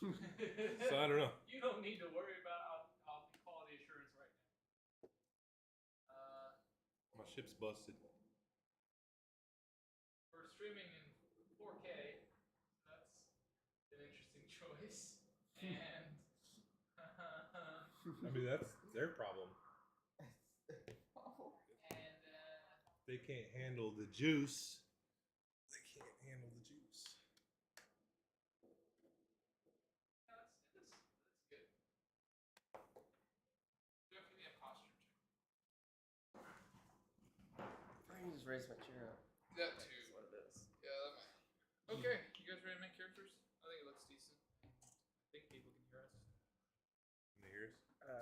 So I don't know. You don't need to worry about quality assurance right now. My ship's busted. We're streaming in 4K. That's an interesting choice. And I mean, that's their problem. and They can't handle the juice. They can't handle the juice. that's good. Do have to be a posture check. I can just raise my chair up. That That's too. what it is. Yeah, that might. Okay, you guys ready to make characters? I think it looks decent. I think people can hear us. Can they hear us?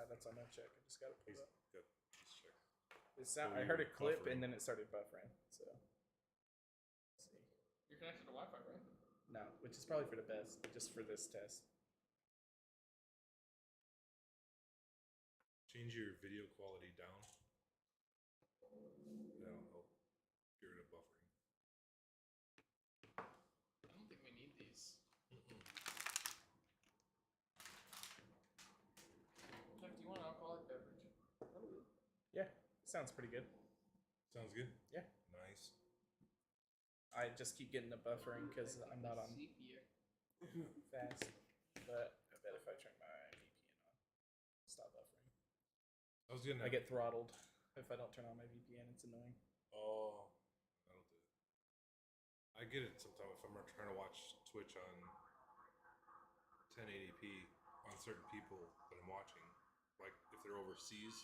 That's on my check. I just got to pull Please, it up. go. Please check. I heard a clip and then it started buffering. So, let's see. You're connected to Wi-Fi, right? No, which is probably for the best, just for this test. Change your video quality down. That'll help get rid of buffering. I don't think we need these. Jeff, do you want an alcoholic beverage? Yeah, sounds pretty good. Sounds good? Yeah. Nice. I just keep getting the buffering because I'm not on Sepia. fast. But I bet if I turn my VPN on, stop buffering. I was gonna. I get throttled if I don't turn on my VPN. It's annoying. Oh, that'll do it. I get it sometimes if I'm trying to watch Twitch on 1080p on certain people that I'm watching. Like if they're overseas,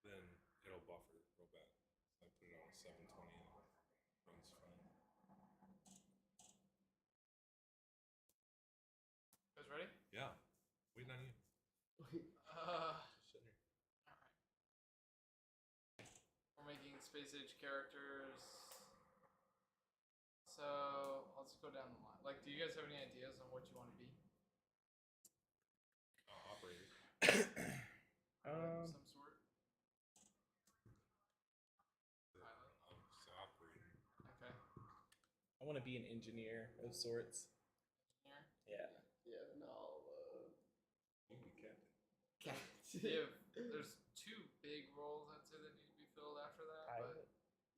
then it'll buffer real bad. So I put it on 720 and it runs fine. Guys ready? Yeah. Waiting on you. Just sitting here. Alright. We're making space age characters. So let's go down the line. Like, do you guys have any ideas on what you want to be? Operator. Of some sort. Pilot. So operator. Okay. I want to be an engineer of sorts. Engineer. Yeah. Yeah, no, You can be captain. cat. There's two big roles I'd say that need to be filled after that. Pilot.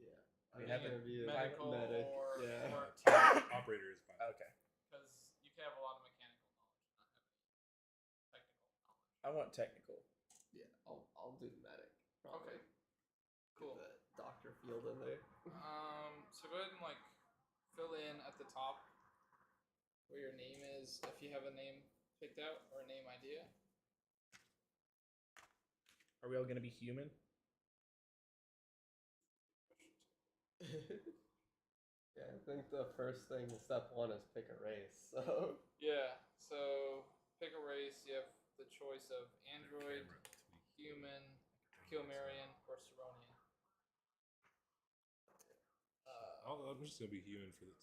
Yeah. We I'm haven't- gonna be a medical medic. or Yeah. or Operator is fine. Okay. because you can have a lot of mechanical knowledge, not have any technical knowledge. I want technical. Yeah, I'll do the medic. Probably. Okay. Cool. Get the doctor field in there. So go ahead and like fill in at the top where your name is, if you have a name picked out or a name idea. Are we all gonna be human? Yeah, I think the first thing, step one, is pick a race. So Yeah. So pick a race. You have the choice of android, Camera tweak. human, Kilmarian, or Ceronian. I'm just gonna be human for the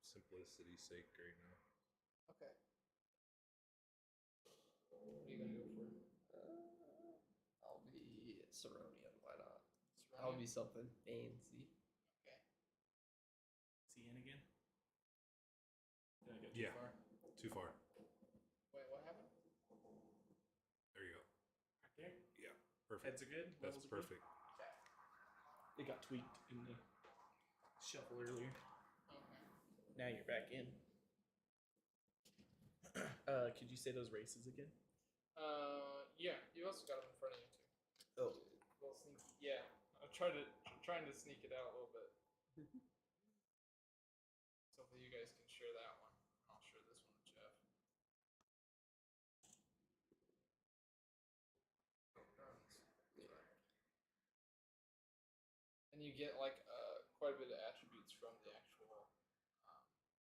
simplicity's sake right now. Okay. What are you gonna go for? I'll be Ceronian. Why not? I'll be something fancy. Okay. CN again? Did I go too Yeah. far? Too far. Wait, what happened? There you go. Right there? Yeah. Perfect. Heads are good? That's Levels are good? perfect. It got tweaked in the shuffle earlier. Okay. Now you're back in. Could you say those races again? Yeah. You also got them in front of you too. Oh. A little sneaky. Yeah. I'm trying to sneak it out a little bit. So hopefully you guys can share that one. I'll share this one with Jeff. And you get like quite a bit of attributes from the actual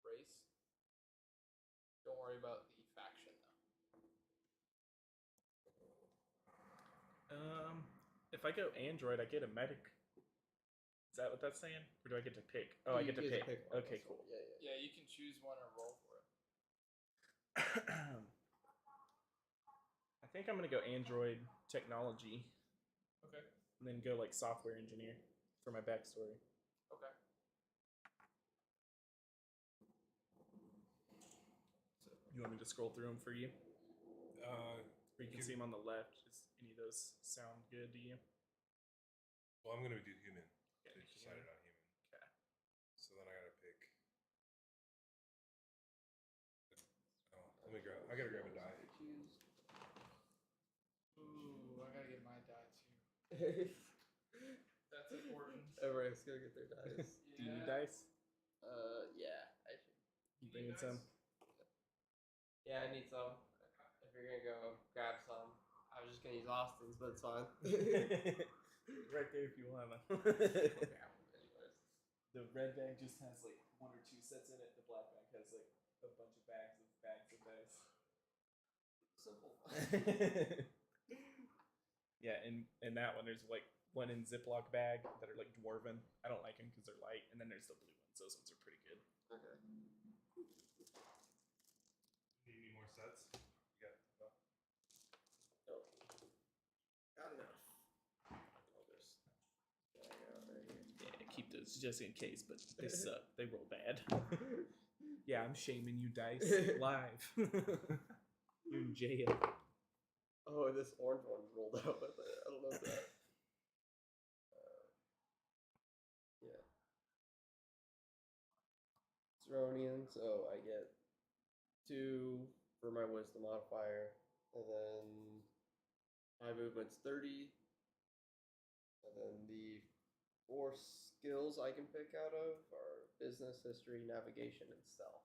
race. Don't worry about the faction though. If I go Android, I get a medic. Is that what that's saying? Or do I get to pick? Oh, I get to pick. one, Okay, that's cool. one. Yeah. Yeah, you can choose one or roll for it. I think I'm gonna go Android technology Okay. and then go like software engineer for my backstory. Okay. You You want me to scroll through them for you? Uh, Or you can see them on the left. Does any of those sound good to you? well, I'm gonna do human. Okay, I decided on human. Okay. So then I gotta pick. Oh, let me grab. I gotta grab a die. Choose. Ooh, I gotta get my die too. That's important. Everybody's gonna get their dice. Do you need dice? Yeah, I should. You bringing some? Yeah, I need some. If you're gonna go grab some, I was just gonna use Austin's, but it's fine. Right there if you want them. Grab 'em anyways. The red bag just has like 1 or 2 sets in it. The black bag has like a bunch of bags of dice. Simple. Yeah, and that one there's like one in Ziploc bag that are like dwarven. I don't like them because they're light, and then there's the blue ones. Those ones are pretty good. Okay. Need any more sets? You got. Nope. Got enough. I'll just drag it out right here. Yeah, keep those just in case, but they suck. They roll bad. Yeah, I'm shaming you, dice, live. You're in jail. Oh, this orange one rolled out with it. I don't know if that. Yeah. Ceronian, so I get 2 for my wisdom modifier, and then my movement's 30, and then the 4 skills I can pick out of are business, history, navigation, and stealth.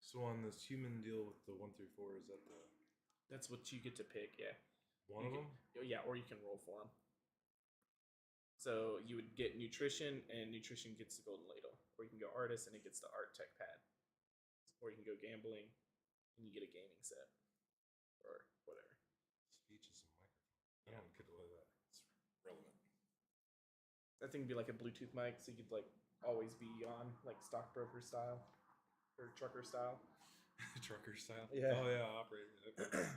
So on this human deal with the 1 through 4, is that the That's what you get to pick. Yeah. one You of can- them? Yeah, or you can roll for them. So you would get nutrition, and nutrition gets the golden ladle, or you can go artist, and it gets the art tech pad, or you can go gambling, and you get a gaming set, or whatever. Speech is a microphone. I don't get whether that's relevant. That thing would be like a Bluetooth mic, so you could like always be on, like stockbroker style, or trucker style. Trucker style. Yeah. Oh yeah, operator. Okay.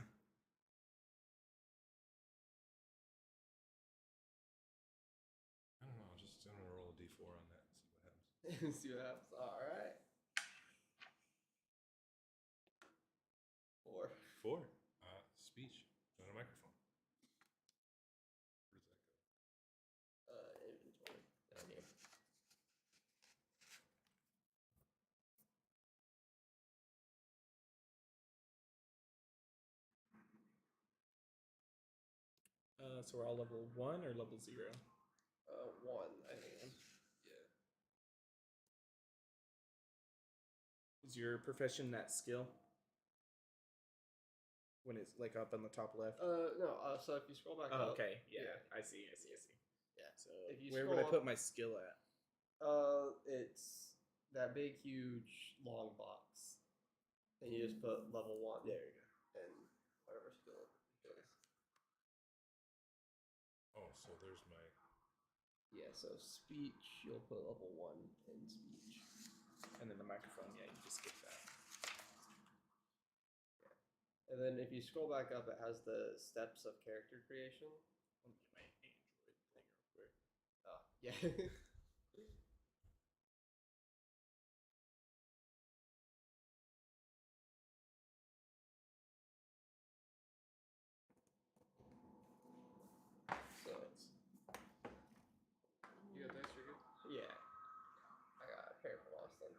I don't know. I'm gonna roll a d4 on that and see what happens. See what happens. All right. 4. 4. Speech. Not a microphone. Where does that go? Inventory down here. So we're all level 1 or level 0? 1, I think. Yeah. Is your profession that skill? When it's like up on the top left. No. So if you scroll back Oh, up. okay. Yeah, yeah. I see. Yeah. So If you where would I scroll put up- my skill at? It's that big, huge, long box. And you just put level 1. There you go. And whatever skill it is. Oh, so there's my. Yeah, so speech, you'll put level 1 in speech. And then the microphone, yeah, you just skip that. And then if you scroll back up, it has the steps of character creation. Let me get my Android thing real quick. Oh, yeah. So, You got dice, you're good? yeah. I got a pair from Austin.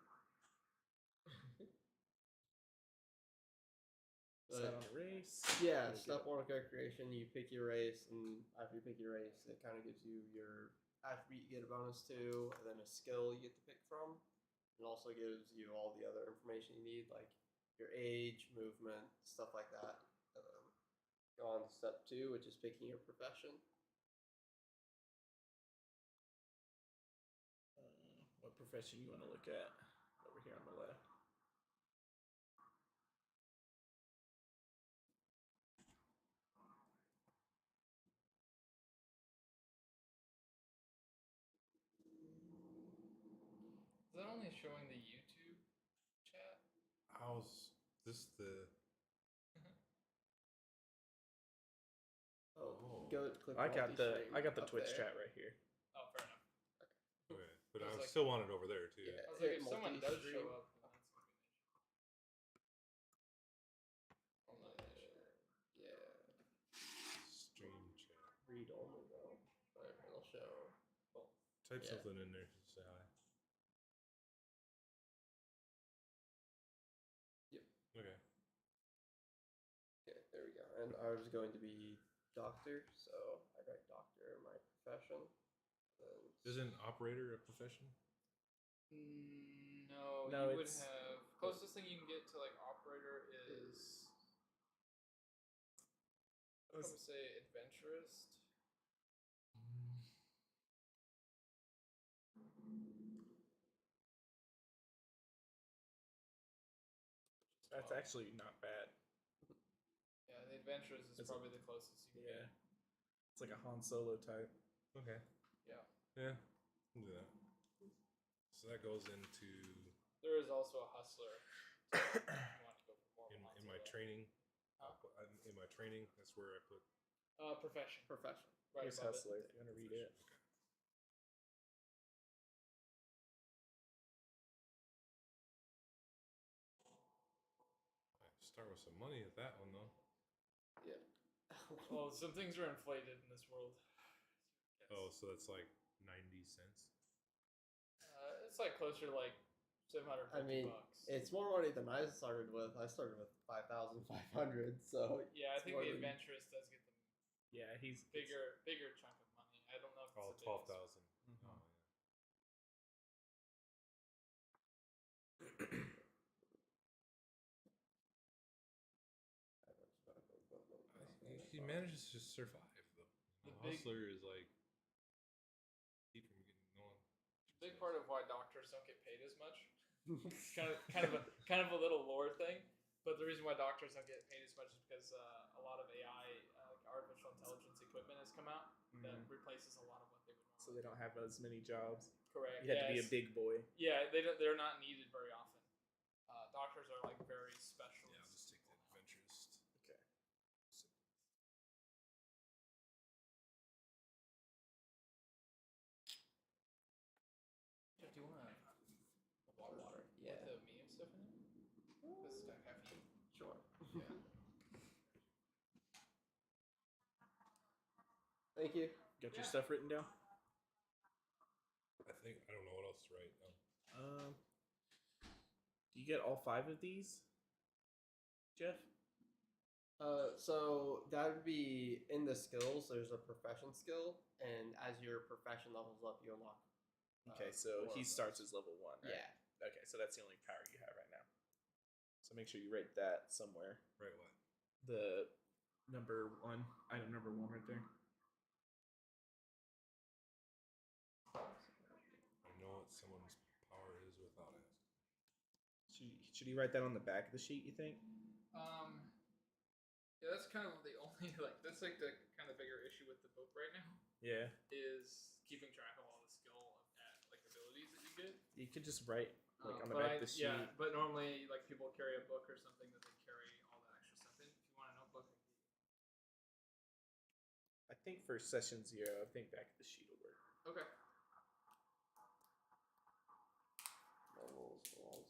Set on a race. Yeah, Really step good. 1 of character creation, you pick your race, and after you pick your race, it kind of gives you your attribute you get a bonus to, and then a skill you get to pick from. It also gives you all the other information you need, like your age, movement, stuff like that. Go on to step 2, which is picking your profession. What profession you want to look at? Over here on the left. Is that only showing the YouTube chat? How's this the? Oh, Oh. go click. I got the multi-stream Twitch up there. chat right here. Oh, But I It's like- still want it over there too. Yeah. I was like, Hit if someone does multi-stream. show up, then that's gonna be an issue. Yeah. Stream chat. Read only though, but it'll show both. Type Yeah. something in there to say hi. Yep. Okay. Okay, there we go. And ours is going to be doctor, so I write doctor in my profession. Then Isn't operator a profession? No, No, you would it's- have closest thing you can get to like operator is I would say adventurist. That's actually not bad. Yeah, the adventurist is It's- probably the closest you can Yeah. get. It's like a Han Solo type. Okay. Yeah. Yeah. We'll do that. So that goes into There is also a hustler. So if you want to go for more of a in my hustler. training. Huh? In my training, that's where I put. Profession. profession. Right Here's above Hustler it. if you want to read it. I start with some money at that one though. Yeah. Well, some things are inflated in this world. Yes. Oh, so that's like 90 cents. It's like closer to like 750 I mean, bucks. it's more money than I started with. I started with 5,500. So Yeah, I it's think more the than- adventurous does get the Yeah, he's bigger chunk of money. I don't know if Oh, it's the biggest. 12,000. Mhm. Oh, yeah. He manages to survive though. The The big- hustler is like keep from getting no one. Big part of why doctors don't get paid as much. It's kind of a little lore thing, but the reason why doctors don't get paid as much is because a lot of AI, like artificial intelligence equipment, has come out that replaces a lot of what they would normally. so they don't have as many jobs. Correct. You have to be a yes. big boy. Yeah, they're not needed very often. Doctors are like very special. Yeah, I'll just take that adventurist. Okay. Do you want Water. Yeah. with the medium stuff in it? Because it's got caffeine. Sure. Yeah. Thank you. Got your Yeah. stuff written down? I don't know what else to write now. Do you get all 5 of these, Jeff? So that would be in the skills. There's a profession skill, and as your profession levels up, you unlock. Okay, so more he of starts those. as level 1, right? Yeah. Okay, so that's the only power you have right now. So make sure you write that somewhere. Write what? The number 1, item number 1 right there. I know what someone's power is without asking. Should he write that on the back of the sheet, you think? Yeah, that's kind of the only that's like the kind of bigger issue with the book right now Yeah. is keeping track of all the skill like abilities that you get. You could just write like on the But back of the sheet. Yeah, but normally like people carry a book or something that they carry all that extra stuff in. If you want a notebook, I can get you. I think for session 0, I think back of the sheet will work. Okay. Levels, walls.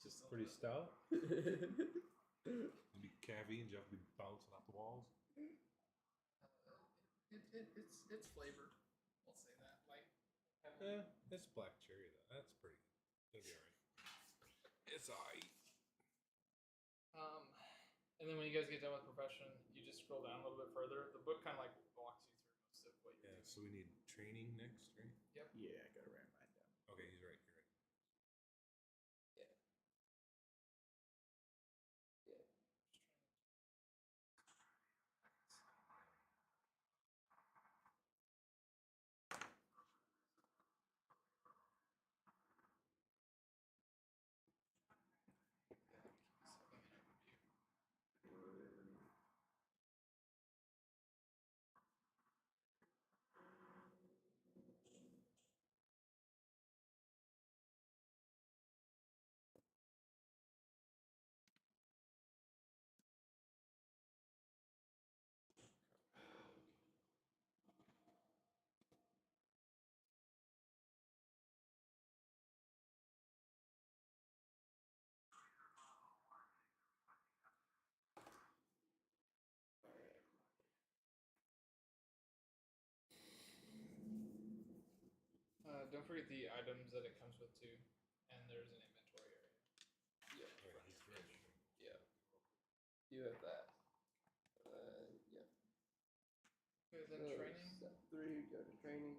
Just a Pretty little- stout. Maybe caffeine, Jeff be bouncing off the walls. It's flavored. We'll say that. Like, Yeah, it's black cherry though. That's pretty good. It'll be alright. It's alright. and then when you guys get done with profession, you just scroll down a little bit further. The book kind of like walks you through most of what you Yeah, do. so we need training next, right? Yeah, I gotta write mine down. Okay, he's right. You're right. Don't forget the items that it comes with too, and there's an inventory area. Yeah. Okay, he's rich. Yeah. You have that. Yeah. Okay, then So, training. Step 3, go to training.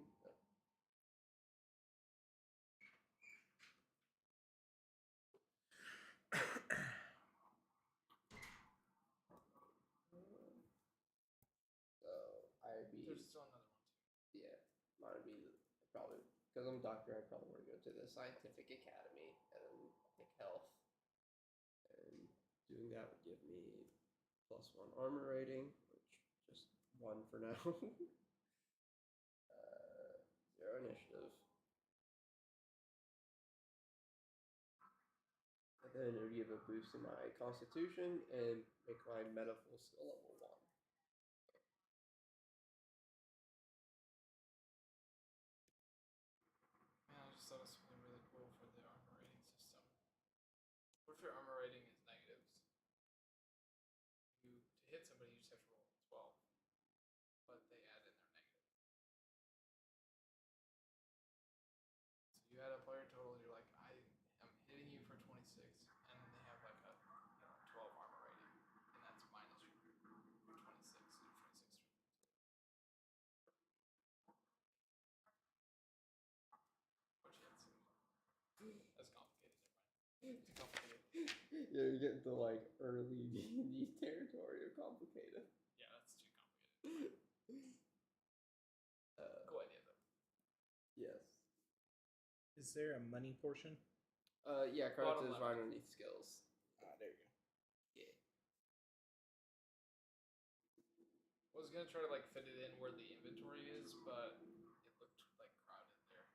So I'd be There's still another one too. yeah, mine'd be probably because I'm a doctor. I probably want to go to the scientific academy and then I think health. And doing that would give me +1 armor rating, which just 1 for now. 0 initiative. And then it would give a boost in my constitution and make my medical skill level 1. Man, I just thought of something really cool for the armor rating system. What if your armor rating is negatives? To hit somebody, you just have to roll 12, but they add in their negative. So you add up all your total, you're like, I am hitting you for 26, and then they have like a 12 armor rating, and that's minus your 26. That's complicated. Never mind. Too complicated. Yeah, you're getting to like early D&D territory or complicated. Yeah, that's too complicated. Cool idea though. Yes. Is there a money portion? Yeah, Bottom credits is left. right underneath skills. Ah, there you go. Yeah. I was gonna try to like fit it in where the inventory is, but it looked like crowded there.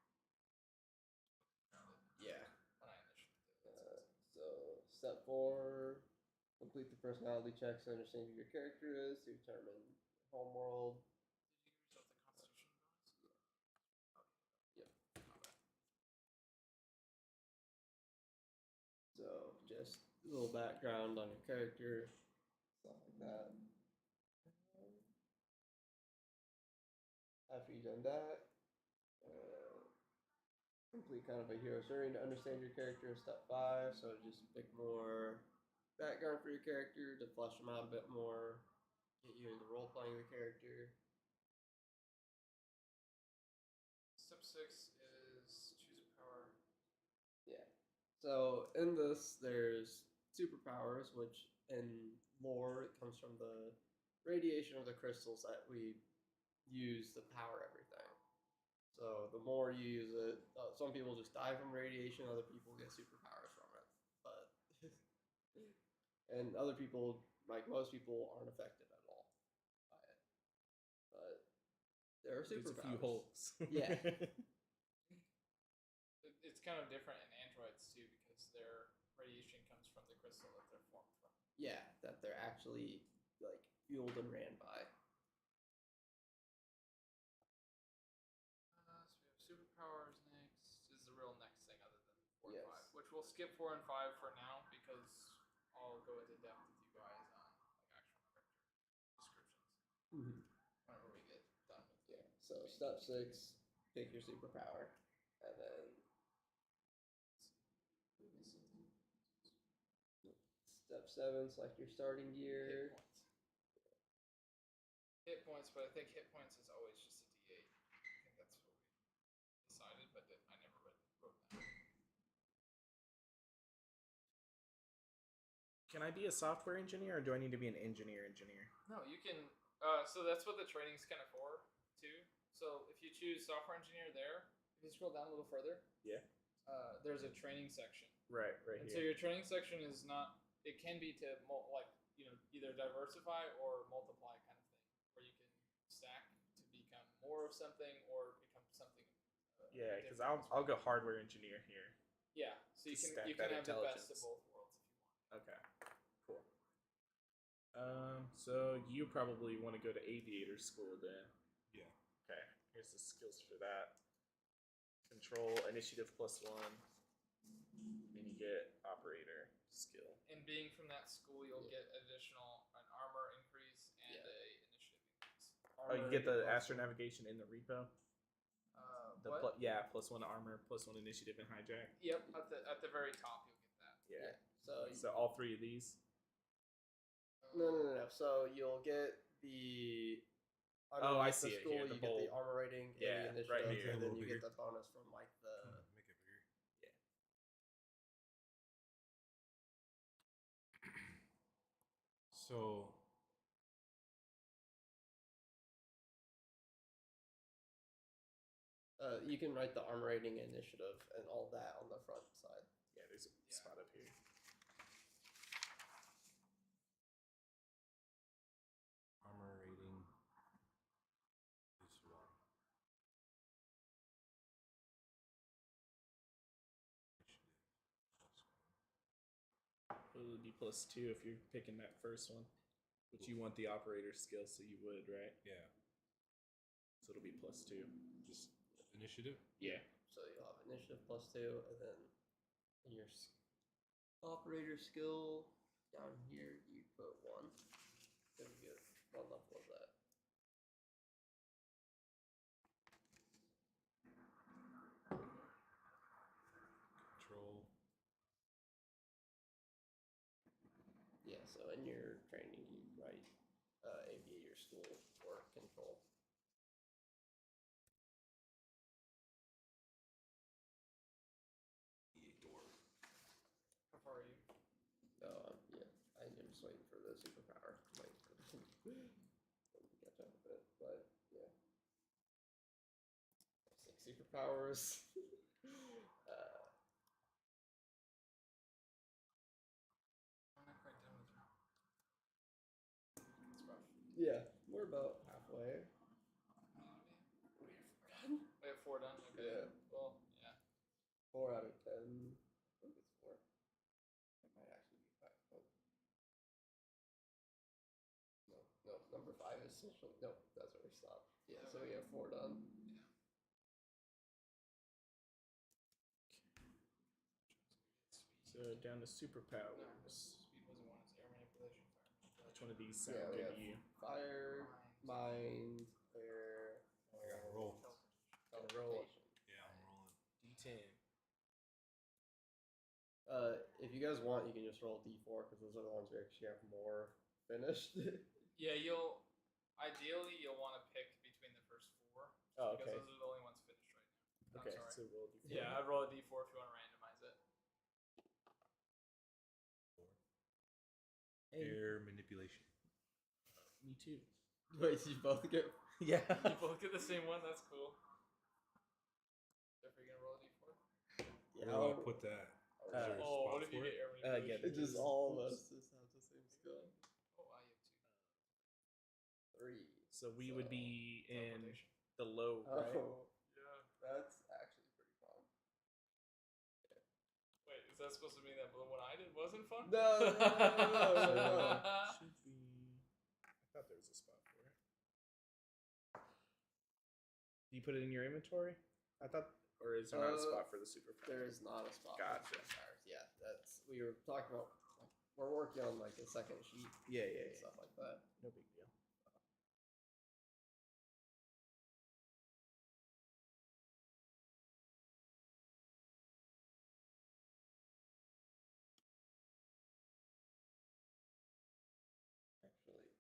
Crowded Yeah. when I initially did it. So step 4, complete the personality checks to understand who your character is to determine your homeworld. Did you give yourself the constitution bonus? Yep. Not bad. So just a little background on your character, stuff like that. After you've done that, complete kind of a hero story to understand your character is step 5. So just pick more background for your character to flesh them out a bit more, get you into role playing the character. Step 6 is choose a power. Yeah. So in this, there's superpowers, which in lore it comes from the radiation of the crystals that we use to power everything. So the more you use it, some people just die from radiation, other people get superpowers from it. But and other people, like most people, aren't affected at all by it. But there are There's superpowers. a few holes. Yeah. It's kind of different in androids too because their radiation comes from the crystal that they're formed from. Yeah, that they're actually like fueled and ran by. So we have superpowers next. Is the real next thing other than 4 Yes. and 5, which we'll skip 4 and 5 for now because I'll go into depth with you guys on like actual character descriptions whenever we get done with it. Yeah. So step 6, pick your superpower, and then step 7, select your starting Hit gear. points. Hit points, but I think hit points is always just a D8. I think that's what we decided, but I never wrote that. Can I be a software engineer, or do I need to be an engineer? No, you can. So that's what the training's kind of for, too. So if you choose software engineer there, if you scroll down a little further, Yeah. There's a training section. Right And so here. your training section is not. It can be to either diversify or multiply kind of thing, where you can stack to become more of something or become something. Yeah, because different I'll as well. go hardware engineer here. Yeah, so you to can stack you can that have the best of intelligence. both worlds if you want. Okay, cool. So you probably want to go to aviator school then. Yeah. Okay, here's the skills for that. Control, initiative +1, and you get operator skill. And being from that school, you'll get an armor increase and Yeah. a initiative increase. Oh, you get the astronavigation in the repo. What? +1 armor, +1 initiative and hijack. Yep, at the very top you'll get that. Yeah. So So all 3 of these. no. So you'll get the. Oh, I underneath see the it school, here, the you get the bold. armor rating Yeah, and the right initiative, here. and A then little you get bigger. the bonus from like the. Make it bigger. So You can write the armor rating, initiative, and all that on the front side. Yeah, there's a spot up here. armor rating is 1. It would be +2 if you're picking that first one, which you want the operator skill, so you would, right? Yeah. So it'll be +2. Just initiative. Yeah. So you'll have initiative +2, and then in your operator skill down here you put 1. Then you get 1 level of that. Control. Yeah. So in your training you write aviator school or control. How far are you? Yeah. I'm just waiting for the superpower. Wait for them to catch up with it, but yeah. 6 superpowers. I'm not quite done with her. It's rough. Yeah, we're about halfway. We have 4 done. Okay. Yeah. Well, yeah. 4 out of 10. I think it's 4. It might actually be 5. No, number 5 is social. No, that's where we stopped. Yeah, so we have 4 done. So down to No, superpowers. speed wasn't 1. It's air manipulation, fire Which one of these Yeah, sound we good have to you? fire, mind, air, I gotta roll. teleportation. Yeah, I'm rolling. D10. If you guys want, you can just roll D4 because those are the ones we actually have more finished. Yeah, ideally you'll want to pick between the first 4 Oh, because okay. those are the only ones finished right now. Okay, I'm so sorry. roll D4. Yeah, I'd roll a D4 if you want to randomize it. 4. Hey, Air manipulation. me too. Wait, you both get. Yeah. You both get the same one. That's cool. Jeffrey, you gonna roll a D4? Yeah, Where do I put that? Is there a Oh, spot what if you for get it? air manipulation? yeah, It's just all of us just have the same skill. Oh, wow, you have 2. 3. So we would be in Teleportation. the low, right? Oh, Yeah. that's actually pretty fun. Wait, is that supposed to mean that the one I did wasn't fun? No. Should be. I thought there was a spot for it. Do you put it in your inventory? I thought, or is there not a spot for the superpower? There is not a spot. Gotcha. For superpowers. Yeah, we were talking about. We're working on like a second sheet. Yeah, And stuff like that. No big deal. Actually,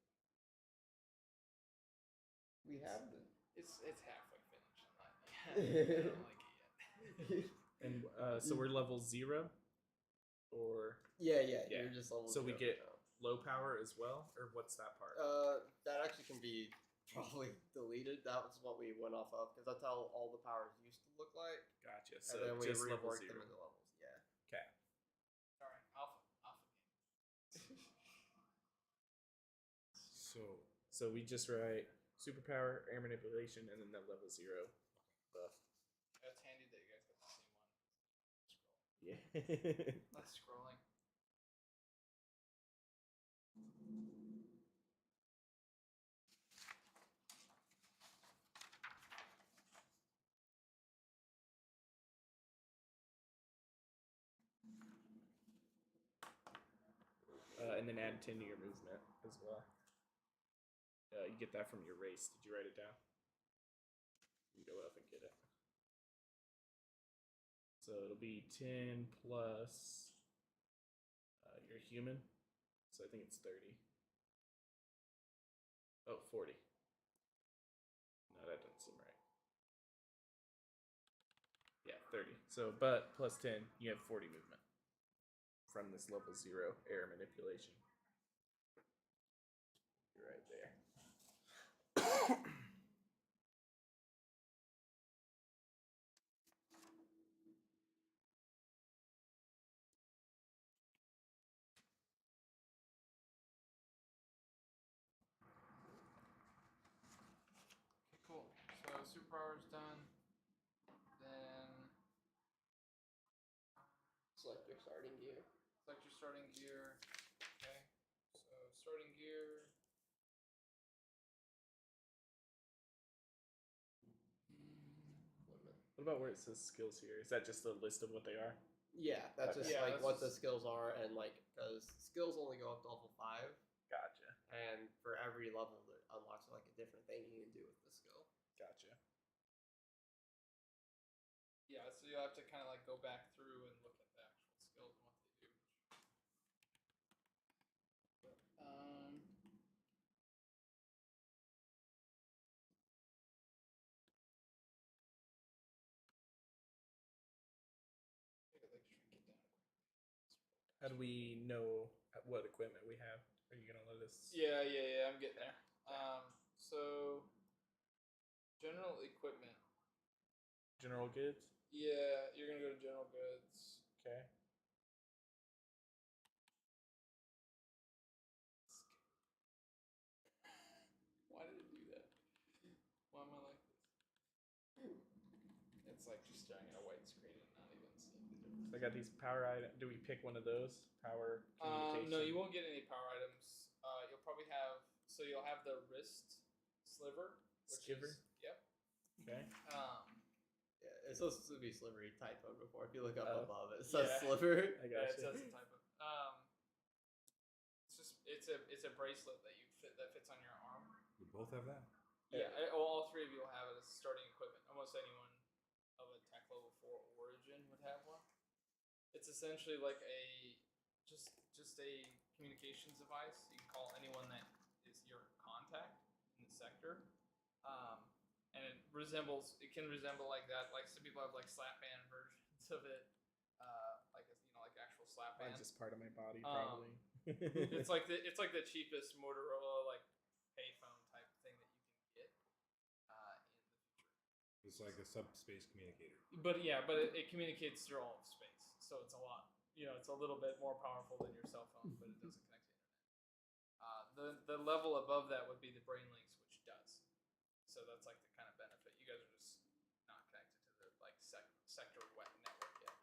we have the. It's halfway finished. I don't like it yet. And so we're level 0, or Yeah. Yeah. You're just level. So we 0 get- now. low power as well, or what's that part? That actually can be probably deleted. That was what we went off of because that's how all the powers used to look like, Gotcha. So and then we just level reworked 0. them into levels. Yeah. Okay. All right, alpha game. So So we just write superpower, air manipulation, and then the level 0 buff. It's handy that you guys got the same one. Scroll. Yeah. That's scrolling. And then add 10 to your movement as well. You get that from your race. Did you write it down? You go up and get it. So it'll be 10 plus your human. So I think it's 30. Oh, 40. No, that doesn't seem right. Yeah, 30. So, but plus 10, you have 40 movement from this level 0 air manipulation. You're right there. Okay, cool. So superpower's done. Then Select your starting gear. select your starting gear. Okay. So starting gear. What about where it says skills here? Is that just a list of what they are? Yeah, that's Okay. just Yeah, like that's what the just- skills are, and like because skills only go up to level 5, Gotcha. and for every level it unlocks like a different thing you can do with the skill. Gotcha. Yeah, so you'll have to kind of like go back through and look at the actual skills and what they do. I could like shrink it down quickly. How do we know what equipment we have? Are you gonna let us? Yeah, I'm getting there. So general equipment. General goods. Yeah, you're gonna go to general goods. Okay. Why did it do that? Why am I like this? It's like just staring at a white screen and not even seeing the difference. So I got these power items. Do we pick one of those? Power communication. No, you won't get any power items. You'll probably have you'll have the wrist sliver. Skiver? Yep. Okay. Yeah, it's supposed to be slivery typo before. If you look up Oh. above, it says Yeah. sliver. I Yeah, got it says the type of. It's a bracelet that that fits on your arm. We both have that. Yeah, all three of you will have it as starting equipment. Almost anyone of a tech level 4 origin would have one. It's essentially like just a communications device. You can call anyone that is your contact in the sector, and it can resemble like that. Like some people have like slap band versions of it, like actual slap Mine's band. just part of my body, probably. It's like the cheapest Motorola like payphone type thing that you can get in the future. It's like a subspace communicator. But it communicates through all of space, so it's a lot. It's a little bit more powerful than your cell phone, but it doesn't connect to the internet. The level above that would be the brain links, which does. So that's like the kind of benefit. You guys are just not connected to the like sector web network yet.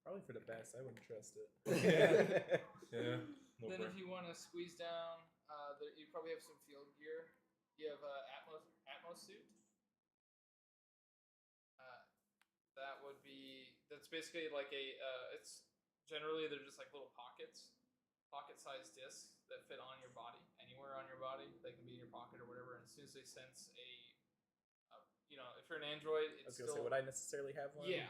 Probably for the best. I wouldn't trust it. Yeah. No Then brain. if you want to squeeze down, you probably have some field gear. You have a Atmos suit. That's basically like it's generally they're just like little pocket-sized discs that fit on your body, anywhere on your body. They can be in your pocket or whatever. And as soon as they sense if you're an Android, I was it's gonna still say, would I necessarily have one? yeah.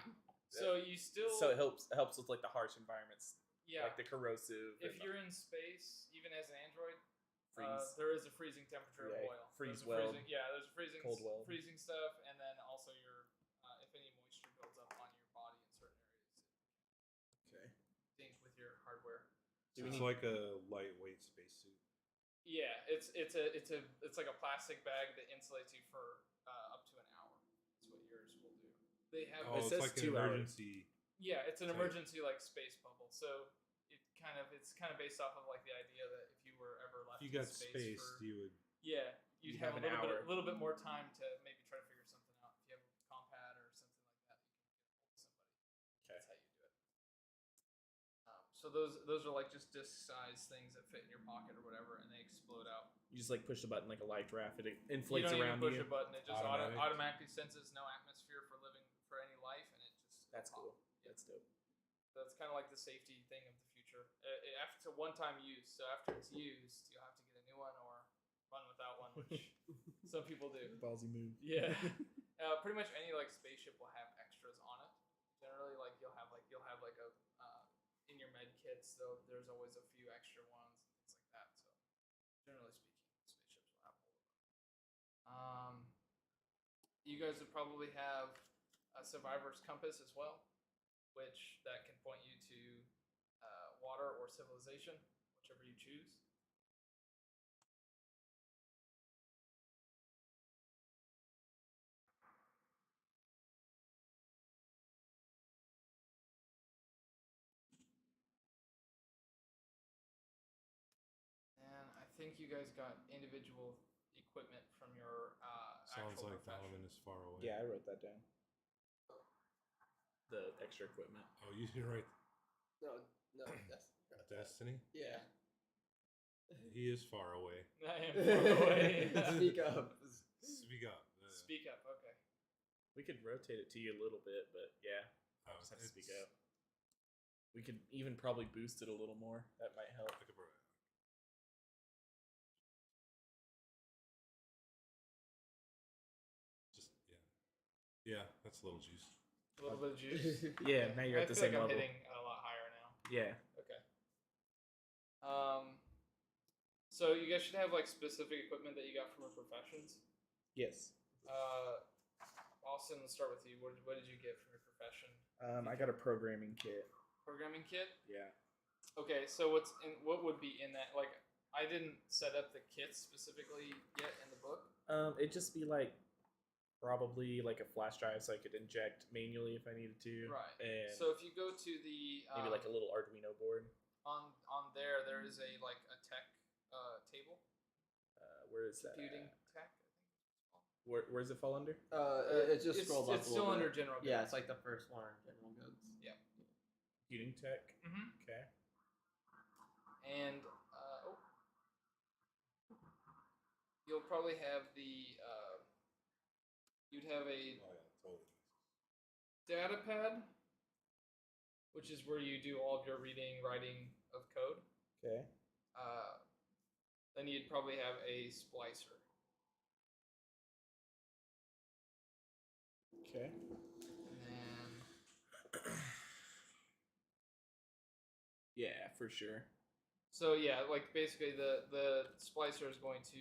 So you still So it helps with like the harsh environments, yeah. like the corrosive. If and you're in space, even as an Android, freeze. there is a freezing temperature of Yeah, oil. freeze There's a weld. there's freezing Cold weld. freezing stuff, and then also your if any moisture builds up on your body in certain areas, okay. it dings with your hardware. Do we It's need- like a lightweight spacesuit. Yeah, it's like a plastic bag that insulates you for up to an hour. That's what yours will do. They have Oh, It it's says like an 2 hours. emergency. yeah, it's an Type. emergency like space bubble. So it's kind of based off of like the idea that if you were ever left If you in got space space, for, you would. yeah, you'd You have have a an little hour. bit more time to maybe try to figure something out. If you have a compad or something like that, you can get a hold of somebody. Okay. That's how you do it. So those are like just disc-sized things that fit in your pocket or whatever, and they explode out. You just like push the button like a life raft. It You inflates don't around even push you. a button; it just Automatic. automatically senses no atmosphere for living for any life, and it just That's pops. cool. Yeah. That's dope. That's kind of like the safety thing of the future. After one-time use, so after it's used, you'll have to get a new one or run without one, which some people do. Ballsy move. Yeah. Pretty much any like spaceship will have extras on it. generally like you'll have like a in your med kits though there's always a few extra ones and things like that. So generally speaking, spaceships will have all of them. You guys would probably have a survivor's compass as well, which that can point you to water or civilization, whichever you choose. And I think you guys got individual equipment from your Sounds actual like profession. Donovan is far away. Yeah, I wrote that down. The extra equipment. Oh, you didn't write No, that's Destiny? yeah. He is far away. I am far away. Speak up. Speak up. Speak up. Okay. We could rotate it to you a little bit, but yeah, Oh, just have to speak it's- up. We could even probably boost it a little more. That might help. I could probably- Just yeah, that's a little juice. A little bit of juice. Yeah, now you're I at the feel same like I'm level. hitting a lot higher now. Yeah. Okay. So you guys should have like specific equipment that you got from your professions. Yes. Austin, let's start with you. What did you get from your profession? I got a programming kit. Programming kit. Yeah. Okay, so what would be in that? Like, I didn't set up the kits specifically yet in the book. It'd just be like probably like a flash drive, so I could inject manually if I needed to. Right. And So if you go to the maybe like a little Arduino board. on there is a like a tech table, Where is that? computing tech. Where's it fall under? It just scrolled up. It's a still little under bit. general. Yeah, goods. it's like the first one in general goods. Computing tech. Mm-hmm. Okay. And you'll probably have you'd have a Oh yeah, totally. data pad, which is where you do all of your reading, writing of code. Okay. Then you'd probably have a splicer. Okay. And then Yeah, for sure. so yeah, like basically the splicer is going to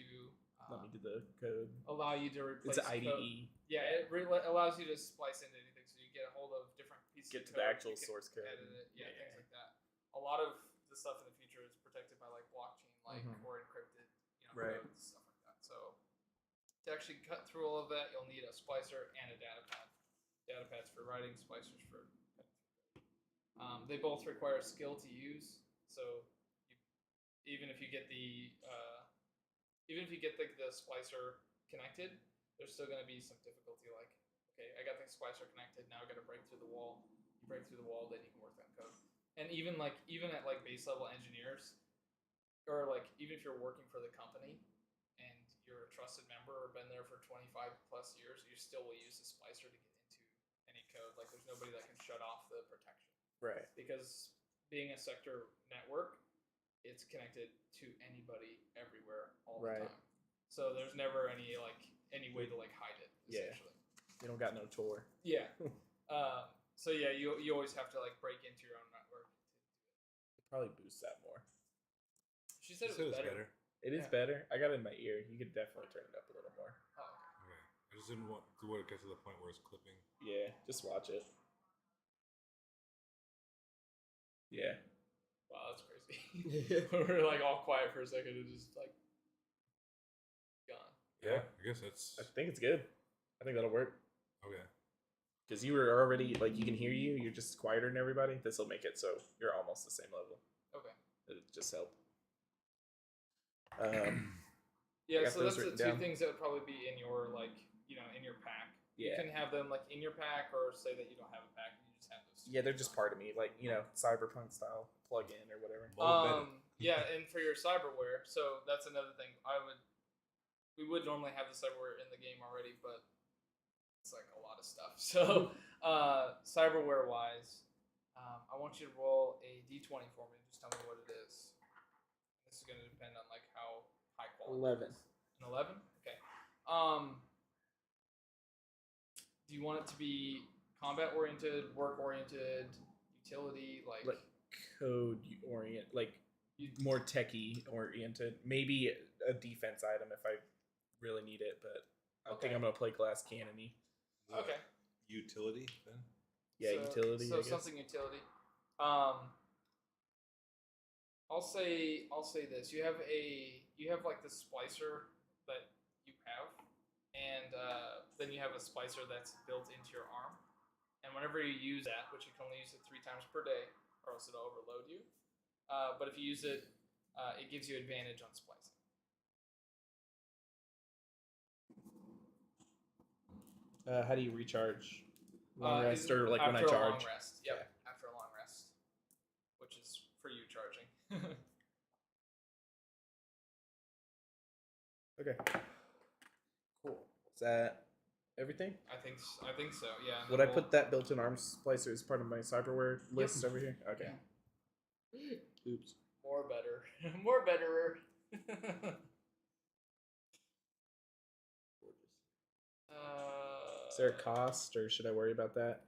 Let me do the code. allow you to replace It's an code. IDE. Yeah, it allows you to splice into anything, so you get a hold of different pieces. Get of to the code, actual you can source code. edit it, yeah, Yeah. things like that. A lot of the stuff in the future is protected by like blockchain, like Mhm. or encrypted, Right. codes, stuff like that. So to actually cut through all of that, you'll need a splicer and a data pad. Data pads for writing, splicers for cutting through code. They both require skill to use, so even if you get the splicer connected, there's still going to be some difficulty. Like, okay, I got the splicer connected. Now I got to break through the wall. You break through the wall, then you can work on code. And even at like base level engineers, or like even if you're working for the company and you're a trusted member or been there for 25 plus years, you still will use the splicer to get into any code. Like, there's nobody that can shut off the protection Right. because being a sector network, it's connected to anybody everywhere all Right. the time. So there's never any way to like hide it. Yeah. Essentially. You don't got no Tor. Yeah. So yeah, you always have to like break into your own network. Probably boost that more. She said You it was better. It is Yeah. better. I got it in my ear. You could definitely turn it up a little more. Oh, okay. Okay. I just didn't want to get to the point where it's clipping. Yeah, just watch it. Yeah. Wow, that's crazy. We're like all quiet for a second and just like gone. Yeah, I guess that's I think it's good. I think that'll work. okay. Because you were already, like, you can hear you. You're just quieter than everybody. This will make it so you're almost the same level. Okay. It'll just help. Yeah, got so those that's the written two down. things that would probably be in your in your pack. You Yeah. can have them like in your pack, or say that you don't have a pack and you just have those. two Yeah, they're things just on. part of me. Like, cyberpunk style plug in or whatever. Yeah, and for your cyberware, so that's another thing. We would normally have the cyberware in the game already, but it's like a lot of stuff. So, cyberware wise, I want you to roll a d20 for me. Just tell me what it is. This is going to depend on like how high quality. 11. It is. An 11. Okay. Do you want it to be combat oriented, work oriented, utility, like code orient, like more techie oriented. Maybe a defense item if I really need it, but I think I'm gonna play glass cannony. Okay. Utility then. Yeah, utility. So I guess. something utility. I'll say this. You have like the splicer that you have, and then you have a splicer that's built into your arm. And whenever you use that, which you can only use it 3 times per day, or else it'll overload you. But if you use it, it gives you advantage on splicing. How do you recharge? Long rest Is or like when I after a charge? long rest. Yep, after a long rest, which is for you charging. Okay. Cool. Is that everything? I think so. Yeah. and Would then I put that built-in arm splicer as part of my cyberware list over here? Okay. Oops. more better, more betterer? Is there a cost, or should I worry about that?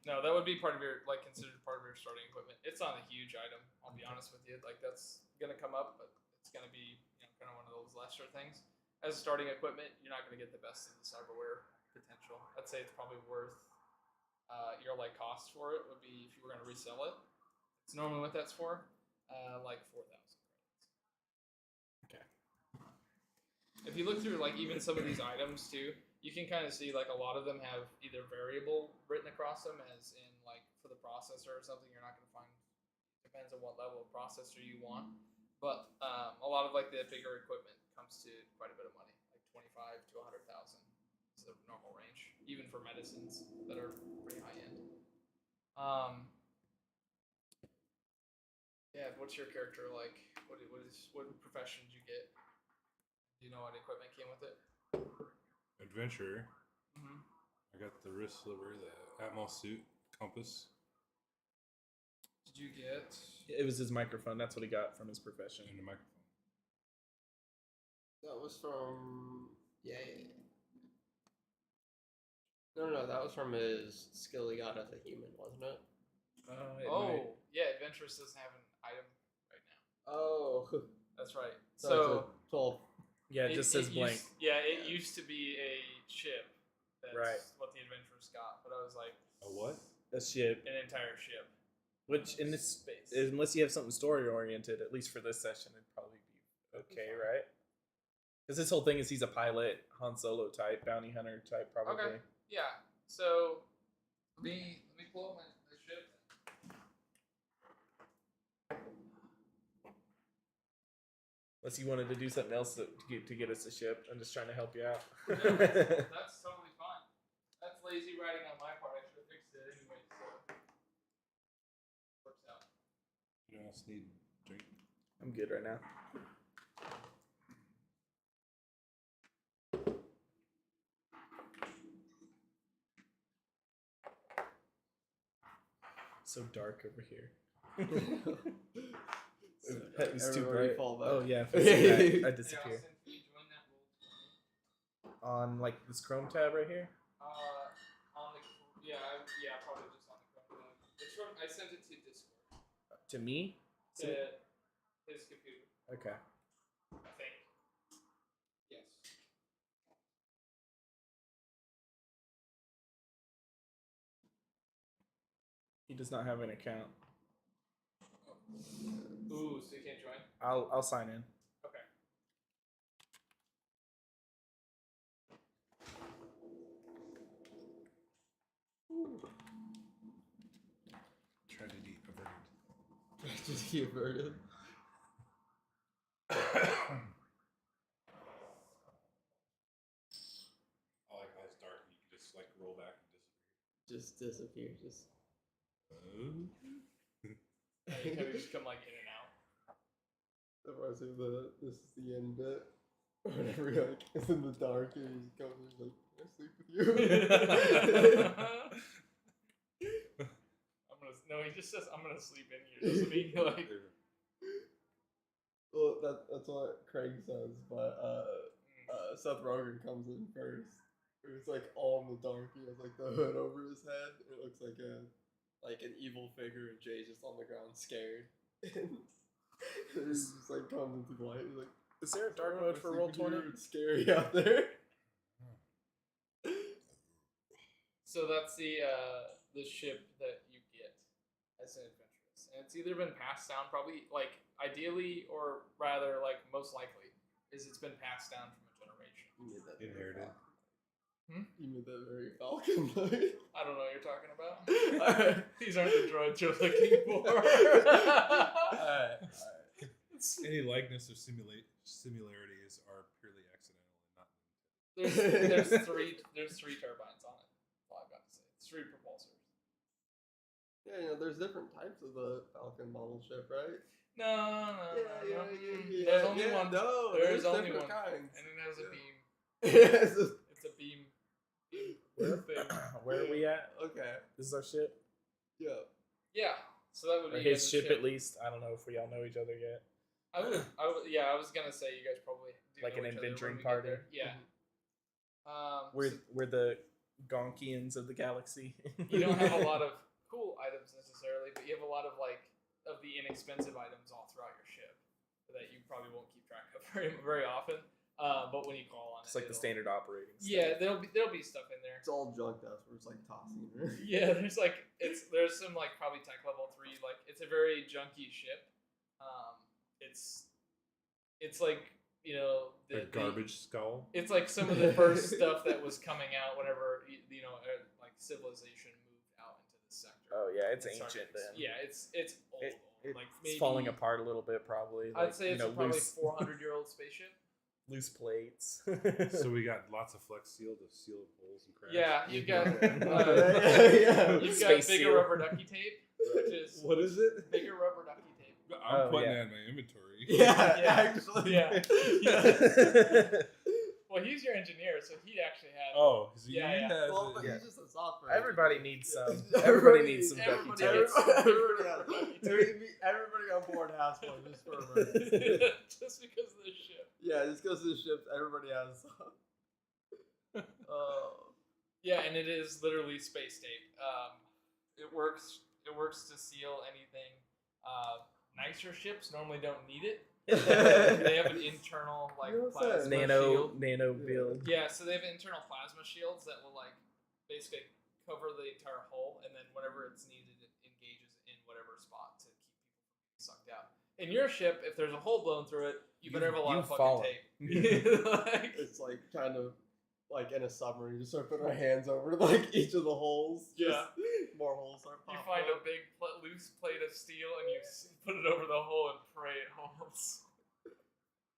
No, that would be part of your considered part of your starting equipment. It's not a huge item. I'll be honest with you. Like that's gonna come up, but it's gonna be kind of one of those lesser things. As starting equipment, you're not gonna get the best of the cyberware potential. I'd say it's probably worth your cost for it would be if you were gonna resell it. It's normally what that's for, like 4,000 credits. Okay. If you look through even some of these items too, you can kind of see a lot of them have either variable written across them, as in for the processor or something. You're not going to find. Depends on what level of processor you want, but a lot of the bigger equipment comes to quite a bit of money, like 25 to 100,000 is the normal range, even for medicines that are pretty high end. Yeah, what's your character like? What profession did you get? Do you know what equipment came with it? Adventurer. Mm-hmm. I got the wrist sliver, the Atmos suit, compass. Did you get? It was his microphone. That's what he got from his profession. And a microphone. That was from No, that was from his skill he got as a human, wasn't it? Yeah, Adventurous doesn't have an item right now. Oh, That's right. so 12. Yeah, it just says blank. It used to be a ship. That's Right. what the Adventurers got, but I was like, A what? A ship. an entire ship. Which in this Space. unless you have something story oriented, at least for this session, it'd probably be okay, right? Because this whole thing is he's a pilot, Han Solo type, bounty hunter type, probably. Okay. Yeah. So let me pull up my ship. Unless you wanted to do something else to get us a ship. I'm just trying to help you out. No, that's totally fine. That's lazy writing on my part. I should have fixed it anyway. So works out. You else need a drink? I'm good right now. So dark over here. It's too Everybody bright. fall back. Oh yeah, if I see that, I Hey, disappear. Austin, can you join that roll 20? On this Chrome tab right here. On the probably just on the Chrome. It's from I sent it to Discord. To me. To his computer, Okay. I think. Yes. He does not have an account. Ooh, so you can't join? I'll sign in. Okay. Tragedy averted. Just get averted. I like how it's dark. You can just roll back and disappear. Just disappear. Just. You kind of just come in and out. The rest of this is the end bit. Whenever you're it's in the dark and he comes and he's like, "Can I sleep with you?" He just says, "I'm gonna sleep in here." Doesn't he? Well, that's what Craig says, but Seth Rogen comes in first. It was like all in the dark. He has like the hood over his head. It looks like an evil figure, and Jay's just on the ground, scared. And he's just like comes into the light. He's like, Is there a dark "Oh, mode for Mr. Roll20? Computer, It's scary out there." So that's the ship that you get as an adventurous, and it's either been passed down, probably like ideally, or rather like most likely, is it's been passed down from a generation. You made that Inherited. You made that very Falcon noise. I don't know what you're talking about. Alright. These aren't the droids you're looking for. Alright. Any likeness or similarities are purely accidental and not. There's three turbines on it. That's all I've got to say. It's 3 propulsors. Yeah, there's different types of the Falcon model ship, right? No. Yeah. There's only one. No, There's only different one. kinds. And it has a beam. Yes. It's a beam thing. Where are we at? Okay. This is our ship? Yeah. Yeah. So that would Or be his the ship at least. I don't know if we all know each other yet. I would. Yeah, I was gonna say you guys probably do Like know an each other adventuring when we get party? there. Yeah. We're the Gonkians of the galaxy. You don't have a lot of cool items necessarily, but you have a lot of of the inexpensive items all throughout your ship that you probably won't keep track of very often. But when you call on It's like the standard operating stuff. Yeah, there'll be stuff in there. It's all junk dust. We're just like tossing it. Yeah, there's some probably tech level 3. It's a very junky ship. It's like A garbage skull. It's like some of the first stuff that was coming out whenever like civilization moved out into the sector. Oh yeah, it's And started- ancient then. Yeah, it's old. It's like maybe, falling apart a little bit probably. I'd say it's probably loose, 400-year-old spaceship. loose plates. So we got lots of flex seal to seal holes and cracks. Yeah, you've got Yeah. you've got Space bigger seal. rubber ducky tape, which is What is it? bigger rubber ducky tape. I'm Oh, putting yeah. that in my inventory. Yeah, Yeah. actually. Yeah. Well, he's your engineer, so he actually had. Oh, so Yeah, he yeah. has Well, it. but Yeah. he's just a software. Everybody engineer. needs some. Everybody- Everybody needs some ducky everybody tape. Everybody on board has one just for emergency. Just because of this ship. Yeah, just because of the ships, everybody has some. Oh. Yeah, and it is literally space tape. It works. It works to seal anything. Nicer ships normally don't need it. They have an internal You know what I'm plasma saying? shield. Nano build. Yeah, so they have internal plasma shields that will basically cover the entire hull, and then whenever it's needed, it engages in whatever spot to keep people from being sucked out. In your ship, if there's a hole blown through it, you better have a lot of You've fucking fallen. tape. It's like kind of like in a submarine. You just start putting our hands over like each of the holes. Yeah. Just more holes start You popping find a up. big loose plate of steel and you put it over the hole and pray it holds.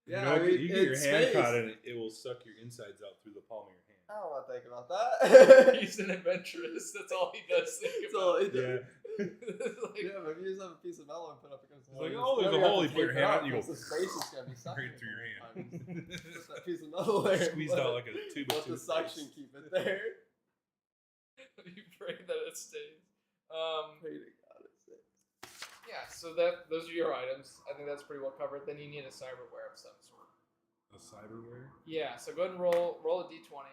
Yeah, you, I mean, you get your it's hand space. caught in it, it will suck your insides out through the palm of your hand. I don't want to think about that. He's an adventurous. That's all he does think So about. it, Yeah. It's like, yeah, but if you just have a piece of metal and put it up against the It's wall, like, you oh, just there's a never hole, have you to put your take it hand out out, you go because the space is going to be sucking right it through your the whole hand. time. Put that piece of metal there. Squeezed out like a tube of Let the toothpaste. suction keep it there. you pray that it stays. Pray to God it's it. Yeah, so those are your items. I think that's pretty well covered. Then you need a cyberware of some sort. A cyberware? Yeah, so go ahead and roll a d20.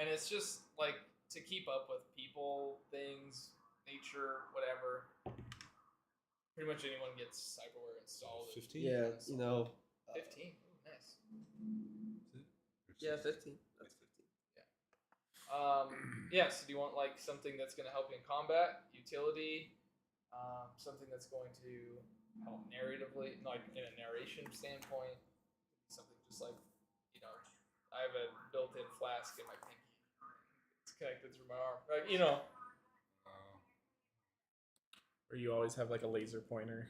And it's just like to keep up with people, things, nature, whatever. Pretty much anyone gets cyberware installed. 15? Yeah, you know. 15. Ooh, nice. Yeah, 15. That's 15. Yeah, so do you want like something that's going to help you in combat, utility, something that's going to help narratively, like in a narration standpoint, something just like, I have a built-in flask in my pinky. It's connected through my arm. Like, Or you always have like a laser pointer.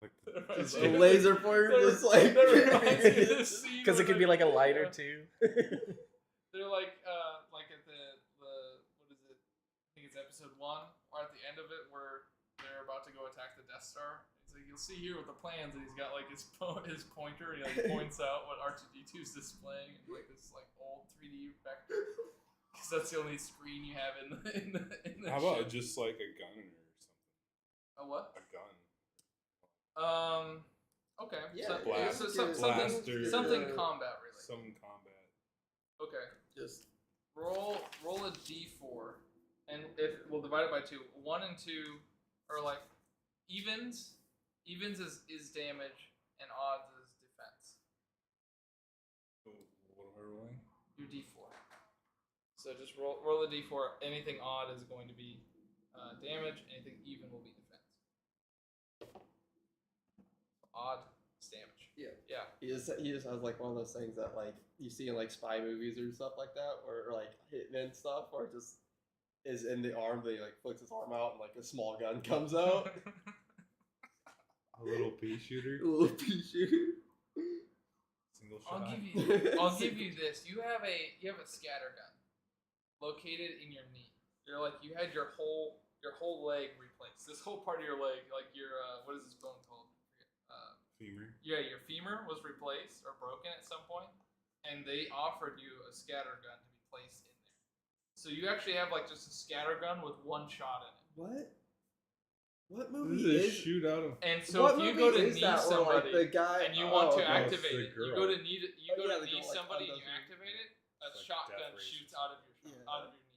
Like Just a laser pointer, just like. That reminds me of this scene Because it where could be like a they're- lighter too. They're like at the what is it? I think it's episode 1, or at the end of it where they're about to go attack the Death Star. It's like you'll see here with the plans, and he's got like his pointer, and he like points out what R2D2 is displaying, like this like old 3D vector, because that's the only screen you have in the How about ship. just like a gun or something? A what? A gun. Okay. Yeah, So, blast- something blaster. something combat related. Some combat. Okay. Just Roll a d4, and if we'll divide it by 2. 1 and 2 are like evens. Evens is damage, and odds is defense. So what am I rolling? Your d4. So just roll a d4. Anything odd is going to be damage. Anything even will be defense. Odd is damage. Yeah. Yeah. he just has like one of those things that like you see in like spy movies or stuff like that, or like hitman stuff, where it just is in the arm. They like flicks his arm out and like a small gun comes out. A little pea shooter. A little pea shooter. Single shot. I'll give you this. You have a scatter gun located in your knee. You're like you had your whole leg replaced. This whole part of your leg, like your what is this bone called? Femur. Yeah, your femur was replaced or broken at some point, and they offered you a scatter gun to be placed in there. So you actually have like just a scatter gun with one shot in it. What? What This movie is a is? shootout of. And so What if you movie go to is knee that where, like, somebody the guy, and you want to okay. activate It's it, the you girl. go to knee Oh, yeah, the knee girl, like, somebody and does you it. activate it, a It's like shotgun death race shoots or out of your Yeah. out of your knee.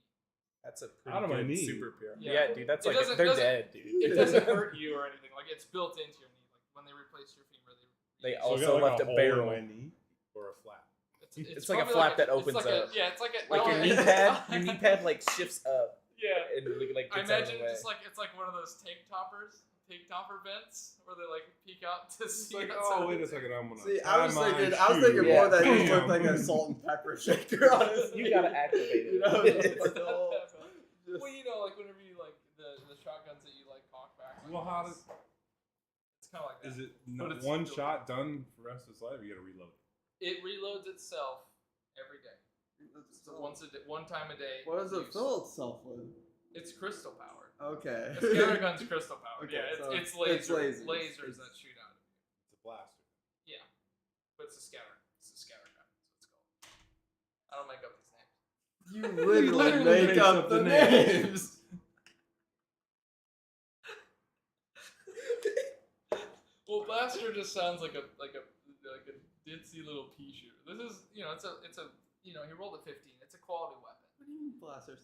That's a pretty Out of my good knee. superhero. Yeah. Yeah, dude, that's It like doesn't- they're doesn't- dead, dude. It doesn't hurt you or anything. Like it's built into your knee. Like when they replace your femur, They So I also got, like, left a hole barrel. in my knee or a flap. It's like a probably flap that it's opens like up. Yeah, it's like a Like no, your knee pad, your knee pad like shifts up Yeah. and like I gets out of imagine the way. it's like one of those tank topper vents where they like peek out to It's see. like, outside oh wait a the- second, I'm gonna. See, tie I was my thinking shoe. more that it Yeah. looked like a salt and pepper shaker. Honestly, You gotta activate it. You know, It's just not the whole- that bad. just- Well, you know, like whenever you like the shotguns that you like cock back. Like Well, how this, does it's kind of like that. is it But it's one still- shot done for the rest of his life? You gotta reload it. It reloads itself every day. So one time a day. What does it use. fill itself with? It's crystal powered. Okay. The scatter gun's crystal powered. Okay, Yeah, so it's it's lasers lasers. that shoot out of you. It's a blaster. Yeah, but it's a scatter. It's a scatter gun. That's what it's called. I don't make up these names. You literally make makes up up the the names. Well, blaster just sounds like a ditzy little pea shooter. This is it's a he rolled a 15. It's a quality weapon. What do you mean blasters?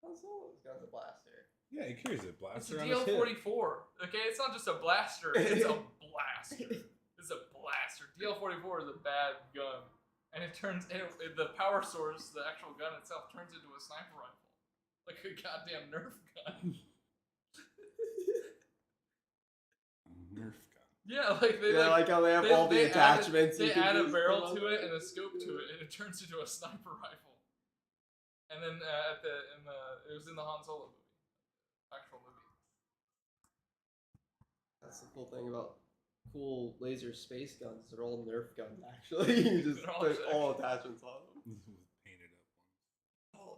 How's all those guys a blaster? Yeah, he carries a It's blaster a on his hip. DL44. Okay, it's not just a blaster. It's a blaster. It's a blaster. DL44 is a bad gun, and the power source, the actual gun itself, turns into a sniper rifle, like a goddamn Nerf gun. Nerf gun. Yeah, like they Yeah, like how they have all the they attachments. They you can add a use barrel for to it them. and a scope to it, and it turns into a sniper rifle. And then it was in the Han Solo movie, actual movie. That's the cool thing about cool laser space guns. They're all Nerf guns, actually. You just They're all put actually- all attachments on them. With painted up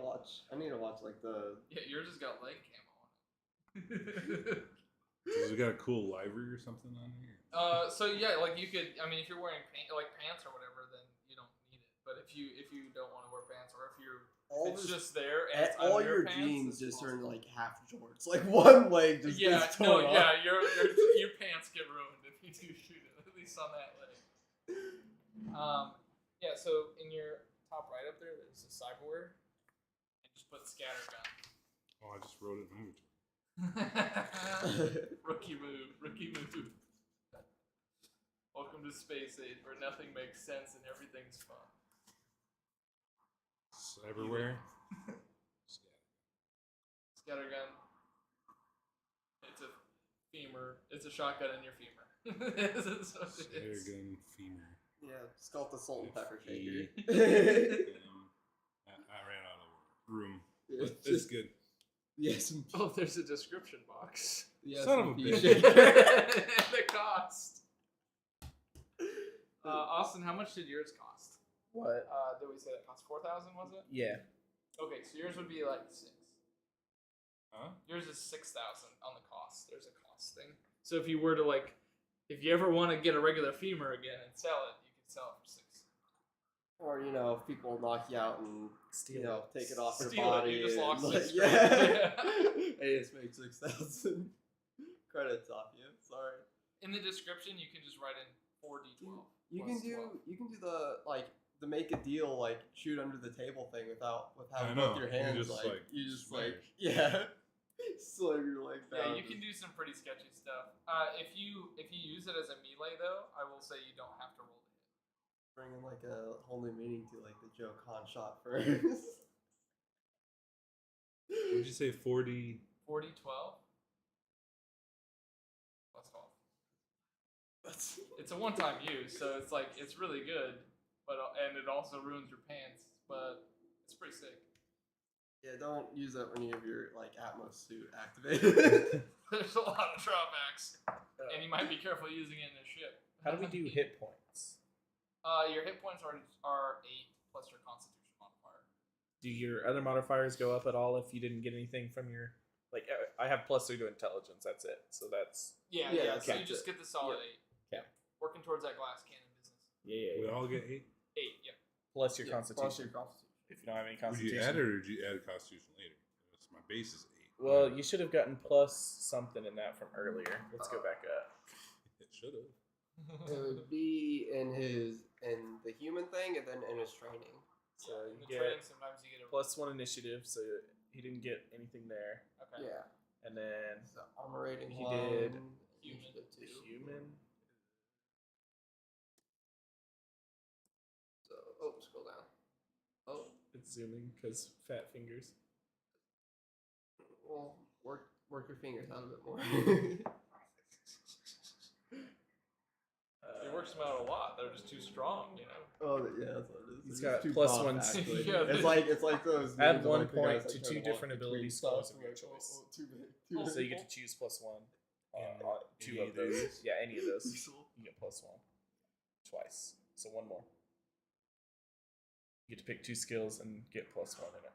ones. I need to watch like the. Yeah, yours has got leg camo on it. Does it got a cool livery or something on here? So yeah, like you could. I mean, if you're wearing pants or whatever, then you don't need it. But if you don't want to wear pants, or if it's just there and it's all under your pants, jeans it's just turn awesome. like half jorts. Like one leg just Yeah, gets torn off. yeah, your pants get ruined if you do shoot it, at least on that leg. Yeah. So in your top right up there, there's a cyberware, and just put scattergun. Oh, I just wrote it in inventory. Rookie move. Welcome to Space Age, where nothing makes sense and everything's fun. Everywhere. Scattergun. It's a femur. It's a shotgun in your femur. That's what it is. Airgun femur. Yeah, it's called the salt and pepper shaker. I ran out of room. It's But it's good. yes, Oh, there's a description box. yes, Son of a pea bitch. shaker. And the cost. Austin, how much did yours cost? What? Did we say that cost 4,000? Was it? Yeah. Okay, so yours would be like 6. Huh? Yours is 6,000 on the cost. There's a cost thing. So if you were to if you ever want to get a regular femur again and sell it, you could sell it for 6. Or if people knock you out and take it off your Steal it, body. you just and, lost 6 yeah. grand. Hey, just make 6,000 credits off you. Sorry. In the description, you can just write in 4d12. You can do the the make a deal shoot under the table thing without I having know. both your You hands just, you just smash. slam your leg down. Yeah, you can do some pretty sketchy stuff. If you use it as a melee though, I will say you don't have to roll to hit. Bring in a whole new meaning to the Joe Con shot first. Would you say 40? 4d12 plus 12. It's a one-time use, so it's really good, and it also ruins your pants, but it's pretty sick. Yeah, don't use that when you have your Atmos suit activated. There's a lot of drawbacks, and you might be careful using it in a ship. How do we do hit points? Your hit points are 8 plus your Constitution modifier. Do your other modifiers go up at all if you didn't get anything from your I have +3 to intelligence. That's it. So that's Yeah. So you just get the solid 8. Yeah. Working towards that glass cannon business. We all get 8? 8. Yep. Plus your Plus constitution. your Constitution. If you don't have any Would constitution. you add it or did you add a Constitution later? My base is 8. Well, you should have gotten plus something in that from earlier. Let's go back up. It should have. It would be in the human thing and then in his training. So in you the get training, sometimes you get a +1 initiative, so he didn't get anything there. Okay. Yeah. And then So armor rating He 1, did initiative the 2. human. So scroll down. Oh, It's zooming because fat fingers. well, work your fingers out a bit more. It works them out a lot. They're just too strong, you know. Oh yeah, that's what it is. He's They're got just too plus buff, 1 actually. Yeah, it's like those. Add memes of, 1 the guys point that to try 2 walk different between ability stuff scores of and your like, choice. too big. Oh, So you get to choose +1 on two Any of those. those? Yeah, any of those. Diesel. You get +1 twice. So 1 more. You get to pick 2 skills and get +1 in it.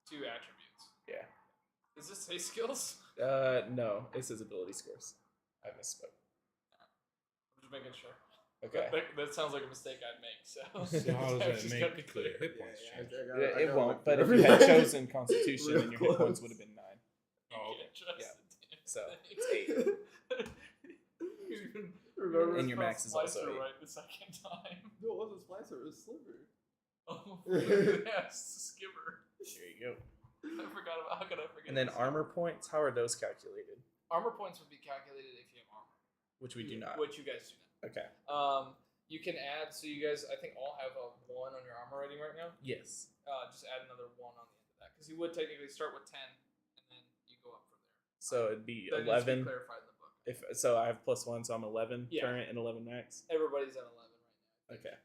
2 attributes. Yeah. Does this say skills? No, it says ability scores. I misspoke. I'm just making sure. Okay. That sounds like a mistake I'd make. So, So how does that Just make gotta be the clear. hit points change? Yeah, it won't. But if you had chosen Constitution, then your hit points would have been 9. Oh, You can't trust Yeah. the damn So thing. it's 8. You even Remember, And your max is also Slicer 8. right the second time. no, it wasn't Slicer. It was Sliver. Oh, yes, Skimmer. There you go. I forgot about. How could I forget? And then this? armor points. How are those calculated? Armor points would be calculated if you have armor, Which we do not. which you guys do not. Okay. You can add. So you guys, I think, all have a 1 on your armor rating right now. Yes. Just add another 1 on the end of that, because you would technically start with 10, and then you go up from there. So it'd be That needs to be 11. clarified in the book. If so, I have +1, so I'm 11 Yeah. current and 11 max. Everybody's at 11 right now. Okay.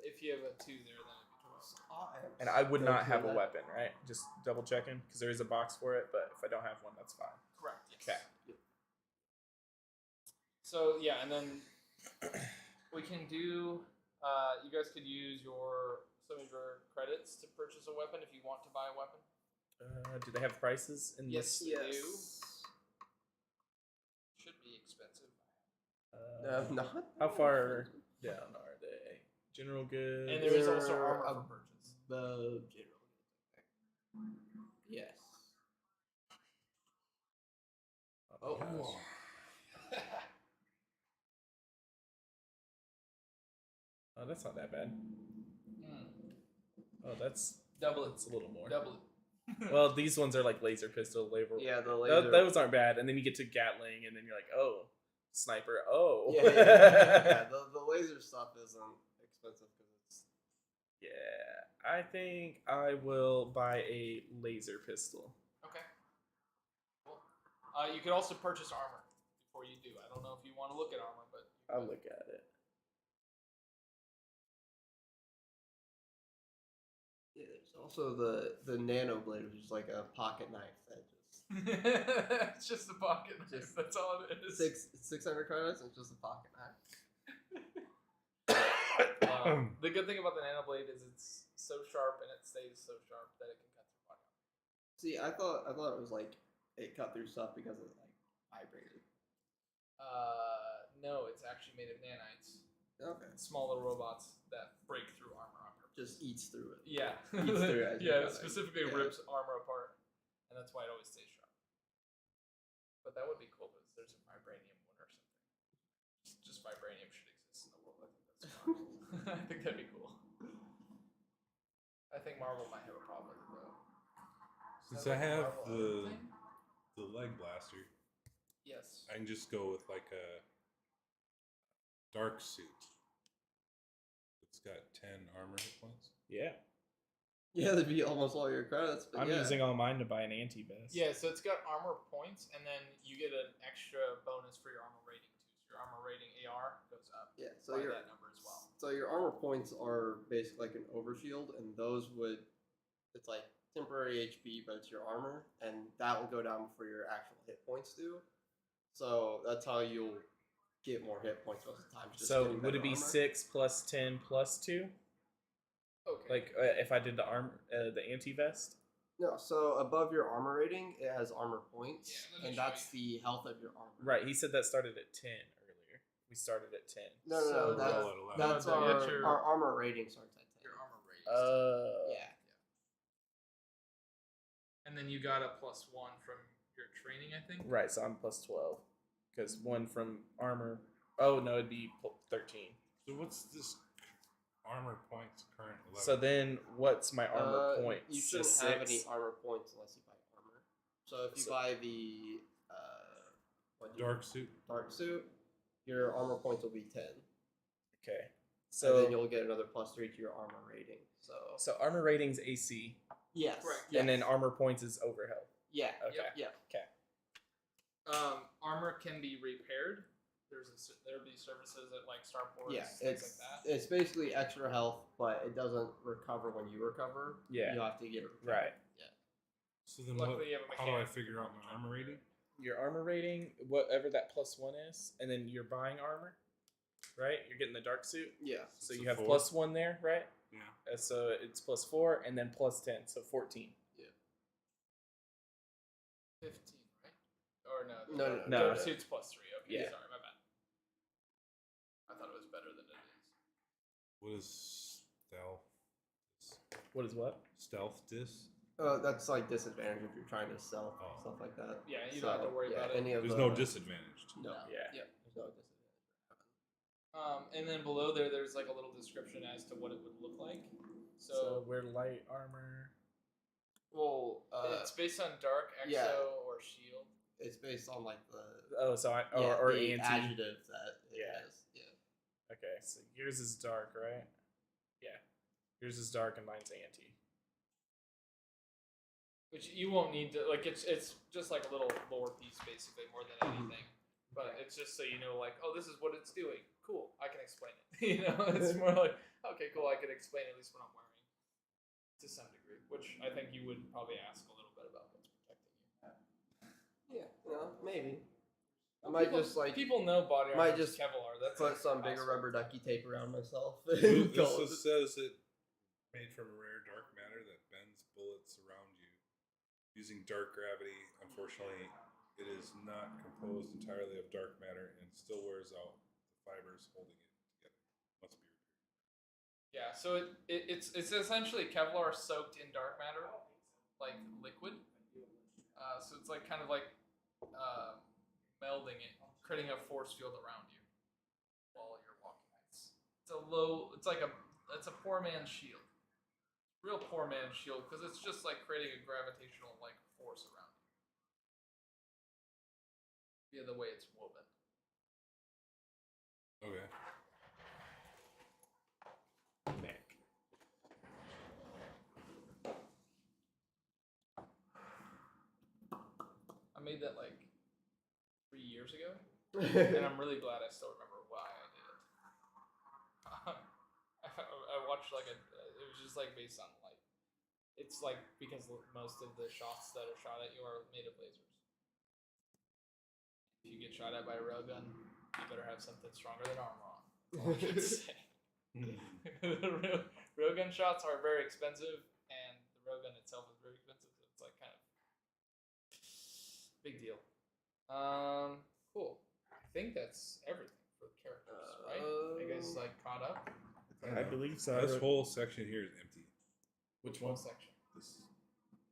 If you have a 2 there, then it'd be 12. And I would not have a weapon, right? Just double checking because there is a box for it. But if I don't have one, that's fine. Correct. Yes. Okay. So yeah, and then we can do. You guys could use some of your credits to purchase a weapon if you want to buy a weapon. Do they have prices in Yes, this? they do. Should be expensive. Not. How far down are they? General goods. And there is also They're armor for purchase. The general. Yes. Oh. Whoa. Oh, that's not that bad. Oh, that's Double it. a little more. Double it. Well, these ones are like laser pistol label. Yeah, the laser. Those aren't bad, and then you get to Gatling, and then you're like, oh, sniper. Oh. Yeah, the laser stuff isn't expensive because it's. Yeah, I think I will buy a laser pistol. Okay. Cool. You could also purchase armor before you do. I don't know if you want to look at armor, but I'll look at it. Yeah, there's also the nano blade, which is like a pocket knife that just it's just a pocket knife. Just That's all it is. 600 credits and it's just a pocket knife. The good thing about the nano blade is it's so sharp and it stays so sharp that it can cut through body armor. See, I thought it was like it cut through stuff because it like vibrated. No, it's actually made of nanites. Okay. Small little robots that break through armor on purpose. Just eats through it. Yeah. Eats through it as you Yeah, cut it it. specifically Yeah. rips armor apart. And that's why it always stays sharp. But that would be cool because there's a vibranium one or something. vibranium should exist in the world. I think that's fine. I think that'd be cool. I think Marvel might have a problem with it though. Is Since that I like a have Marvel thing? the leg blaster, Yes. I can just go with like a dark suit. It's got 10 armor hit points. Yeah. Yeah, that'd be almost all your credits. But I'm yeah. using all mine to buy an anti-vest. Yeah, so it's got armor points, and then you get an extra bonus for your armor rating too. So your armor rating AR goes up Yeah, so by your that number as well. so your armor points are basically like an overshield, and those would it's like temporary HP, but it's your armor, and that will go down before your actual hit points do. So that's how you'll get more hit points most of the time. Just So getting would it better be armor. 6 plus 10 plus 2? Okay. Like if I did the the anti-vest? No, so above your armor rating, it has armor points, Yeah, let me and show that's the health of your armor. Right, he said that started at 10 earlier. We started at 10. No, no, So no. Roll That's at 11. that's No, that's our, your- our armor rating starts at 10. your armor rating. Yeah. And then you got a +1 from your training, I think. Right, so I'm plus 12. Because 1 from armor. Oh, no, it'd be 13. So what's this armor points current 11? So then what's my armor point? You So shouldn't have any 6? armor points unless you buy armor. So if you So- buy the dark suit. dark suit, your armor points will be 10. Okay. And So then you'll get another +3 to your armor rating. So armor rating's AC. yes, Correct. yes. And then armor points is over health. yeah, Okay. yeah. Okay. Armor can be repaired. There'll be services at like starports, Yeah, things like that. it's basically extra health, but it doesn't recover when you recover. Yeah. You have to get it repaired. Right. So then Luckily, you have a how do I mechanic. figure out my armor rating? Your armor rating, whatever that +1 is, and then you're buying armor, right? You're getting the dark suit. Yeah. So It's you a have 4? +1 there, right? Yeah. So it's +4 and then +10, so 14. 15, right? Or no? No, no, no. Dark suit's +3. Okay, Yeah. sorry, my bad. I thought it was better than it is. What is stealth? What is what? Stealth dis? That's like disadvantage if you're trying to sell Oh. stuff like that. Yeah, you don't have to worry about it. Any of There's the, no disadvantage. No. Yeah. Yeah. There's no disadvantage. And then below there's like a little description as to what it would look like. So So, we're light armor. Well, it's based on dark, exo, yeah. or shield. it's based on like the Oh, so I yeah, or the anti. adjective that it Yeah. has. Yeah. Okay, so yours is dark, right? Yeah. Yours is dark and mine's anti. Which you won't need to like. It's just like a little lore piece, basically, more than anything. But it's just so you know, like, oh, this is what it's doing. Cool, I can explain it. You know, it's more like, okay, cool, I can explain at least what I'm wearing to some degree. Which I think you would probably ask a little bit about what's protecting you. Yeah. Maybe. I might People- just like people know body armor might is just Kevlar. That's put like some bigger household. rubber ducky tape around myself. This and call it- says it made from a rare dark matter that bends bullets around you using dark gravity. Unfortunately, it is not composed entirely of dark matter and still wears out the fibers holding it together. Must be repaired. Yeah, so it's essentially Kevlar soaked in dark matter, like liquid. So it's like kind of like melding it, creating a force field around you while you're walking. It's like it's a poor man's shield, real poor man's shield, because it's just like creating a gravitational like force around you via the way it's woven. Okay. Mech. I made that like 3 years ago. And I'm really glad I still remember why I did it. I watched like it was just like based on like, it's like because most of the shots that are shot at you are made of lasers. If you get shot at by a railgun, you better have something stronger than armor on. That's all I can say. The railgun shots are very expensive, and the railgun itself is very expensive. So it's like kind of big deal. Cool. I think that's everything for the characters, right? Are you guys like caught up? I believe so. This whole section here is empty. Which one section? This.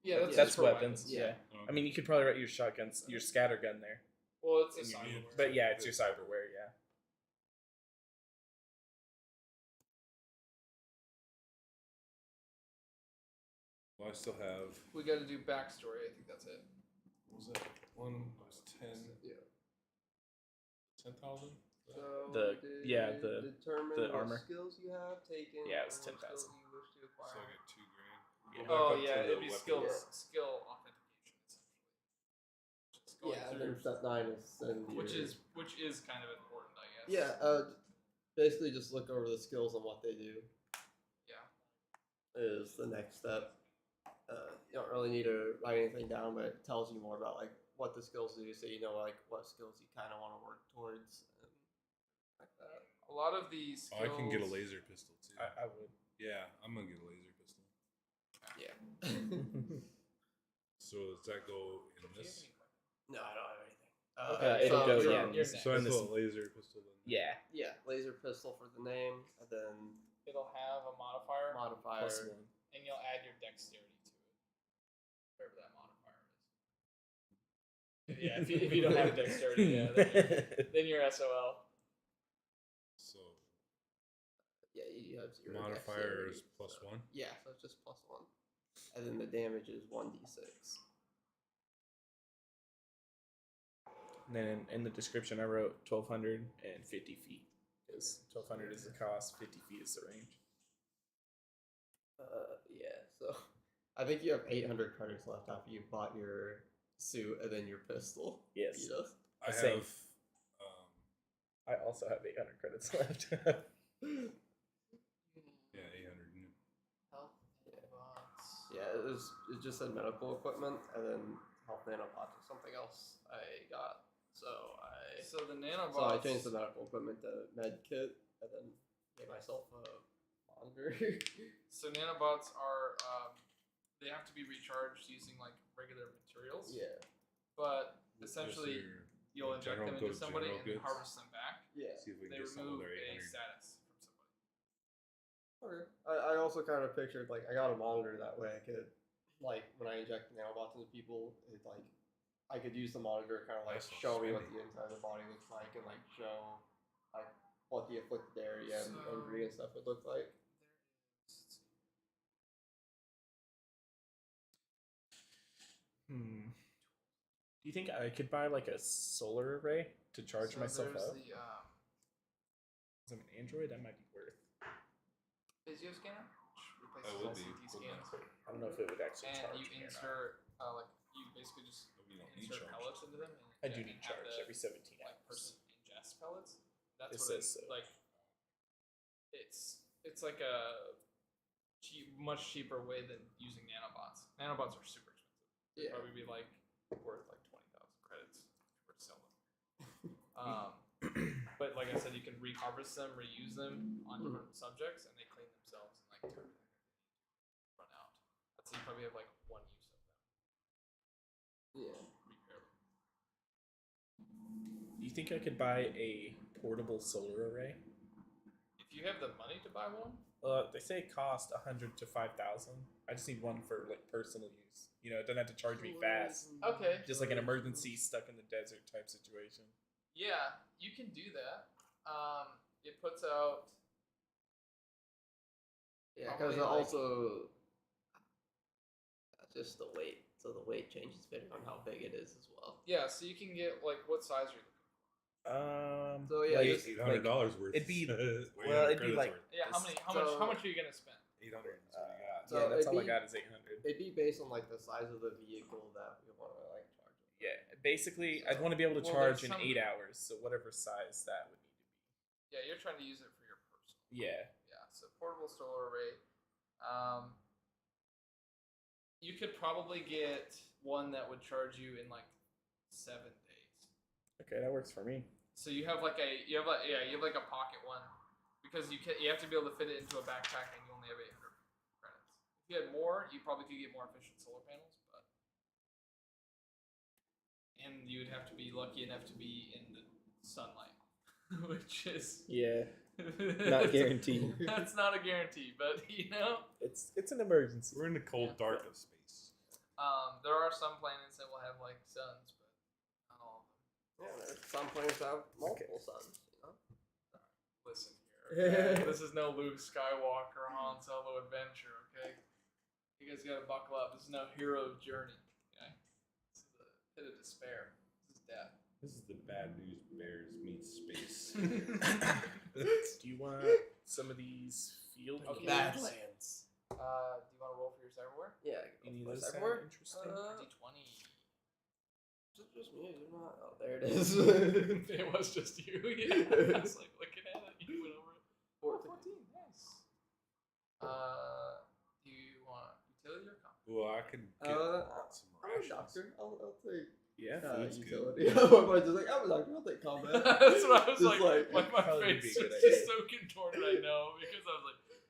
Yeah, that's That's just for weapons. Yeah. Okay. I mean, you could probably write your shotguns, your scatter gun there. Well, it's a And you cyber need- war. But yeah, it's your cyberware. Yeah. I still have. We got to do backstory. I think that's it. What was that? One was 10. Yeah. 10,000. So determine the what armor. skills you have taken. Yeah, it was and what 10,000. skills you wish to So acquire. I get $2,000. Yeah. Go back Oh up yeah, to the it'd be weapon. skill authentication essentially. Just going Yeah, and through, then step 9 is send which your- is kind of important, I guess. yeah. Basically just look over the skills and what they do Yeah. is the next step. You don't really need to write anything down, but it tells you more about like what the skills do, so you know like what skills you kind of want to work towards and like that. A lot of these. Oh, I can get a laser pistol too. I would. Yeah, I'm gonna get a laser pistol. Yeah. So does that go in Do you have this? any weapons? No, I don't have anything. It'll go, you're- yeah. you're So I next. this- put a laser pistol then. Yeah. Yeah, laser pistol for the name, and then It'll have a modifier, modifier. +1. and you'll add your dexterity to it, whatever that modifier is. Yeah, if you don't have dexterity, yeah, then you're SOL. So Yeah, you have 0 modifier is dexterity, so- +1. Yeah, so it's just +1, and then the damage is 1d6. And then in the description, I wrote 1,250 feet because 1,200 is the cost, 50 feet is the range. Yeah, so I think you have 800 credits left after you bought your suit and then your pistol. Yes. You know? I Same. have. I also have 800 credits left. Yeah, 800. Health Yeah. bots. Yeah, it just said medical equipment, and then health nanobots or something else I got. So So the nanobots. so I changed the medical equipment to med kit, and then gave myself a monitor. So nanobots are they have to be recharged using like regular materials. Yeah, but What's essentially your- you'll your inject general- them go into to somebody general and then goods? harvest them back. yeah. See if we They can get some of remove their a 800. status from somebody. Okay. I also kind of pictured like I got a monitor that way I could like when I inject nanobots into people, it like I could use the monitor kind of like That's so show me what spendy. the inside of the body looks like and like show like what the afflicted area and So- injury and stuff would look like. Do you think I could buy like a solar array to charge So myself there's up? the As I'm an Android, that might be worth. physio scanner, which replaces That all would be, CT wouldn't scans, I don't know if it would actually and charge you me or not. insert like you basically just But we don't need insert charge. pellets into them. And, I do and need have charge the, every 17 like hours. person ingest pellets. That's It what says so. like. It's like a much cheaper way than using nanobots. Nanobots are super expensive. They'd Yeah. probably be like worth like 20,000 credits if you were to sell them. But like I said, you can reharvest them, reuse them on different subjects, and they clean themselves and like turn run out. I'd say you probably have like one use of them. Yeah. Repair them. Do you think I could buy a portable solar array? If you have the money to buy one, They say it cost 100 to 5,000. I just need one for like personal use. You know, it doesn't have to charge me fast. Okay. Just like an emergency stuck in the desert type situation. yeah, you can do that. It puts out. Yeah, Probably, because like- also just the weight. So the weight changes depending on how big it is as well. Yeah, so you can get like what size are you looking So, yeah, like, just- $800 worth. it'd be- Way well, under it'd be credits like- worth. for? Yeah, how This- many? How so- much are you gonna spend? 800 is what you got. So yeah, that's it'd all I be- got is 800. It'd be based on like the size of the vehicle that we want to like charge. Yeah, basically, I'd want to be able to Well, charge there's in some- 8 hours, so whatever size that would need to be. Yeah, you're trying to use it for your personal. Yeah. Yeah, so portable solar array. You could probably get one that would charge you in like 7 days. Okay, that works for me. So you have like a pocket one because you have to be able to fit it into a backpack and you only have 800 credits. If you had more, you probably could get more efficient solar panels, and you would have to be lucky enough to be in the sunlight, which is Yeah, not guaranteed. That's not a guarantee, but you know, It's an emergency. We're in the cold Yeah. dark of space. there are some planets that will have like suns, but not all of them. Yeah, there's some planets that have multiple suns. You know. Listen here, okay? This is no Luke Skywalker Han Solo adventure, okay? You guys gotta buckle up. This is no hero journey. Okay? This is the pit of despair. This is death. This is the Bad News Bears meets space. Do you want some of these field Okay. games? Badlands. Do you want to roll for your cyberware? Yeah. Any of go those for sound cyberware. interesting? D20. Is it just me? You're not. Oh, there it is. It was just you. Yeah. I was like looking at it. You went over it. 14. 14. Nice. Do you want utility or comp? Well, I could get some I'm a rations. doctor. I'll take Yeah. food's good. utility. I'm just like, I'm a doctor. I'll take combat. That's what I was Just like. like- My Probably face be a was good just idea. so contorted. I know because I was like, wait,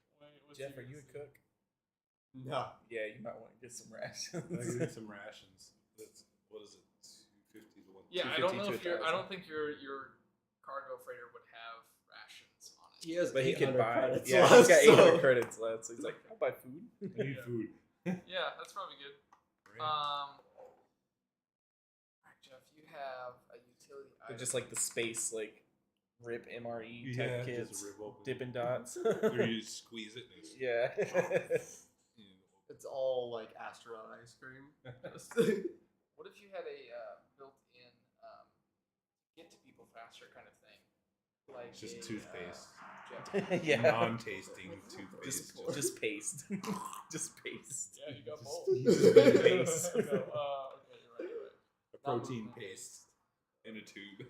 what's Jeff, he are you a gonna say? cook? No. Yeah, you might want to get some rations. I could get some rations. That's what is it? 250 to 1. Yeah, I don't know 250 if to you're. I 1,000. don't think your cargo freighter would have rations on it. He has But he can 800 buy. credits Yeah, left, he's got 800 so- credits left, so he's like, I'll buy food. I need food. Yeah, that's probably good. Right. Alright, Jeff, you have a utility They're item. just like the space, like RIP MRE type Yeah, kits, just rip open. Dippin' Dots. Or you squeeze it and it's, Yeah. you know, It's all like astronaut ice cream. What if you had a built-in get to people faster kind of thing? Like it's just a, toothpaste. Jeff. Yeah. Non-tasting toothpaste. Just paste. Just paste. Yeah, you got both. Just paste. Okay, okay, you're right. a protein paste in a tube.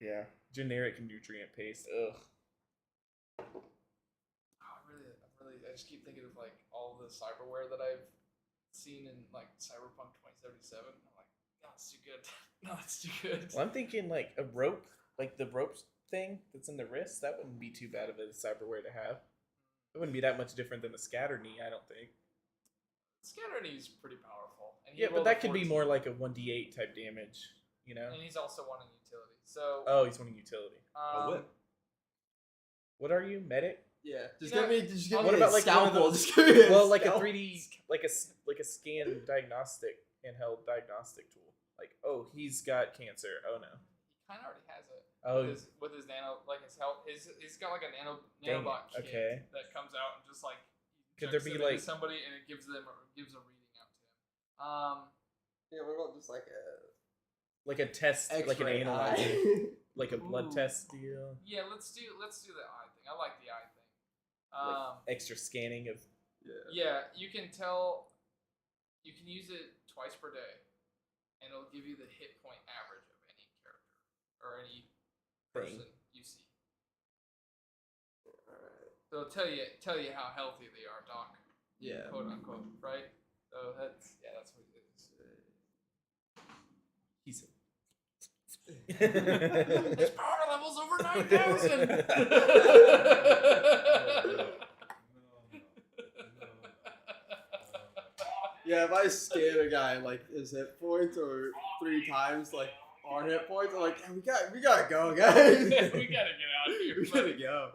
Yeah. Generic nutrient paste. Ugh. Oh, I just keep thinking of like all the cyberware that I've seen in like Cyberpunk 2077. I'm like, no, it's too good. No, it's too good. Well, I'm thinking like a rope, like the rope thing that's in the wrist. That wouldn't be too bad of a cyberware to have. It wouldn't be that much different than the scatter knee, I don't think. Scatter Knee's pretty powerful. And he Yeah, but rolled a that could be 14, more like a 1d8 type damage, you know? And he's also wanting utility. So, Oh, he's wanting utility. whip. What are you, medic? Yeah, just You know, give me. Just give what me about a like one of scalpel. those- Just give me Well, like a scalpel. 3D, like a scan diagnostic, handheld diagnostic tool. Like, oh, he's got cancer. Oh no. he kind of already has it. Oh, With his nano, like his health, he's got like a Dang nanobot it, kit okay. that comes out and just like Could injects there be, it into like- somebody and it gives a reading out to him. Yeah, what about just like a like a test, like an X-ray analyzer, eye? like a blood Ooh. test deal, Yeah, let's do the eye thing. I like the eye thing. like extra scanning of. Yeah, you can tell. You can use it twice per day, and it'll give you the hit point average of any character or any Thing. person you see. Alright. So it'll tell you how healthy they are, Doc. Yeah. Quote unquote, right? So that's what it is. He's. His power level's over 9,000. Yeah, if I scan a guy like his hit points or 3 times like our hit points, I'm like, yeah, we gotta go, guys. We gotta get out of here. we gotta go.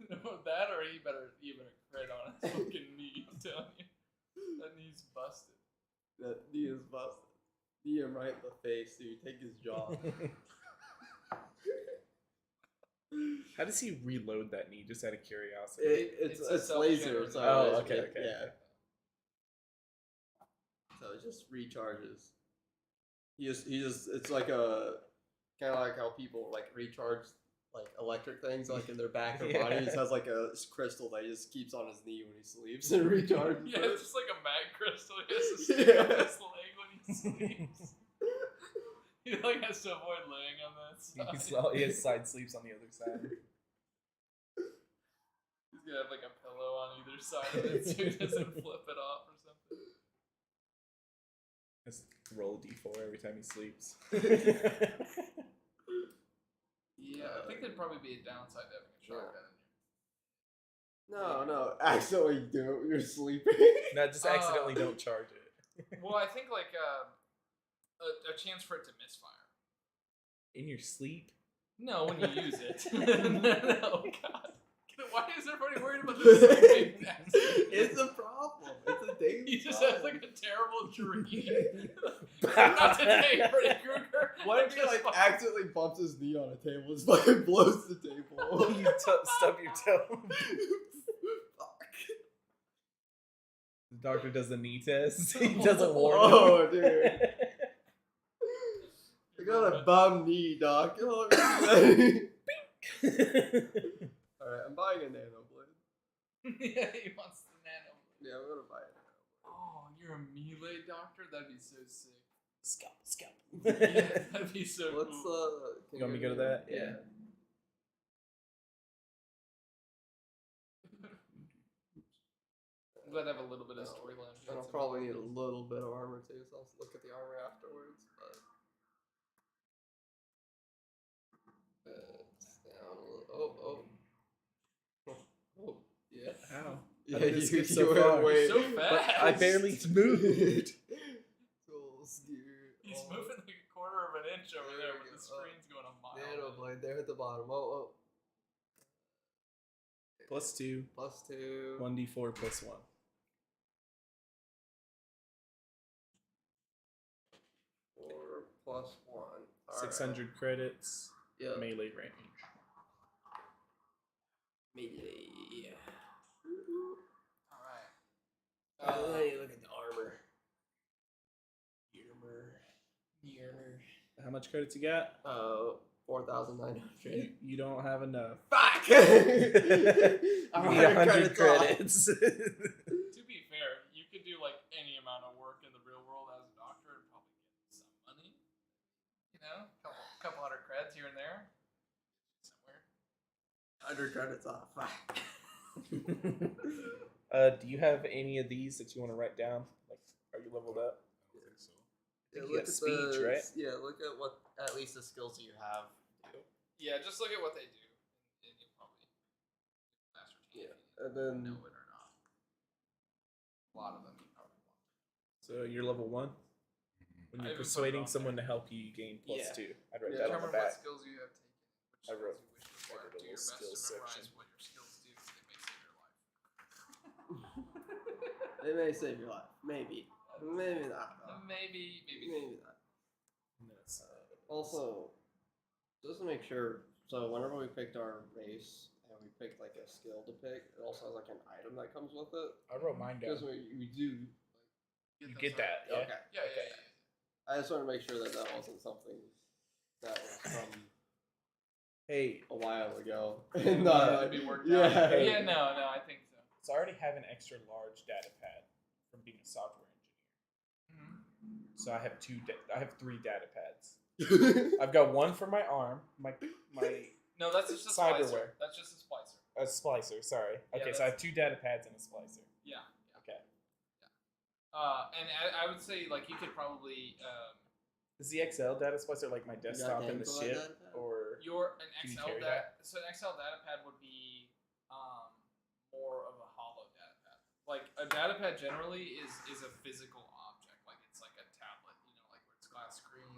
No, that or he better even a crit on his fucking knee. I'm telling you, that knee's busted. That knee is busted. Knee him right in the face, dude. Take his jaw. How does he reload that knee? Just out of curiosity. It's It's a laser. self-generated- So Oh, it's- okay, okay, Yeah. okay. So it just recharges. He just it's like a kind of like how people like recharge like electric things like in their back or body. He just has like a crystal that he just keeps on his knee when he sleeps and recharges. Yeah, it. it's just like a mag crystal. He has to stick on Yeah. his leg when he sleeps. He like has to avoid laying on that side. His side sleeps on the other side. He's gonna have like a pillow on either side of it so he doesn't flip it off or something. Just roll a d4 every time he sleeps. Yeah, I think there'd probably be a downside to having a shotgun in No, accidentally do it when you're sleeping. No, just accidentally don't charge it. here. Well, I think like a chance for it to misfire. In your sleep? No, when you use it. No, God. Why is everybody worried about this sleeping aspect? It's a problem. It's a daily He just problem. has like a terrible dream. Not today, Freddy Krueger. What if he Just like fuck- accidentally bumps his knee on a table and fucking blows the table? You stub your toe. Fuck. Doctor does the knee test. He doesn't warn Oh, him. dude. I got a bum knee, Doc. Alright, I'm buying a nano blade. Yeah, he wants the nano. Yeah, I'm gonna buy it. Oh, you're a melee doctor? That'd be so sick. Scalp. Yeah, that'd be so Let's cool. can You want me to give go to that? Yeah. I'm glad to have a little bit of storyline. And I'll probably need a little bit of armor too, so I'll look at the armor afterwards. But it's down a little. Oh, yeah. Ow. Yeah, How did it skip you so were far? way. So But fast. I barely moved. Cool, skewer. He's moving like a quarter of an inch over There there, we but the go. screen's going a mile. Nano blade there at the bottom. Oh. +2. +2. 1d4 +1. 4 + 1. 600 credits. Yeah. Melee range. Melee. Alright. Look at the armor. How much credits you got? 4,900. You don't have enough. Fuck! You I'm need 100 off. credits. To be fair, you could do like any amount of work in the real world as a doctor and probably get some money. You know, couple hundred creds here and there. Somewhere. 100 credits off. Fuck. Do you have any of these that you want to write down? Like, are you leveled up? I don't think so. think you got speech, right? Yeah, look at what at least the skills you have do. Yeah, just look at what they do, and you'll probably ascertain Yeah, if and you then know it or not. A lot of them you probably want. So you're level 1? When I you're even put it persuading on someone there. to help you, you gain +2. Yeah. I'd write Yeah. that on the Determine what back. skills you have taken. Which I skills wrote- you wish to I acquire. wrote a Do your little best to skills memorize section. what your skills do. They may save your life. they may save your life. Maybe. Maybe not. Though. Maybe. Maybe not. Nice. Also, just to make sure, so whenever we picked our race and we picked like a skill to pick, it also has like an item that comes with it. I wrote mine Because we do. You those get out. that, yeah? Okay. Yeah. I just want to make sure that that wasn't something that was from Hey, a while ago. Yeah, No, to be worked yeah. out. Hey. Yeah, no, I think so. so I already have an extra large data pad from being a software engineer. So I have I have 3 data pads. I've got one for my arm, my No, that's just a Cyberware. splicer. That's just a splicer. a splicer. Sorry. Yeah, Okay, so I have 2 data pads and a splicer. Yeah. Okay. And I would say like you could probably Is the XL data splicer like my desktop in the games on ship, that data pad? or an Can you XL carry data. So an XL data pad would be more of a hollow data pad. Like a data pad generally is a physical object. Like it's like a tablet, you know, like where it's glass screen,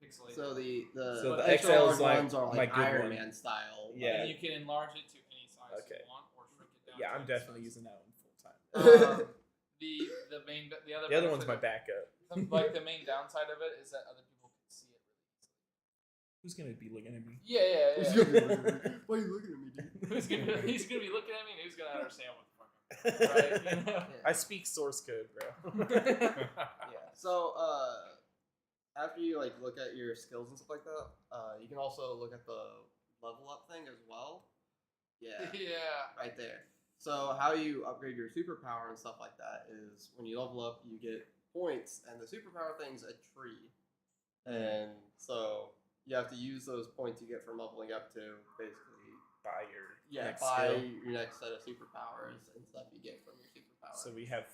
pixelated. So the So the extra XL is large like ones are my like good Iron one. Man style. Yeah. And you can enlarge it to any size Okay. you want, or shrink it down. yeah, to I'm any definitely size. using that one full time. The other The other one's my benefit- backup. Like the main downside of it is that other people can see it really easily. Who's gonna be looking at me? Yeah. Why are you looking at me, dude? He's gonna be looking at me and who's gonna understand what the fuck I'm doing, right? You know? I speak source code, bro. Yeah. So after you like look at your skills and stuff like that, you can also look at the level up thing as well. Yeah. Yeah. Right there. So how you upgrade your superpower and stuff like that is when you level up, you get points, and the superpower thing's a tree, and so you have to use those points you get from leveling up to basically Buy your next buy skill. your next set of superpowers and stuff you get from your superpower. So we have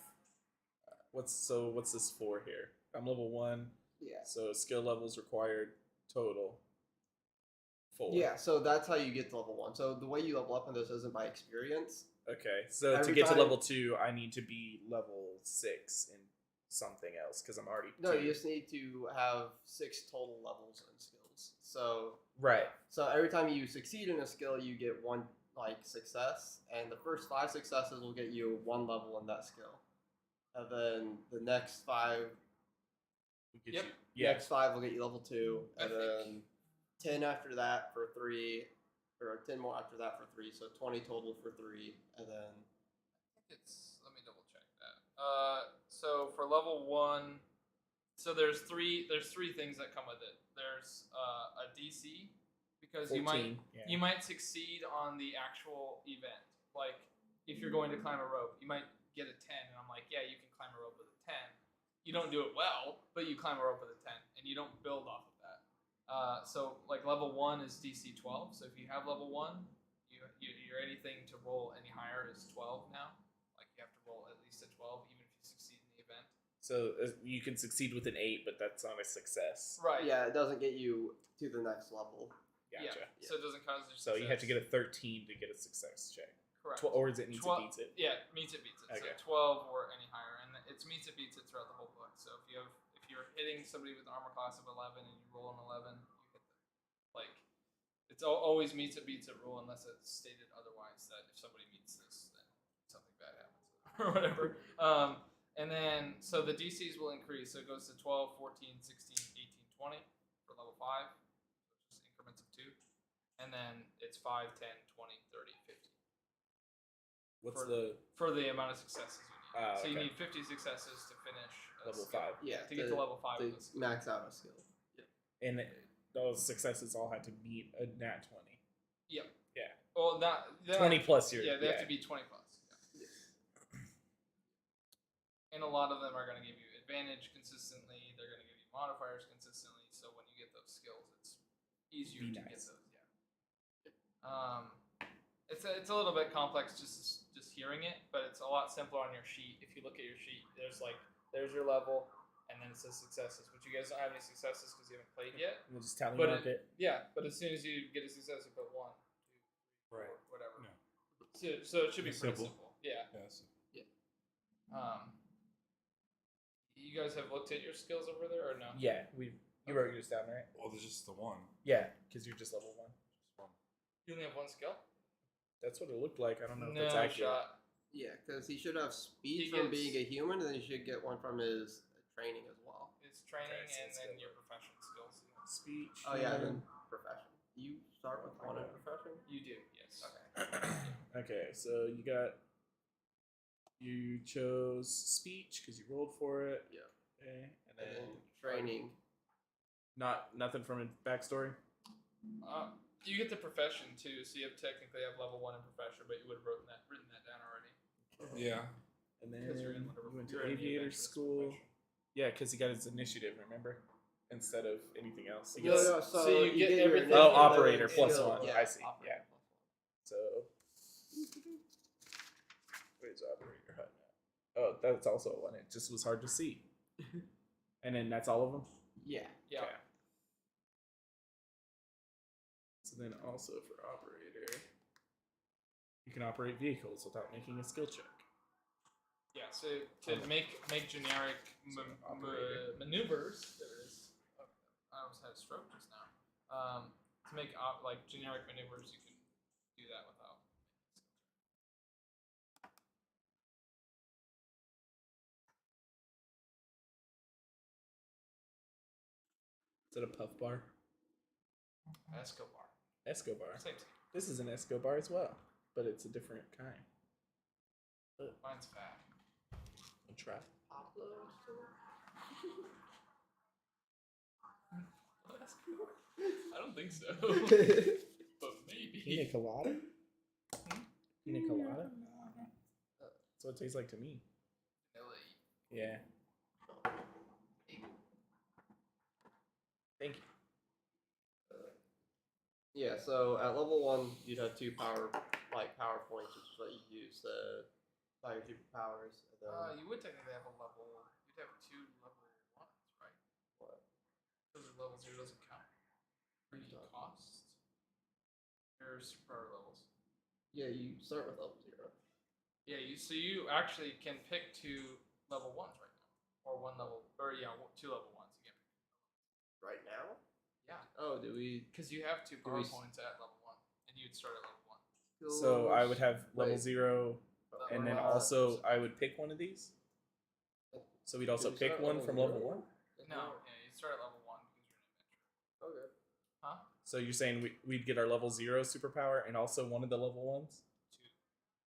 what's this for here? I'm level 1, yeah. so skill levels required total 4. Yeah, so that's how you get to level 1. So the way you level up in this isn't by experience. Okay, so to Every get to time- level 2, I need to be level 6 in something else because I'm already No, 2. you just need to have 6 total levels and skills. So Right. every time you succeed in a skill, you get 1 like success, and the first 5 successes will get you 1 level in that skill, and then the next 5 Get Yep. you- Yeah. next 5 will get you level 2, I and then 10 after that for 3, or 10 more after that for 3. So 20 total for 3, and then Let me double check that. So for level 1, so there's three things that come with it. There's a DC because 14. you might succeed on the actual event. Like if you're going to climb a rope, you might get a 10, and I'm like, yeah, you can climb a rope with a 10. You don't do it well, but you climb a rope with a 10, and you don't build off of that. So like level 1 is DC 12. So if you have level 1, you're anything to roll any higher is 12 now. Like you have to roll at least a 12, even if you succeed in the event. So you can succeed with an 8, but that's not a success. Right. Yeah, it doesn't get you to the next level. Gotcha. Yeah. So it doesn't count as a So you have to get a 13 to get a success check. correct. Or is it meets it beats it? Yeah, meets it beats it. Okay. So 12 or any higher, and it's meets it beats it throughout the whole book. So if you're hitting somebody with an armor class of 11 and you roll an 11, you hit them. Like it's always meets it beats it rule unless it's stated otherwise that if somebody meets this, then something bad happens or whatever. And then so the DCs will increase. So it goes to 12, 14, 16, 18, 20 for level 5, which is increments of 2. And then it's 5, 10, 20, 30, 50. What's For the amount of successes you need. Oh, So you okay. need 50 successes to finish a level skill. 5? Yeah, To get to level 5 to with a skill. max out a skill. And those successes all had to meet a nat 20. Yep. Yeah. Well, not 20 plus your. Yeah, they have to be 20 plus. Yeah. And a lot of them are going to give you advantage consistently. They're going to give you modifiers consistently. So when you get those skills, it's easier Be to get nice. those. Yeah. It's a little bit complex just hearing it, but it's a lot simpler on your sheet. If you look at your sheet, there's your level, and then it says successes. But you guys don't have any successes because you haven't played yet. We'll just tally But mark it. Yeah, but as soon as you get a success, you put 1, 2, 3, 4, Right. whatever. Yeah. So it should be It's pretty simple. simple. Yeah. Yes. You guys have looked at your skills over there, or no? Yeah, you wrote yours down, right? Well, there's just the one. Yeah, because you're just level 1. Just one. You only have 1 skill. That's what it looked like. I don't know if No that's accurate. shot. Yeah, because he should have speed He from gets- being a human, and then he should get one from his training as well. It's training Okay, so and it's then skill your level. profession skills. Speech. Oh yeah, and then profession. You start with one in profession. You do, yes. Okay, so you chose speech because you rolled for it. Yeah. Okay, and And then then training. nothing from a backstory. You get the profession too, so you technically have level 1 in profession, but you would have written that down already. Yeah. And then Because you're in whatever. you went you're to in the aviator adventurous school. profession. Yeah, because he got his initiative. Remember, instead of anything else. He No, gets- no. So, so you get your everything initiative, Oh, operator then plus skill. 1. Yeah, I see. operator Yeah. plus 1. So where's operator hut now? Oh, that's also a 1. It just was hard to see. And then that's all of them. Yeah. Yeah. Okay. So then also for operator, you can operate vehicles without making a skill check. Yeah, so to make generic operator. maneuvers, there it is. I almost had a stroke just now. To make like generic maneuvers, you can do that without. Is it a puff bar? Escobar. Escobar. Same thing. This is an Escobar as well, but it's a different kind. Mine's fat. I'll try. I don't think so. But maybe. Pina colada? Pina colada? That's what it tastes like to me. Yeah. Thank you. Yeah. So at level 1, you'd have 2 power points, which is what you use to buy your superpowers. And then You would technically have a level. You'd have 2 level 1s, right? what? Because level 0 doesn't count. Or you cost. Your superpower levels. Yeah, you start with level 0. Yeah, so you actually can pick 2 level 1s right now, or 1 level, or 2 level 1s. You can pick. Right now? Yeah, Oh, do we? because you have 2 power we points at level 1, and you'd start at level 1. So I would have level Wait. 0, and then also I would pick one of these. So we'd also we pick start one level from zero? level 1. No, yeah, you start at level 1 because you're an adventurer. Okay. Huh? So you're saying we'd get our level 0 superpower and also one of the level 1s?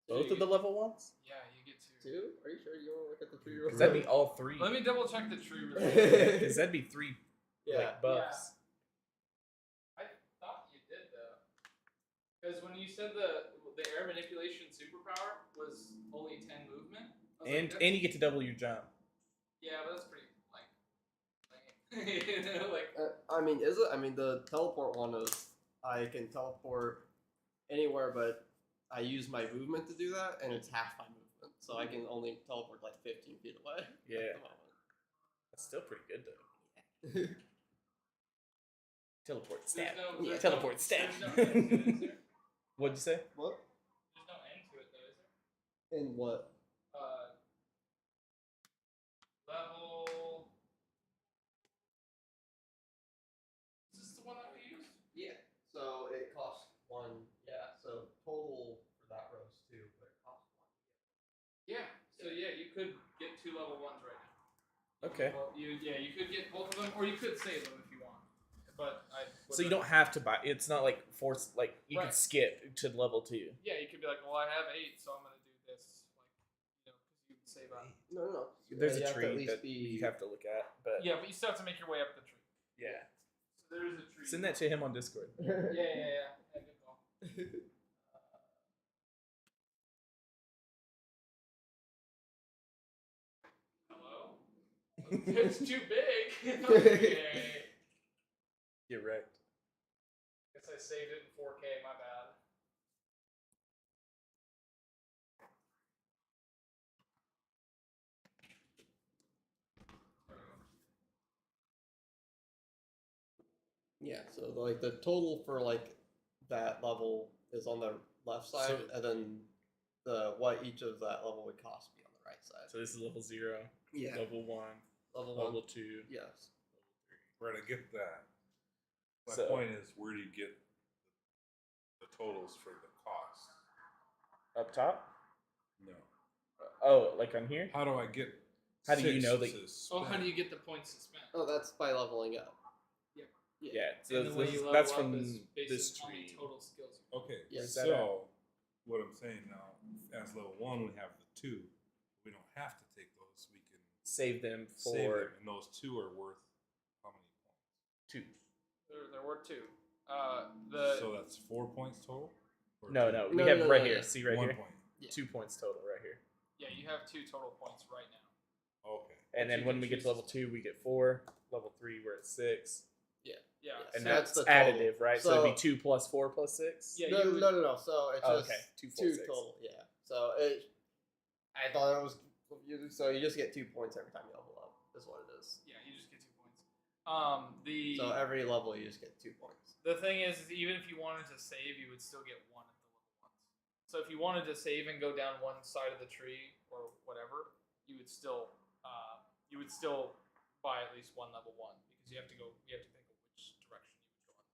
Both of the level ones? Yeah, you get two. Two? Are you sure you want to look at the tree? Because that'd be all three. Let me double check the tree really quick. Because that'd be three like buffs. I thought you did though, because when you said the air manipulation superpower was only 10 movement, I was And like, and you get to double your jump. yeah, but that's pretty you know, like I mean, is it? I mean, the teleport one is I can teleport anywhere, but I use my movement to do that, and it's half my movement, so I can only teleport like 15 feet away. Yeah. At the moment. That's still pretty good though. Teleport there's stab. no, Yeah. there's Teleport no, stab. There's no end to it, is there? What'd you say? What? There's no end to it though, is there? In what? Level. Is this the one that we used? Yeah. So it costs one. Yeah. So total for that row is two, but it costs one. Yeah. So yeah, you could get 2 level 1s right now. Okay. Well, you could get both of them, or you could save them if you want. But I. So you don't have to buy. It's not like force. Like you Right. can skip to level 2. Yeah, you could be like, well, I have 8, so I'm gonna do this. Like, because you can save up. No. There's You a have to tree at least that you have to look at, but Yeah, but you still have to make your way up the tree. yeah. So there is a tree. Send that to him on Discord. Yeah. Yeah, good call. Hello? It's too big. Okay. You're right. Guess I saved it in 4K, my bad. Yeah. So like the total for like that level is on the left side, So- and then the what each of that level would cost be on the right side. So this is level 0, Yeah. level 1, Level level one. 2. Yes. Right, I get that. My So- point is, where do you get the totals for the cost? Up top? No. Oh, like on here? How do I get? How do you 6 know that- to Oh, how spend? do you get the points to spend? Oh, that's by leveling up. Yeah. So And the way you level that's up from is based this on how many tree. total skills. Okay, Yeah. Where's that so what I'm saying now, as level 1, we have the 2. We don't have to take those. We can Save them for save them, and those 2 are worth how many points? 2. There were 2. So that's 4 points total. Or No, 2? no. We No, have no, right no, here. yeah. See right 1 here? point. Yeah. 2 points total right here. Yeah, you have 2 total points right now. Okay. And But then you when can we get choose to level to 2, we get 4. Level 3, we're at 6. Yeah. And So that's that's the total. additive, right? So, it'd be So- 2 plus 4 plus 6? Yeah, no, you would- no. So it's Oh, just okay. 2, 4, two 6. total. Yeah. So I thought it was confusing. So you just get 2 points every time you level up. Is what it is. Yeah, you just get 2 points. So every level you just get 2 points. The thing is even if you wanted to save, you would still get 1 at the level 1s. So if you wanted to save and go down one side of the tree or whatever, you would still buy at least 1 level 1 because you have to think of which direction you would go on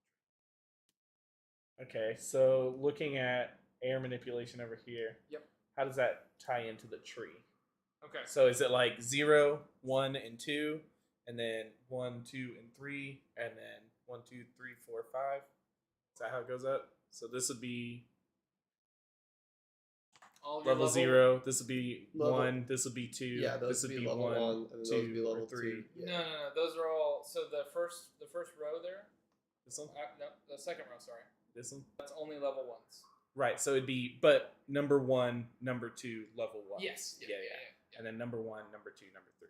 the tree. Okay, so looking at air manipulation over here. Yep. How does that tie into the tree? Okay. So is it like 0, 1, and 2, and then 1, 2, and 3, and then 1, 2, 3, 4, 5? Is that how it goes up? So this would be All of your level 0. This would be Level- 1. This would be 2. Yeah, those this would would be level 1, 1, and then those 2, would be level or 3. 2. Yeah. No. Those are all. So the first row there. This one. No, the second row. Sorry, This one. that's only level 1s. Right. So it'd be, but number 1, number 2, level 1. Yes. Yeah. And then number 1, number 2, number 3.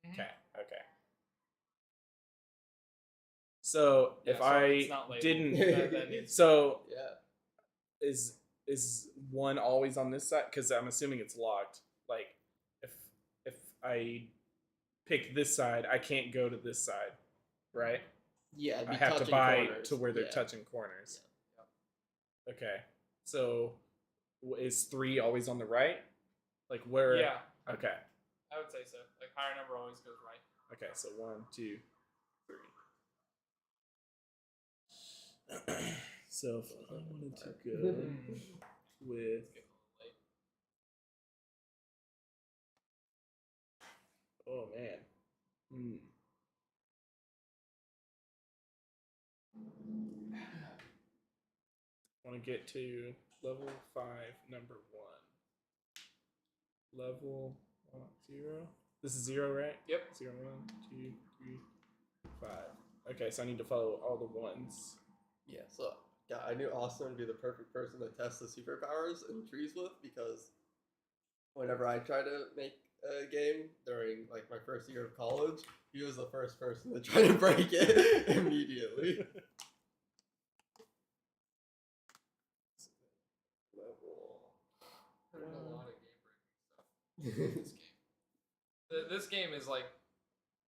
Mhm. Okay. Okay. So Yeah, if sorry, it's I not labeled. didn't, That needs- so Yeah. is 1 always on this side? Because I'm assuming it's locked. Like if I pick this side, I can't go to this side, right? Yeah. it'd I be have to touching buy corners. to where they're Yeah. touching corners. Okay. So is 3 always on the right? Like where? Yeah, Okay. I would say so. Like higher number always goes right. Okay. So 1, 2, 3. So if I wanted to go with It's getting a little late. oh man. Want to get to level 5, number 1. level 0. This is 0, right? Yep. 0, 1, 2, 3, 5. Okay, so I need to follow all the ones. Yeah, so yeah, I knew Austin would be the perfect person to test the superpowers in trees with because whenever I try to make a game during like my first year of college, he was the first person to try to break it immediately. Level. There's a lot of game breaking stuff in this game. This game is like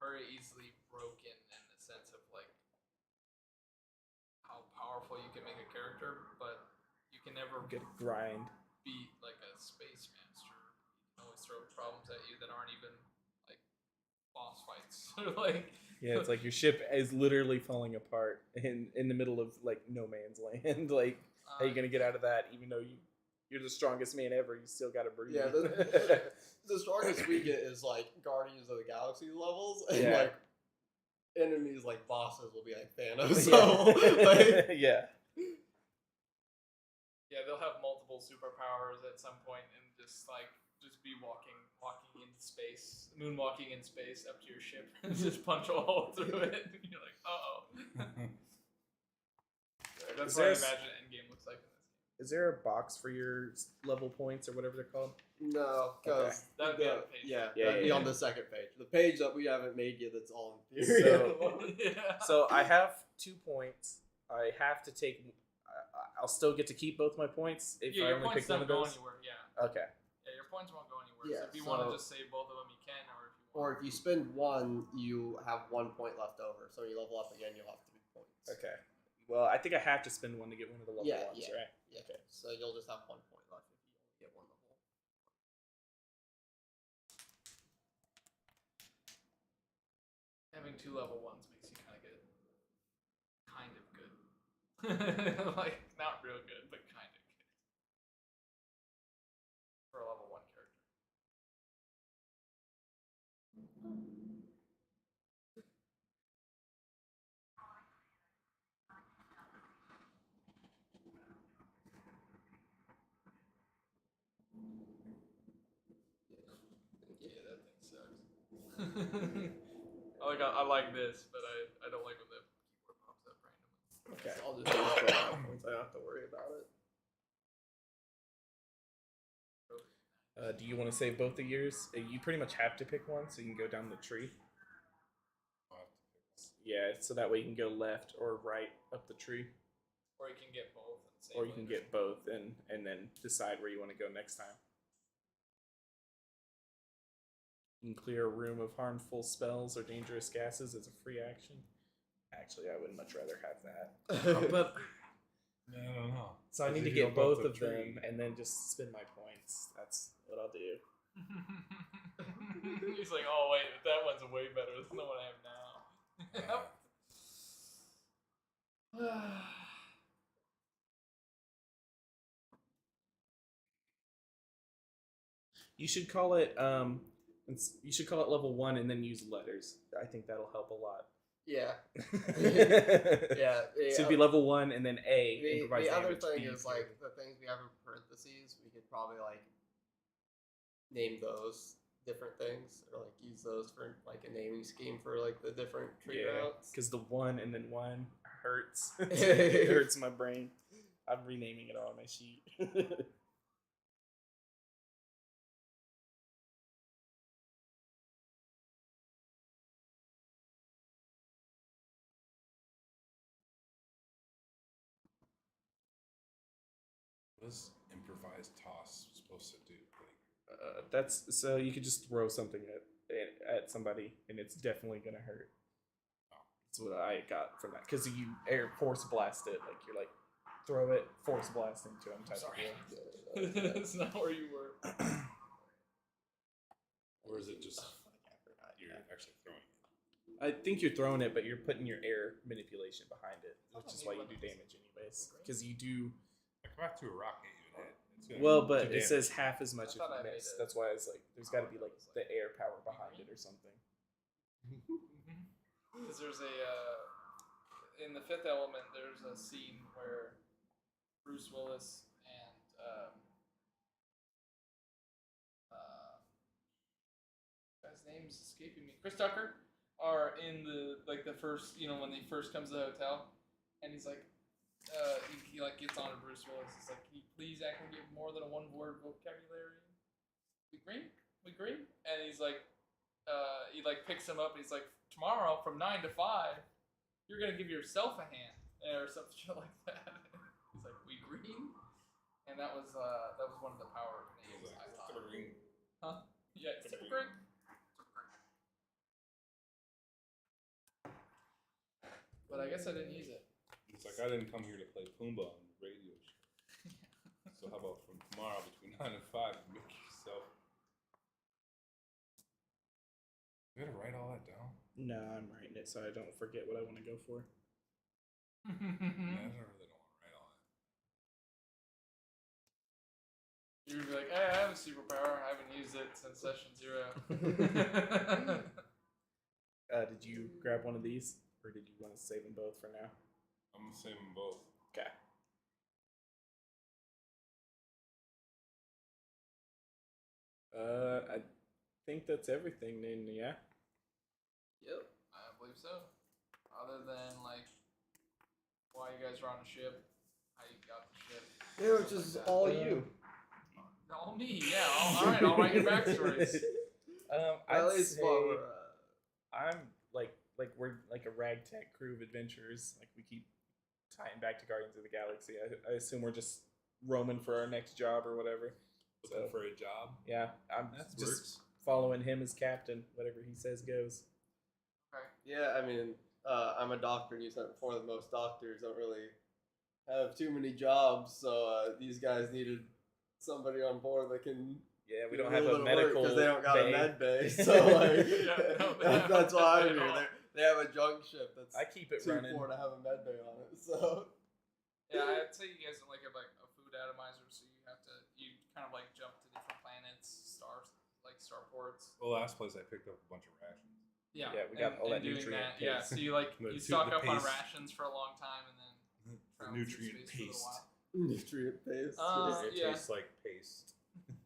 very easily broken in the sense of like how powerful you can make a character, but you can never Good grind. beat like a space master. You can always throw problems at you that aren't even like boss fights. Like Yeah, it's like your ship is literally falling apart in the middle of like no man's land. Like, how you gonna get out of that? Even though you're the strongest man ever, you still gotta breathe. Yeah, the strongest we get is like Guardians of the Galaxy levels, and Yeah. like enemies like bosses will be like Thanos. So like, yeah. yeah, they'll have multiple superpowers at some point and just be walking in space, moonwalking in space up to your ship and just punch a hole through it. And you're like, That's Is what I there imagine Endgame looks like in this game. Is there a box for your level points or whatever they're called? no, because That'd be on the page. yeah, Yeah, that'd be yeah. on the second page. The page that we haven't made yet, that's all in theory. So- Yeah. So I have 2 points. I have to take. I'll still get to keep both my points if yeah, I your only points pick one don't of go those. anywhere. Yeah. Okay. Yeah, your points won't go anywhere. Yeah, so if you want so- to just save both of them, you can, or if you Or want. if you spend one, you have 1 point left over. So when you level up again, you'll have 3 points. Okay. Well, I think I have to spend one to get one of the level Yeah, ones, yeah. right? Yeah. Okay. So you'll just have 1 point left if you only get one level. Having 2 level 1s makes you kind of good. Kind of good. Like, not real good, but kind of good. For a level 1 character. Yeah, that thing sucks. I like this, but I don't like when the keyboard pops up randomly. Okay. So I'll just use for now once I don't have to worry about it. Do you want to save both of yours? You pretty much have to pick one, so you can go down the tree. I'll have to pick this. Yeah, so that way you can go left or right up the tree, Or you can get both. At the same or you can layer. get both and then decide where you want to go next time. You can clear a room of harmful spells or dangerous gases as a free action. Actually, I would much rather have that. But Yeah, I don't know. so I need If to you get go above both the of tree- them and then just spend my points. That's what I'll do. He's like, oh wait, that one's way better than the one I have now. You should call it you should call it level 1 and then use letters. I think that'll help a lot. Yeah. yeah. Yeah. Should be level 1 and then A. The improvised other damage, thing B, is like the things we have in parentheses, we could probably like name those different things or like use those for like a naming scheme for like the different tree routes. because the 1 and then 1 hurts. It hurts my brain. I'm renaming it on my sheet. What is improvised toss supposed to do? That's so you could just throw something at somebody and it's definitely gonna hurt. That's what I got from that because you air force blast it, like you're like throw it, force blast into him type Sorry. of deal. That's not where you were. Or is it just I forgot. you're actually throwing it? I think you're throwing it, but you're putting your air manipulation behind it, which don't is need why you one do of those. damage anyways. Because you do Like if I threw a rock at you and hit, it's gonna well, do but it damage. says half as much I if thought I you made miss. a That's why it's like there's got to be power like that was the air power behind it or something. Because there's a in the Fifth Element, there's a scene where Bruce Willis and name's escaping me. Chris Tucker are in the first, when he first comes to the hotel, and he's like, he like gets on to Bruce Willis. He's like, can you please aggregate more than a one-word vocabulary? We agree? And he's like, he like picks him up. And he's like, tomorrow from 9 to 5, you're gonna give yourself a hand or something shit like that. He's like, we agree. And that was one of the power names I thought. Huh? Yeah, super great. But I guess I didn't use it. It's like, I didn't come here to play Pumbaa on the radio show. So how about from tomorrow between 9 and 5, you make yourself. You gotta write all that down? No, I'm writing it so I don't forget what I want to go for. Yeah, I really don't want to write all that. You're gonna be like, hey, I have a superpower. I haven't used it since session 0. Did you grab one of these, or did you want to save them both for now? I'm gonna save them both. Okay. I think that's everything then, yeah? Yep, I believe so. Other than, like, why you guys are on a ship, how you got the ship. Yeah, which is like that. all you. All me, yeah. Alright, I'll write your backstories. I'd At least say while we're, I'm like we're like a ragtag crew of adventurers. Like we keep tying back to Guardians of the Galaxy. I assume we're just roaming for our next job or whatever. Looking for a job? Yeah, I'm That just works. following him as captain. Whatever he says goes. Okay. yeah, I mean, I'm a doctor, and you said before that most doctors don't really have too many jobs, so these guys needed somebody on board that can. Yeah, we do don't have a medical because they don't got bay. a med bay, so like Yeah, no, they that's don't. why I'm They here. don't. They have a junk ship that's I keep it too running. poor to have a med bay on it. So Yeah, I'd say you guys don't like have like a food atomizer, so you kind of like jump to different planets, starports. The last place I picked up a bunch of rations. Yeah, Yeah, we got all that doing nutrient that. Yeah, paste. so you like The you two- stock the up on paste. rations for a long time, and then The travel through nutrient space paste. for a while. nutrient paste, It Yeah. tastes like paste.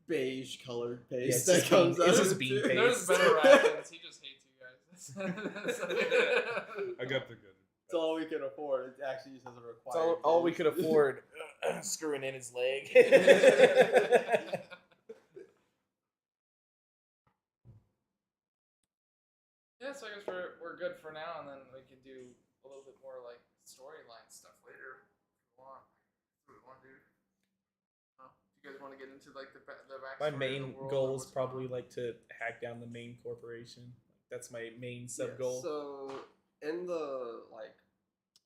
beige colored Yeah, paste it's that just comes bean- out. it's of just it, bean too. paste. There's better rations. He just hates you guys. I got the good. It's all we can afford. It actually just has a It's required. all we taste. could afford. Screwing in his leg. Yeah, so I guess we're good for now, and then we can do a little bit more like storyline stuff later if you want. What do you want to do? Do you guys want to get into like the backstory? My of main the world, goal or is what's going probably on? like to hack down the main corporation. That's my main sub Yeah, goal. So in the like,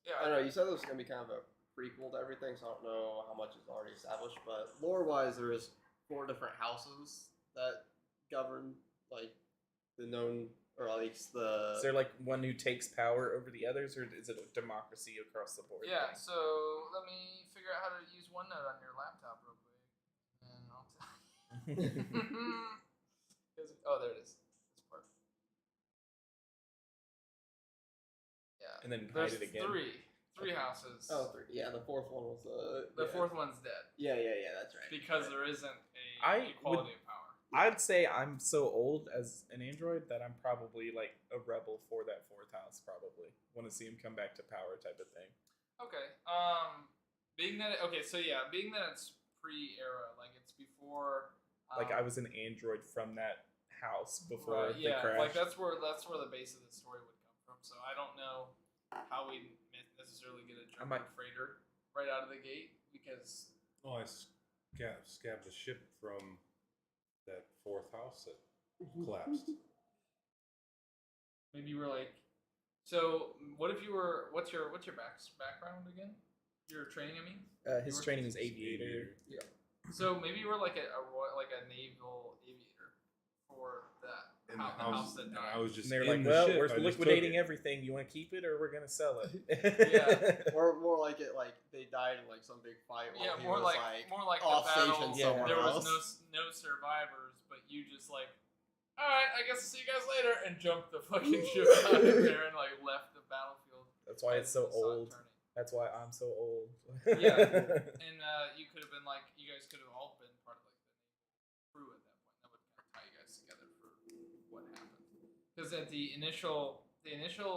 Yeah, I don't know. You said this was gonna be kind of a prequel to everything, so I don't know how much is already established. But lore-wise, there is 4 different houses that govern like the known, or at least the. Is there like one who takes power over the others, or is it a democracy across the board? Yeah, thing? so let me figure out how to use OneNote on your laptop real quick, and I'll tell you. Oh, there it is. This part. Yeah. And then There's hide it again. three houses. Oh, 3. Yeah, the 4th one was The yeah. 4th one's dead Yeah, that's right. because there isn't a I equality of power. I'd say I'm so old as an android that I'm probably like a rebel for that 4th house. Probably want to see him come back to power, type of thing. Okay. Being that it's pre-era, like it's before. Like I was an android from that house before Right, the yeah, crash. like that's where the base of the story would come from. So I don't know how we necessarily get a German freighter right out of the gate because Oh, I scabbed the ship from that 4th house that collapsed. maybe you were like. So what if you were? What's your background again? Your training, I mean. His You were- training is aviator. So maybe you were like a naval aviator for that And the house that and died. I was just And they're in like, the well, ship. we're I just liquidating took it. everything. You want to keep it or we're going to sell it? Yeah. Or more like it, like they died in like some big fight. While Yeah, he more was, like off the battle. station somewhere There was else. no survivors, but you just like, all right, I guess I'll see you guys later, and jumped the fucking ship out of there and like left the battlefield. That's why it's so as the sun old. turning. That's why I'm so old. Yeah. And you could have been like, you guys could have all been part of like the naval crew at that point. That would kind of tie you guys together for what happened. Because at the initial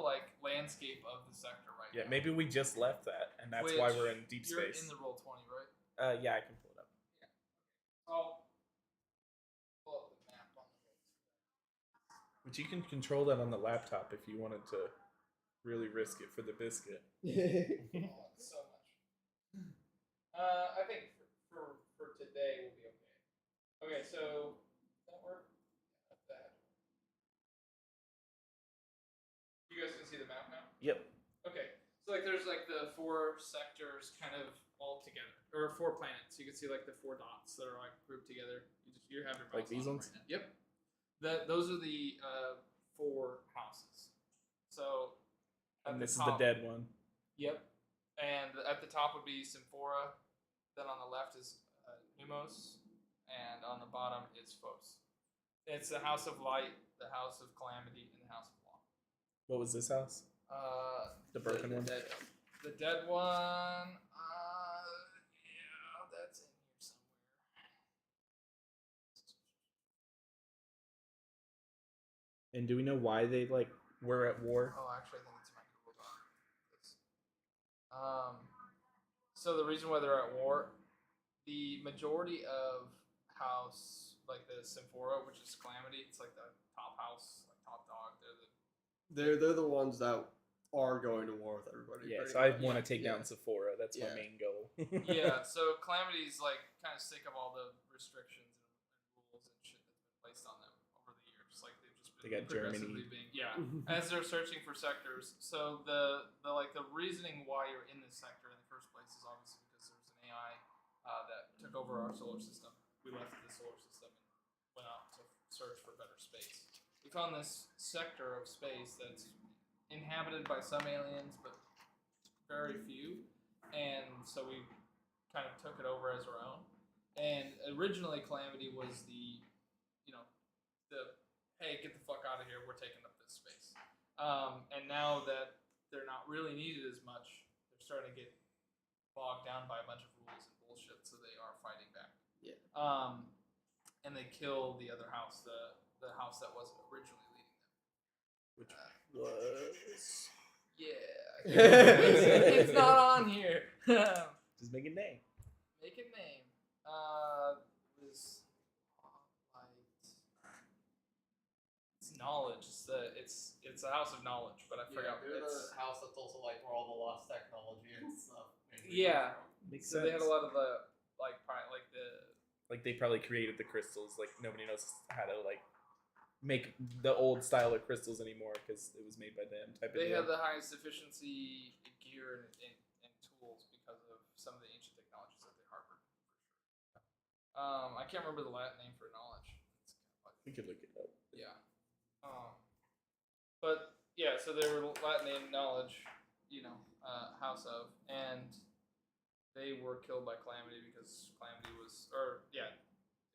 like landscape of the sector right Yeah, now. maybe we just left that, and that's why Which we're in deep You're space. in the roll 20, right? Yeah, I can pull it up. I'll pull up the map on the roll. But you can control that on the laptop if you wanted to really risk it for the biscuit. Oh, it's so much. I think for today we'll be okay. Okay, so that work? Not bad. You guys can see the map now? Yep. Okay, so like there's like the 4 sectors kind of all together, or 4 planets. You can see like the 4 dots that are like grouped together. You have your mouse Like these on them ones? right now. Yep. Those are the 4 houses. So at And the this top, is the dead one. Yep. And at the top would be Symphora. Then on the left is Numos, and on the bottom is Phos. It's the House of Light, the House of Calamity, and the House of Law. What was this house? The broken one? Dead. The dead one. Yeah, that's in here somewhere. And do we know why they were at war? Oh, actually, I think it's in my Google Doc. So the reason why they're at war, the majority of house, like the Symphora, which is Calamity, it's like the top house, like top dog. They're the ones that are going to war with everybody. Yeah, pretty so I much. want to take Yeah. down Sephora. That's my Yeah. main goal. Yeah, so Calamity's like kind of sick of all the restrictions and rules and shit that's been placed on them over the years. Like they've just been They got progressively Germany. being as they're searching for sectors. So the reasoning why you're in this sector in the first place is obviously because there's an AI that took over our solar system. We left the solar system and went out to search for better space. We found this sector of space that's inhabited by some aliens, but very few. And so we kind of took it over as our own. And originally, Calamity was the hey, get the fuck out of here, we're taking up this space. And now that they're not really needed as much, they're starting to get bogged down by a bunch of rules and bullshit, so they are fighting back. Yeah. And they kill the other house, the house that wasn't originally leading them. Which was... Yeah. It's not on here. Just make a name. Make a name. Was it's knowledge. It's a house of knowledge, but I forgot. They're It's, the house that's also like where all the lost technology and stuff. yeah. Makes So sense. they had a lot of the Like they probably created the crystals. Like nobody knows how to make the old style of crystals anymore because it was made by them. Type they of had deal. the highest efficiency gear and tools because of some of the ancient technologies that they harbored. For sure. I can't remember the Latin name for knowledge. It's kind of We could look it up. yeah. But yeah, so they were Latin name knowledge, house of, and they were killed by Calamity because Calamity was, they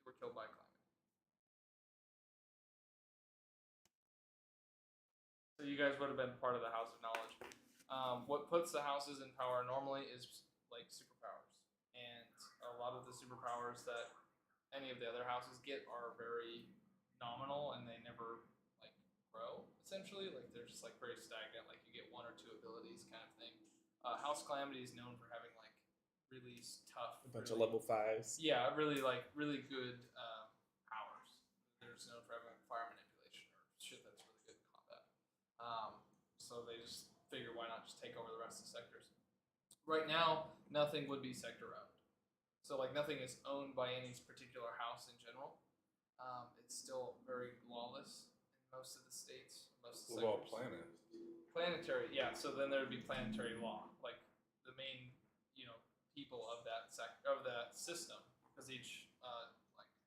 were killed by Calamity. So you guys would have been part of the House of Knowledge. What puts the houses in power normally is like superpowers, and a lot of the superpowers that any of the other houses get are very nominal, and they never grow. Essentially, like they're just very stagnant. Like you get 1 or 2 abilities, kind of thing. House Calamity is known for having really tough, A bunch really, of level 5s. yeah, really good powers. They're just known for having fire manipulation or shit that's really good in combat. So they just figure why not just take over the rest of the sectors. Right now, nothing would be sector owned. So nothing is owned by any particular house in general. It's still very lawless in most of the states, most of the What about sectors. planet? Planetary, yeah. So then there would be planetary law, like the main, people of that system, because each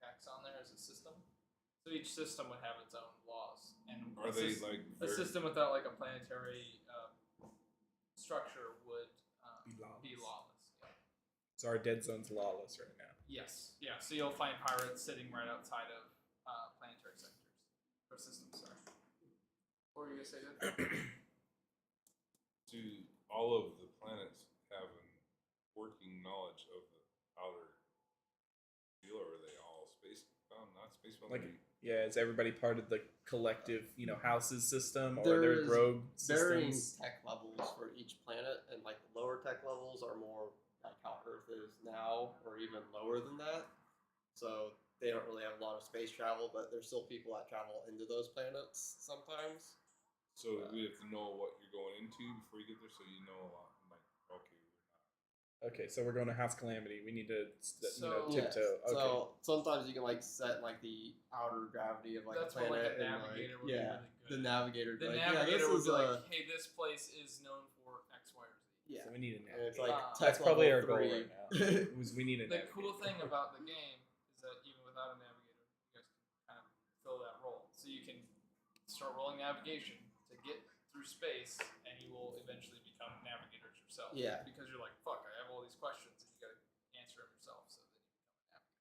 axon there is a system. So each system would have its own laws, and Are a they a system without a planetary structure would be lawless. Yeah. So our dead zone's lawless right now. Yes. Yeah. So you'll find pirates sitting right outside of planetary sectors or systems. Sorry. What were you gonna say, Dad? Do all of the planets have a working knowledge of the outer deal, or are they all space bound? Not space bound. Yeah, is everybody part of the collective, houses system, or There their is rogue varying systems? tech levels for each planet, and like the lower tech levels are more like how Earth is now, or even lower than that. So they don't really have a lot of space travel, but there's still people that travel into those planets sometimes. So we have to know what you're going into before you get there, so you know a lot. Like, okay, we're not. Okay, so we're going to House Calamity. We need to, So- Yes. tiptoe. Okay. So sometimes you can like set like the outer gravity of like That's a where planet, like a and navigator would yeah, be really the good. navigator. The like, navigator yeah, would this be is like, hey, this place is known for X, Y, or Z. yeah, So we need a and it's navigator. like That's tech probably level our goal 3. right now. Was we need a The navigator. cool thing about the game is that even without a navigator, you guys can kind of fill that role. So you can start rolling navigation to get through space, and you will eventually become navigators yourself. Yeah. Because you're like, fuck, I have all these questions, and you gotta answer them yourself. So then you become a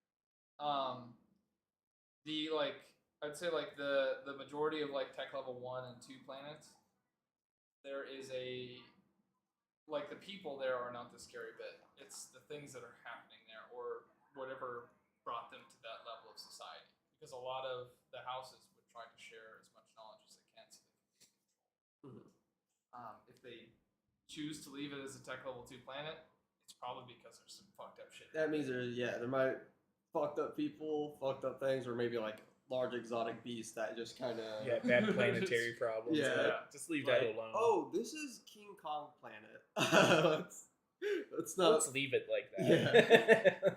navigator. I'd say like the majority of like tech level 1 and 2 planets, there is like the people there are not the scary bit. It's the things that are happening there or whatever brought them to that level of society. Because a lot of the houses would try to share as much knowledge as they can so they can be in control. If they choose to leave it as a tech level 2 planet, it's probably because there's some fucked up shit. That means there might fucked up people, fucked up things, or maybe like large exotic beasts that just kind of Yeah, bad planetary problems. Yeah. Just leave that like, alone. oh, this is King Kong planet. let's not. Let's leave it like that. Yeah.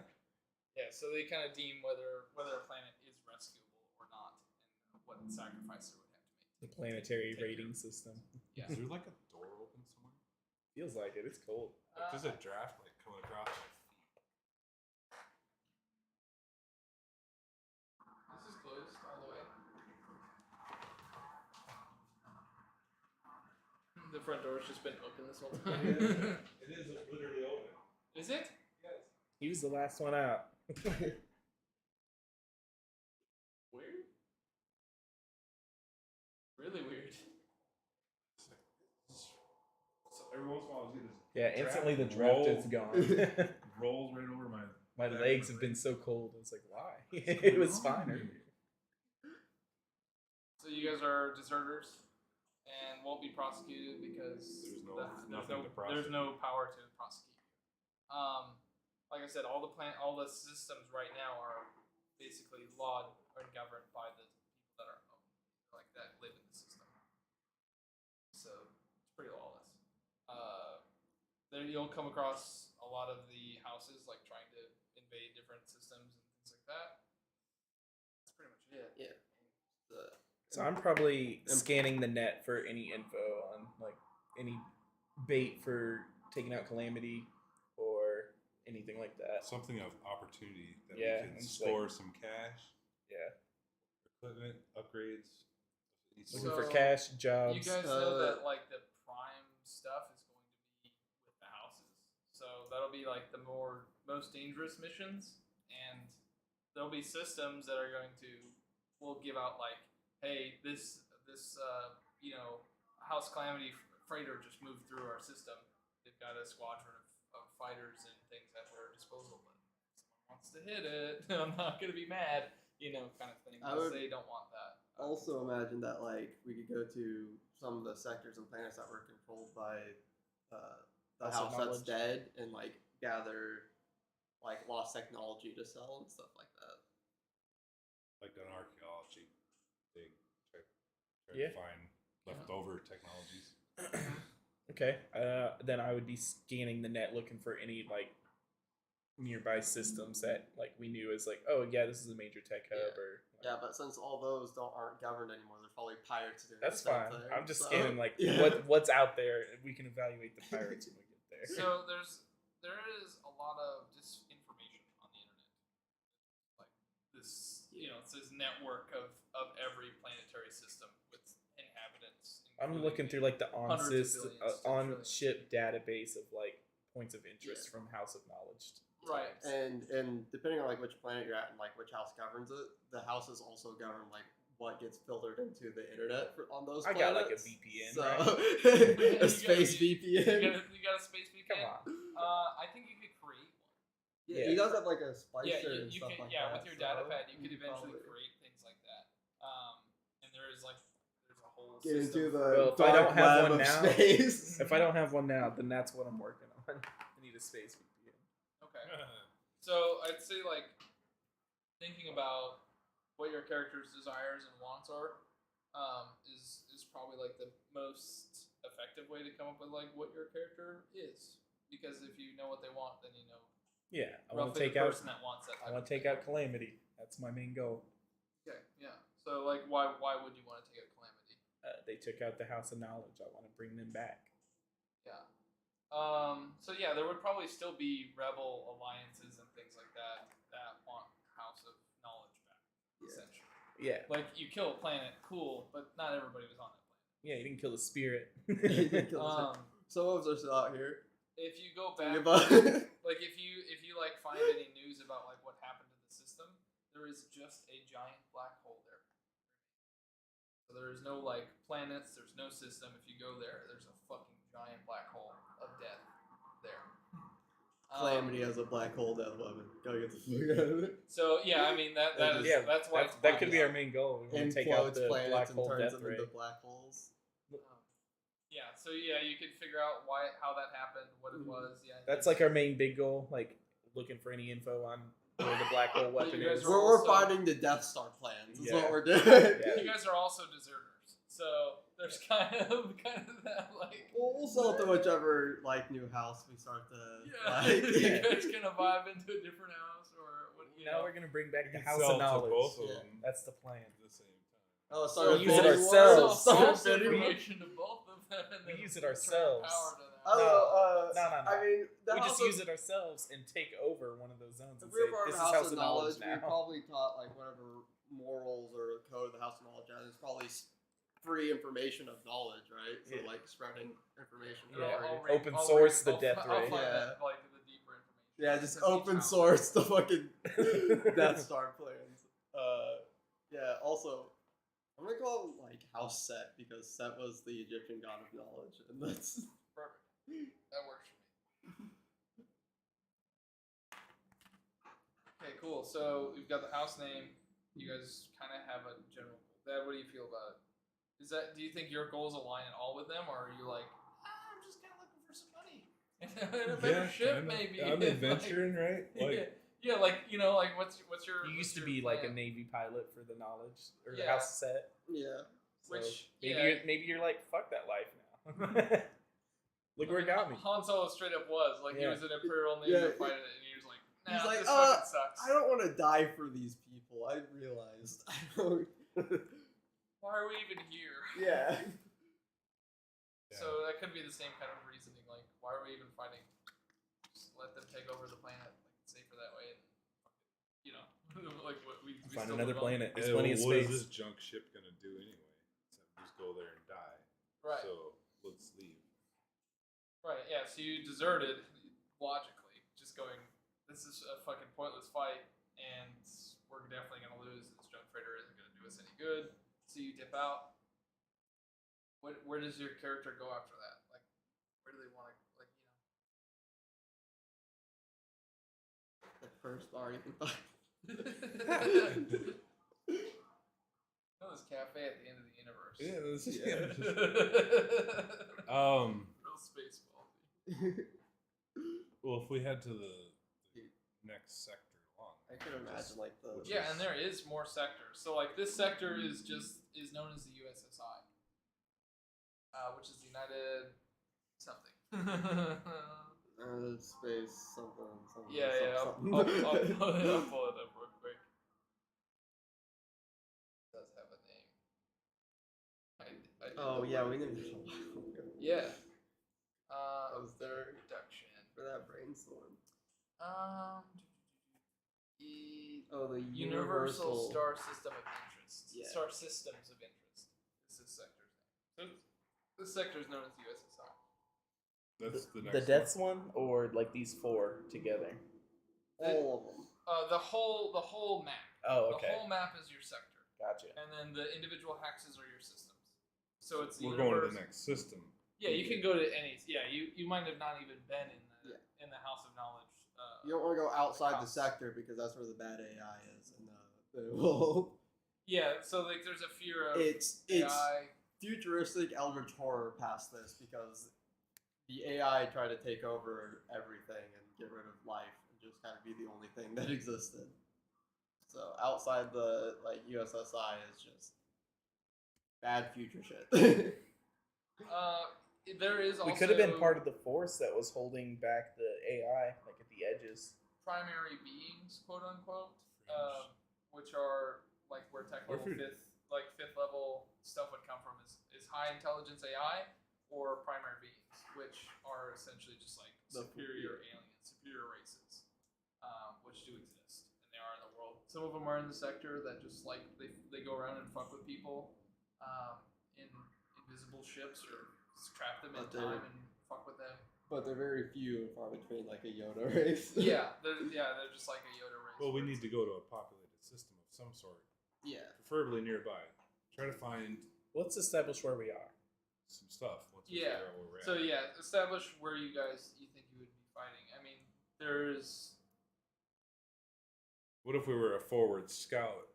Yeah, so they kind of deem whether a planet is rescuable or not, and what sacrifice they would have to make. The planetary Take rating system. Yeah. Is there like a door open somewhere? Feels like it. It's cold. Like, there's a draft like coming across my feet. This is closed all the way. The front door's just been open this whole time. It is literally open. Is it? Yes. He was the last one out. Weird. Really weird. So every once in a while, I see this. Yeah, instantly the Draft draft is gone. Rolls right over my. My back legs of have the been thing. so cold. I was like, why? What's It was going fine on earlier. here? So you guys are deserters and won't be prosecuted because There's nothing to there's prosecute. no power to prosecute you. Like I said, all the systems right now are basically lawed and governed by the people that are like that live in the system. So it's pretty lawless. There you'll come across a lot of the houses like trying to invade different systems and things like that. That's pretty much it. Yeah. So I'm probably scanning the net for any info on like any bait for taking out Calamity or anything like that. Something of opportunity that Yeah, we can it's store some cash, Yeah. equipment, upgrades. Looking So, for cash, jobs. You guys know that like the prime stuff is going to be with the houses, so that'll be like the most dangerous missions, and there'll be systems that are going to will give out like, hey, this House Calamity freighter just moved through our system. They've got a squadron of fighters and things at their disposal, but if someone wants to hit it, I'm not gonna be mad, kind of thing. I Because would they don't want that. also imagine that like we could go to some of the sectors and planets that were controlled by the House of house that's Knowledge. dead and like gather like lost technology to sell and stuff like that. Like an archaeology thing. Try Yeah. to find leftover technologies. Okay. Then I would be scanning the net looking for any like nearby systems that like we knew as like, oh yeah, this is a major tech hub Yeah. or Yeah, but since all those aren't governed anymore, there's probably pirates doing that's the same fine. thing, I'm just so- scanning like Yeah. what's out there and we can evaluate the pirates when we get there. So there is a lot of disinformation on the internet. Like this, it's this network of every planetary system with inhabitants. I'm including looking through like the hundreds of ONSYS billions to on trillions. ship database of like points of interest Yeah. from House of Knowledge. Right. times. And depending on like which planet you're at and like which house governs it, the houses also govern like what gets filtered into the internet on those I planets. got, like, a VPN, so You a space You VPN. got a space VPN? Come on. I think you could create one. Yeah, he does have like a splicer Yeah, and you stuff can. like Yeah, that. with your data so pad, you could you eventually probably- create things like that. get into system. the Well, if I dark don't have web one of now- space. If I don't have one now, then that's what I'm working on. I need a space VPN. Okay. So I'd say like thinking about what your character's desires and wants are is probably like the most effective way to come up with like what your character is. Because if you know what they want, then you know Yeah, I want to roughly take the out. person that wants that. I type want of to take thing. out Calamity. That's my main goal. Okay, yeah. So like, why would you want to take out Calamity? They took out the House of Knowledge. I want to bring them back. Yeah. So yeah, there would probably still be rebel alliances and things like that that want House of Knowledge back. Yeah. Essentially, Yeah, like you kill a planet, cool, but not everybody was on that planet. yeah. You didn't kill the spirit. Some of us are still out here. If you go Think back, about like if you like find any news about like what happened to the system, there is just a giant black hole there. So there is no like planets, there's no system. If you go there, there's a fucking giant black hole of death there. Calamity has a black hole death weapon. Gotta get the fuck out of it. So yeah, I mean that is Yeah, that's why it's that could be black. our main goal. We want to take out Implodes the planets black and hole turns death them ray. into black holes. Yeah, so yeah, you could figure out how that happened, what it was. Yeah, That's like our main big goal. Like looking for any info on where the black hole But you weapon guys is. are We're also- fighting the Death Star plans. Is Yeah. what we're doing. Yeah. you guys are also deserters, so there's kind of that like. We'll sell it to whichever like new house we start to Yeah, like. you guys gonna vibe into a different house or what? You Now know? we're gonna bring back You the can House sell of to Knowledge. both of Yeah. them That's the plan. at the same time. Oh, So sorry. we use it Infinity War? ourselves. So Sorry, false Infinity War? information to both of them, and We then use it return ourselves. power to them. Oh, No. I mean, the We house just of, use it ourselves and take over one of those zones If and we say, were part "This of is the House of Knowledge, we now." probably taught like whatever morals or code the House of Knowledge has. It's probably free information of knowledge, right? So Yeah. like spreading information. for Yeah. free. I'll Open source the I'll death I'll ray. find Yeah. that, like the deeper information. Yeah, just Because each open house- source the fucking Death Star plans. Yeah. Also, I'm gonna call it like House Set because Set was the Egyptian god of knowledge, and that's Perfect. That works for me. Okay, cool. So we've got the house name. You guys kind of have a general. Dad, what do you feel about it? Is that? Do you think your goals align at all with them, or are you like, I'm just kind of looking for some money and a better ship, kinda. maybe? I'm Like- adventuring, right? Like, yeah, like you know, like what's your? You what's used to your be like a plan? Navy pilot for the knowledge or the Yeah. House set. yeah. So Which, maybe yeah. maybe you're like, fuck that life now. Look where it got me. Han Solo straight up was like he Yeah. was an Imperial Navy Yeah. fighter, and he was like, nah, He's like, this fucking sucks. I don't want to die for these people. I realized. I don't. Why are we even here? Yeah. Yeah. So that could be the same kind of reasoning. Like, why are we even fighting? Just let them take over the planet. Like, it's safer that way. And, you know, like what we Find still another live on. planet. There's hey, plenty of what is space. this junk ship gonna do anyway? Except just go there and die. Right. So let's leave. Right. Yeah. So you deserted logically, just going. This is a fucking pointless fight, and we're definitely gonna lose. This junk freighter isn't gonna do us any good. So you dip out. Where does your character go after that? Like, where do they want to? Like, The first bar you can find. You know this cafe at the end of the universe. Yeah, this is Real space ballsy. well, if we head to the next sector along, I can imagine like the. Which Yeah, and there is more sectors. So like this sector is known as the USSI, which is the United something. Space something. Yeah, something. I'll pull it up real quick. It does have a name. I did Oh the yeah, work. we named it a while ago. Yeah. I was there Reduction. for that brainstorm. The Oh, the Universal Star System of Interest. Yeah. Star Systems of Interest. This is sector's name. So this sector is known as the USSR. that's the next. The deaths one or like these four together? All of them. The whole map. Oh, okay. The whole map is your sector, Gotcha. and then the individual hexes are your systems. So it's the We're going to universe. the next system. Yeah, you can go to any. Yeah, you might have not even been in the House of Knowledge. You don't want to go outside the House. sector because that's where the bad AI is, and well, Yeah, so like there's a fear of it's AI. futuristic eldritch horror past this because the AI tried to take over everything and get rid of life and just kind of be the only thing that existed. So outside the like USSI is just bad future shit. There is also We could have been part of the force that was holding back the AI, like at the edges. primary beings, quote unquote, which are like where tech What level if fifth level stuff would come from is high intelligence AI or primary beings, which are essentially just like The- superior aliens, superior races, which do exist and they are in the world. Some of them are in the sector that just like they go around and fuck with people in invisible ships or trap them in But they're- time and fuck with them. But they're very few and far between, like a Yoda race. They're just like a Yoda race. Well, we where need to go to a populated system of some sort, Yeah. preferably nearby. Try to find Let's establish where we are. some stuff once we Yeah. figure out where we're at. So yeah, establish where you think you would be fighting. I mean, there's What if we were a forward scout,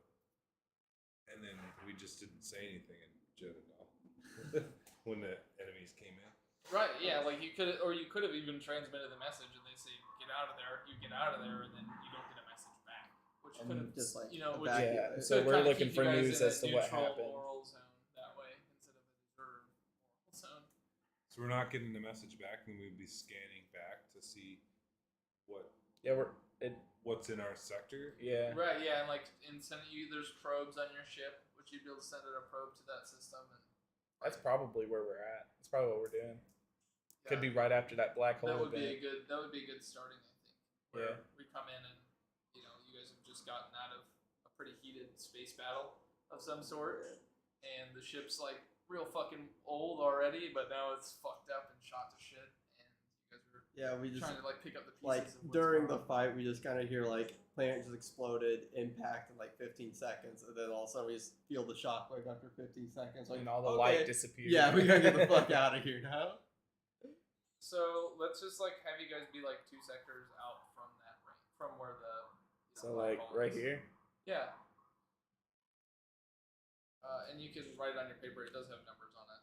and then we just didn't say anything in Jeddah when the enemies came in? right, yeah, like you could have even transmitted the message and they say get out of there, you get out of there, and then you don't get a message back, which And could have just, like, which evacuate. Yeah, so could we're kinda looking keep for you guys news in a as to what neutral happened. moral zone that way instead of a reserve moral zone. So we're not getting the message back, and we'd be scanning back to see Yeah, what's in our sector. yeah. Right, yeah, and like there's probes on your ship, which you'd be able to send out a probe to that system and That's probably where we're at. That's probably what we're doing. yeah. Could be right after that black hole That would event. be a good starting, I think. Where we come in and you guys have just gotten out of a pretty heated space battle of some sort, and the ship's like real fucking old already, but now it's fucked up and shot to shit, and you guys are Yeah, we just trying to like pick up the pieces. like of what's during going the on. fight, we just kind of hear like planet just exploded, impact in like 15 seconds, and then all of a sudden we just feel the shockwave after 15 seconds. Like And all the okay, light disappeared. yeah, we gotta get the fuck out of here now. So let's just like have you guys be like 2 sectors out from that range, from where the So black like hole right is. here. Yeah. And you can write it on your paper. It does have numbers on it.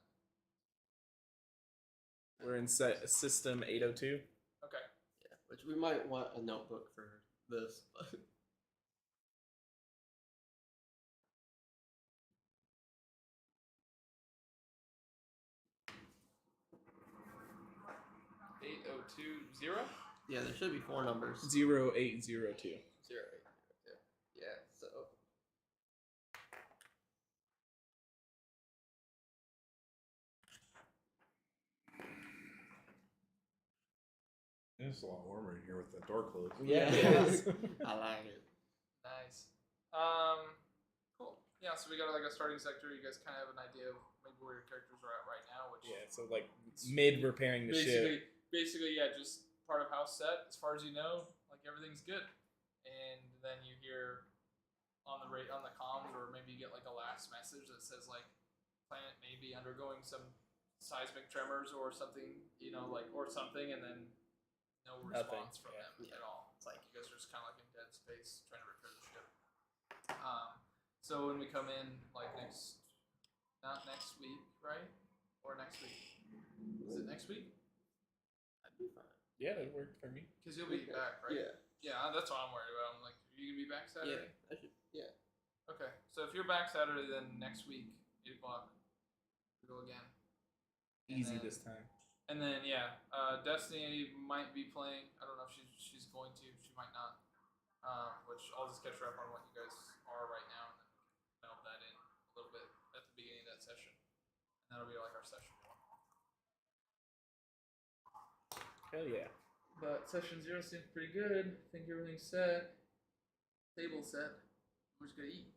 We're in system 802. Okay. Yeah, which we might want a notebook for this. But 8020. yeah, there should be 4 numbers. 0802. 0, 8, 0, 2. Yeah, so It's a lot warmer in here with that door closed. Yeah, Yeah. it is. I like it. Nice. Cool. Yeah, so we got like a starting sector. You guys kind of have an idea of maybe where your characters are at right now, which Yeah, so like mid repairing the ship. basically, yeah, just part of house set. As far as you know, like everything's good. And then you hear on the comms, or maybe you get like a last message that says like planet may be undergoing some seismic tremors or something, or something, and then no Nothing, response from yeah. them at all. It's like You guys are just kind of like in dead space trying to repair the ship. So when we come in, like not next week, right? Or next week? Is it next week? I'd be fine. Yeah, that worked for me. Because you'll be back, right? Yeah. Yeah, that's what I'm worried about. I'm like, are you gonna be back Saturday? Yeah. I should. Yeah. Okay, so if you're back Saturday, then next week, 8 o'clock, we go again. And Easy then- this time. And then Destiny might be playing. I don't know if she's going to. She might not. Which I'll just catch her up on what you guys are right now, and then we can meld that in a little bit at the beginning of that session. And that'll be like our session 1. Hell yeah. But session 0 seems pretty good. I think everything's set. Table set. We're just gonna eat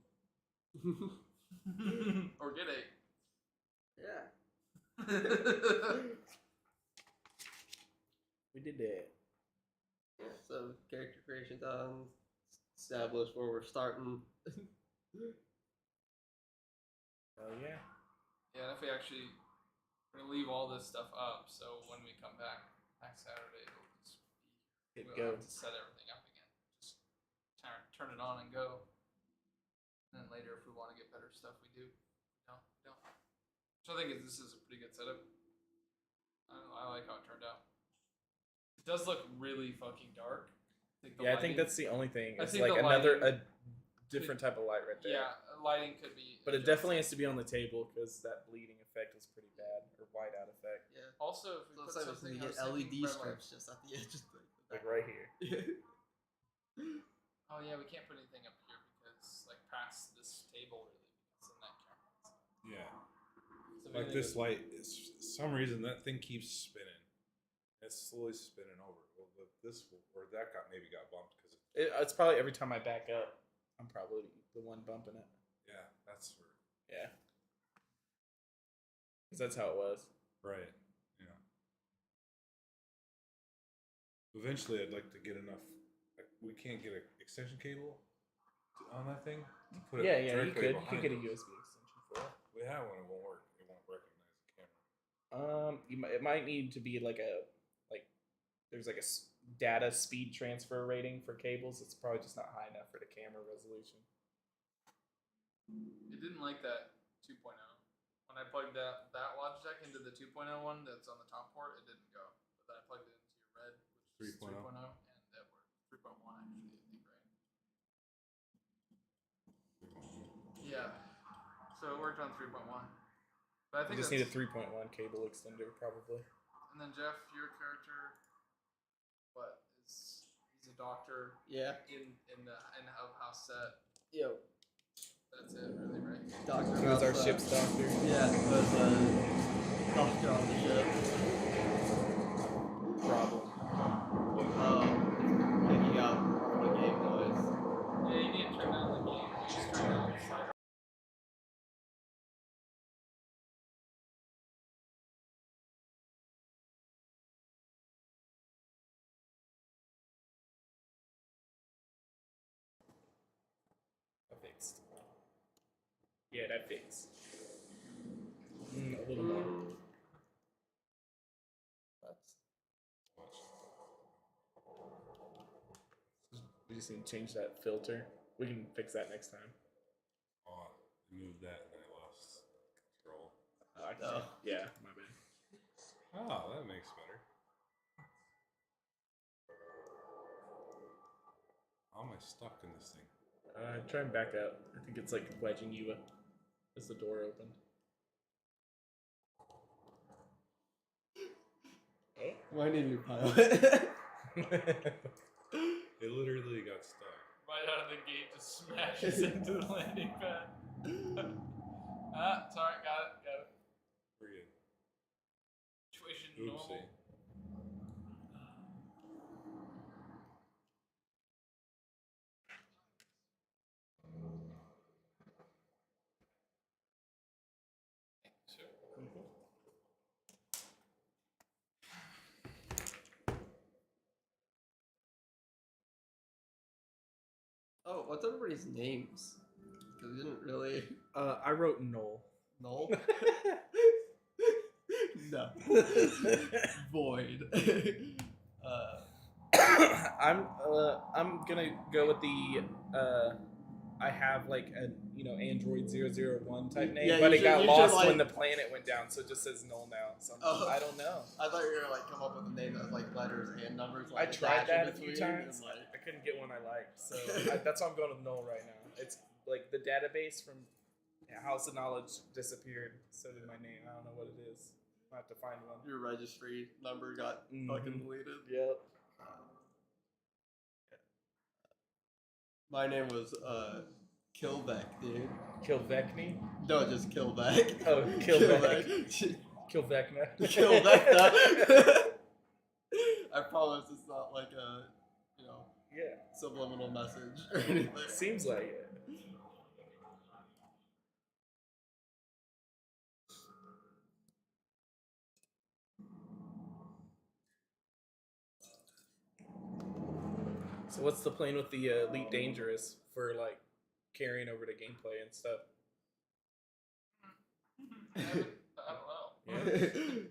or get ate. Yeah. We did that. Yeah. So character creation done. Establish where we're starting. Hell yeah. Yeah, and if we actually, we're gonna leave all this stuff up, so when we come back next Saturday, it'll just be, Hit we'll go. have to set everything up again. Just turn it on and go. And then later, if we want to get better stuff, we do. We don't. So I think this is a pretty good setup. I like how it turned out. It does look really fucking dark. I think that's the only thing. I It's think like the a different type of light right there. Yeah, lighting could be. But it definitely has to be on the table because that bleeding effect was pretty bad, or whiteout effect, Yeah. Also, if we So put it's like something, you I get was thinking LED red light. strips just at the edge of like right here. Oh yeah, we can't put anything up here because like past this table really, because then that counts. Yeah. So Like maybe this light, is some reason that thing keeps spinning. It's slowly spinning over. Well, this or that maybe got bumped because It's probably every time I back up, I'm probably the one bumping it. yeah, that's where. Yeah. Because that's how it was. Right. Yeah. Eventually, I'd like to get enough. Like, we can't get an extension cable on that thing. To put Yeah, it you directly could. You could behind get a it. USB extension for it. We have one. It won't work. It won't recognize the camera. It might need to be like there's like a data speed transfer rating for cables. It's probably just not high enough for the camera resolution. it didn't like that 2.0. When I plugged that Logitech into the 2.0 one that's on the top port, it didn't go. But then I plugged it into your red, which is 3.0. 3.0, and that worked. 3.1 actually, I think, right? Yeah. So it worked on 3.1. But I You think just need a that's- 3.1 cable extender, probably. And then Jeff, your character, what is? He's a doctor Yeah. in the house set. Yo. That's it, really, right? Doctor. He was our House, ship's doctor. Yeah, was doctor on the ship. Problem. Picking up all the game noise. Yeah, you need to turn down the game. You just turn down the slider. That fixed. Yeah, that fixed. A little more. That's We just need to change that filter. We can fix that next time. Oh, I moved that and then I lost control. Yeah, my bad. Oh, that makes better. How am I stuck in this thing? Try and back up. I think it's like wedging you up as the door opened. my new pilot. It literally got stuck. Right out of the gate, just smashes into the landing pad. Sorry, got it. We're good. Situation Oopsie. normal. Oh, what's everybody's names? Because we didn't really. I wrote Null. Null? No. Void. I'm gonna go with the I have like a Android 001 type name, Yeah, but you it got should, lost like- when the planet went down, so it just says Null now. So Oh. I don't know. I thought you were gonna like come up with a name that was like letters and numbers. I Like, tried dash in that a few between, times. and, like, I couldn't get one I liked, so that's why I'm going with Null right now. It's like the database from House of Knowledge disappeared. So did my name. I don't know what it is. I have to find one. your registry number got fucking deleted. Yep. My name was Kilbeck, dude. Kilvekni. No, just Kilbeck. Oh, Kilbeck. Kilvekna. Kilbeck. I promise it's not like a, Yeah. subliminal message or anything. Seems like it. So what's the plan with the Elite Dangerous for like carrying over to gameplay and stuff? I don't know. Yeah.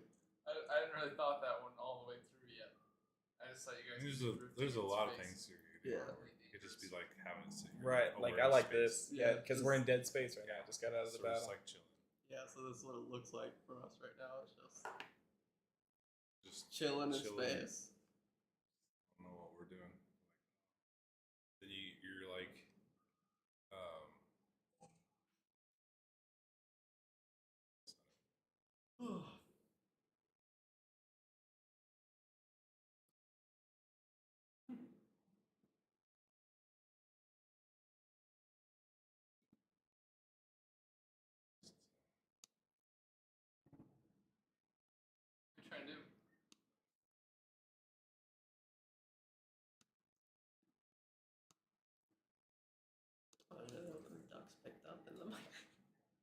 I hadn't really thought that one all the way through yet. I just thought you guys. There's a lot of things here. Yeah. You could just be like having it sit here. Right. over Like in I like space. this. Yeah, Yeah, because just- we're in dead space right now. Just got out of the So it's battle. like chilling. Yeah, so this is what it looks like for us right now. It's Just chilling in chilling. space. I don't know what we're doing. Then you're like, What you trying to do? I don't know if the ducks picked up in the mic.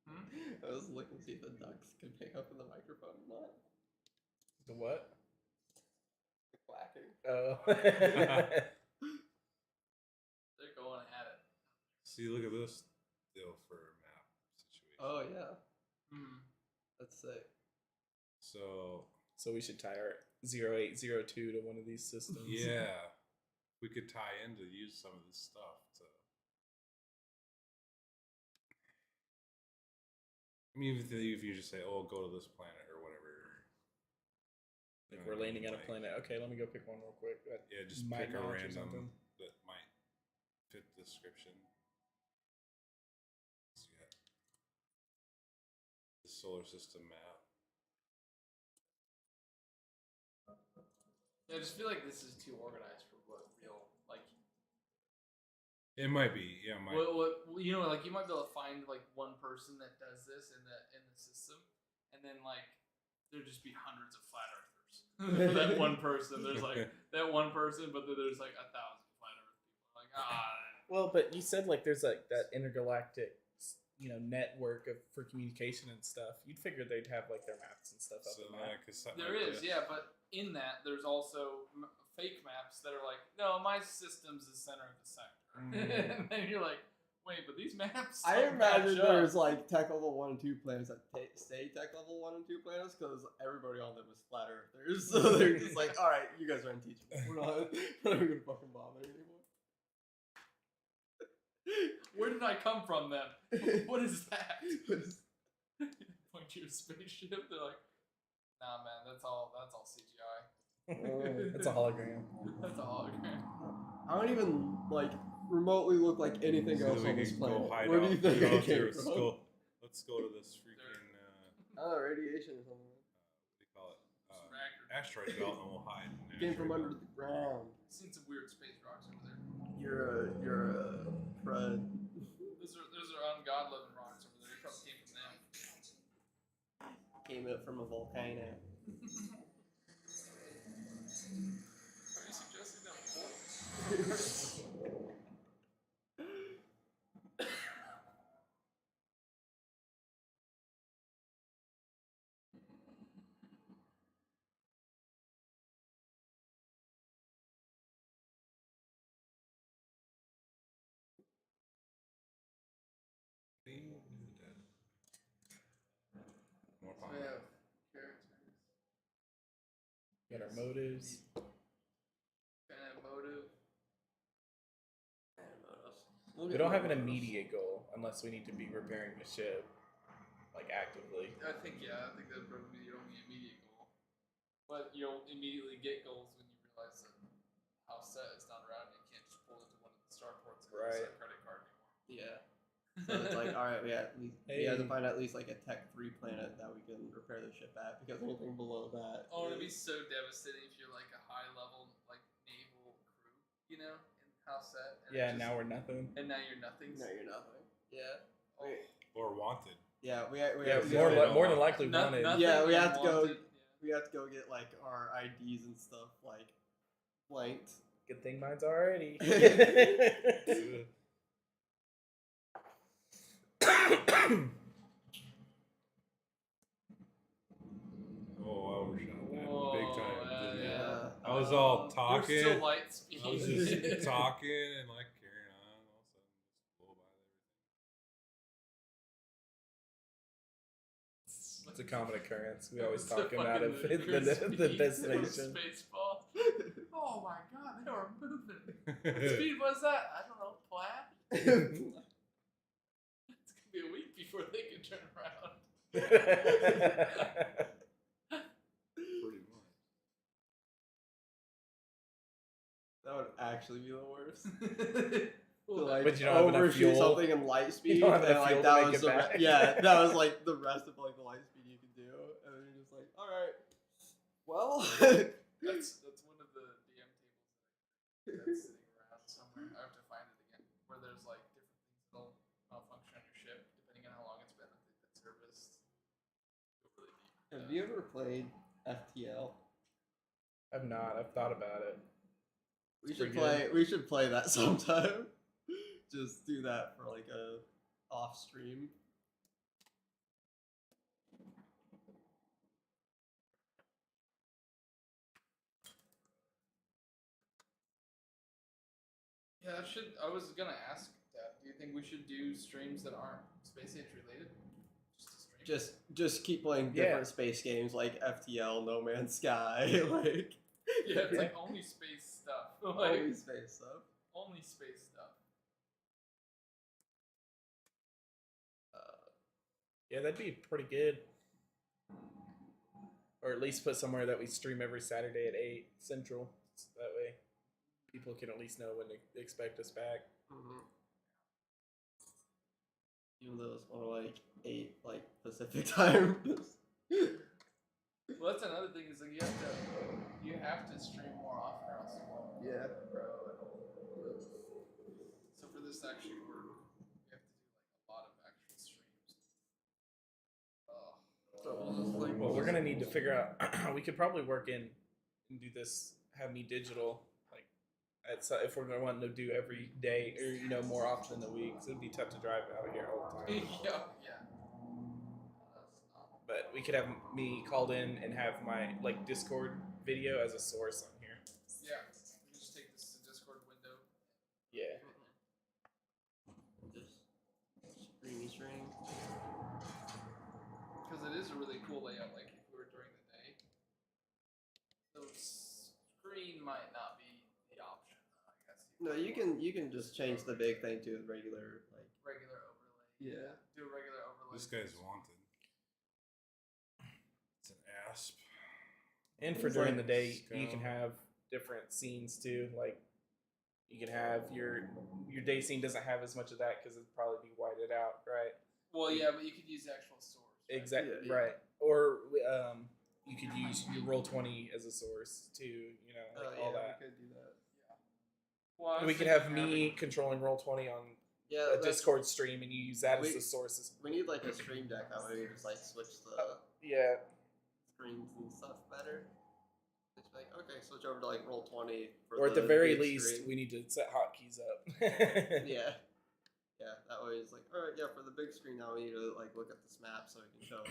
Hmm? I was looking to see if the ducks could pick up in the microphone or not. The what? The quacking. Oh. They're going at it. see, look at this deal for a map situation. Oh yeah, Hmm. that's sick. So So we should tie our 0802 to one of these systems. yeah, we could tie in to use some of this stuff. I mean, if you just say, "Oh, go to this planet" or whatever. Like we're landing on a planet. Okay, let me go pick one real quick. That Yeah, just might pick a match or random something. that might fit the description. So you got the solar system map. Yeah, I just feel like this is too organized for what real like. It might be, yeah, might. What you know, like you might be able to find like one person that does this in the system, and then like there'd just be hundreds of flat earthers for that one person. There's like that one person, but then there's like 1,000 flat earth people. Like Well, but you said like there's like that intergalactic, network for communication and stuff. You'd figure they'd have like their maps and stuff up So in that. cause something there like is, this. yeah, but in that there's also fake maps that are like, no, my system's the center of the sector, and then you're like, wait, but these maps. I don't imagine match up. there's like tech level 1 and 2 planets that stay tech level 1 and 2 planets because everybody on them is flat earthers. So they're just like, all right, you guys are unteachable. We're not gonna fucking bother anymore. Where did I come from then? What is that? Point to your spaceship. They're like, nah, man, that's all CGI. It's a hologram. That's a hologram. I don't even like remotely look like anything So else we on this could go planet. hide Where do out. you think Go I out came there, from? let's go to this freaking Oh, radiation or something. what do you call it? Reactor. Asteroid belt, and we'll hide. in the Came from asteroid under belt. the ground. Seen some weird space rocks over there. You're a crud. Those are ungod living rocks over there. You probably came from them. Came up from a volcano. Are you suggesting that before? More So fun. we have characters. Got our motives. Kind of motive. We don't have an immediate goal unless we need to be repairing the ship, like actively. I think that'd probably be your only immediate goal. But you'll immediately get goals when you realize that house set is not around. You can't just pull into one of the starports and use Right. a credit card anymore. Yeah. So it's like, all right, we have to Hey. find at least like a Tech 3 planet that we can repair the ship at because anything below that. Oh, it'd be is- so devastating if you're like a high level like naval crew, in house set. And Yeah, it's now just- we're nothing. and now you're nothing. No, you're nothing. Yeah. Oh, Or wanted. Yeah, we Yeah, have to more go, li- more than likely no- wanted. nothing Yeah, we have to go- unwanted, yeah. we have to go get like our IDs and stuff like blanked. Good thing mine's already. Oh, I overshot that Whoa, big time. didn't I? Yeah. I was all There's talking. still light speed. I was just talking and like carrying on. All of a sudden, just blow by everything. It's a common occurrence. We always It's talk the him out of fucking the speed destination. Spaceball. Oh my god, they were moving. What speed was that? I don't know. Plaid? It's gonna be a week before they can turn around. Pretty much. That would actually be the worst. Well, To, like, But you don't have enough overshoot fuel. something in light speed, don't have and enough like fuel to that make was it the back. yeah, that was like the rest of like the light speed you could do, and then you're just like, all right, well, that's one of the DM tables that's sitting around somewhere. I have to find it again. Where there's like different things that'll malfunction on your ship depending on how long it's been serviced. Go really deep. have you ever played FTL? I've not. I've thought about it. We It's should pretty play. We should play that sometime. Just do that for like a off stream. Yeah, I was gonna ask that. Do you think we should do streams that aren't space age related? Just a stream? Just keep playing Yeah. different space games like FTL, No Man's Sky, like yeah, it's like only space stuff. Like only space stuff. only space stuff. Yeah, that'd be pretty good. Or at least put somewhere that we stream every Saturday at 8 Central. So that way people can at least know when to expect us back. Mm-hmm. Even though it's more like 8 like Pacific time. Well, that's another thing is like you have to stream more often or else you won't Yeah. grow at all. So for this to actually work, you have to do like a lot of actual streams. Oh. So we'll just like Well, we're gonna need to figure out. We could probably work in and do this. Have me digital, like if we're gonna want to do every day or more often in the week. 'Cause it'd be tough to drive out here all the time. yeah. That's not. But we could have me called in and have my like Discord video as a source on here. Yeah. You just take this to Discord window. Yeah. just stream. Because it is a really cool layout, like if we were during the day. So screen might not be the option, I guess. No, you can just change the big thing to a regular like Regular overlay. yeah. Do a regular overlay. This guy's wanted. It's an asp. And for It's during like the day, you can scum. have different scenes too. Like you can have your day scene doesn't have as much of that because it'd probably be whited out, right? Well, yeah, but you could use the actual source. Right? Exactly, Yeah, yeah. right. Or you could use your Roll20 as a source too. Like all that. We could do that. Well, I was We could thinking have me controlling Roll20 on Yeah, a Discord stream, and you use that as We- the sources. We need like a stream deck that way we just like switch the Yeah, screens and stuff better. It's like okay, switch over to like Roll20 for or at the very big least, screen. we need to set hotkeys up. Yeah. Yeah, that way it's like, alright, yeah, for the big screen now we need to like look at this map so we can show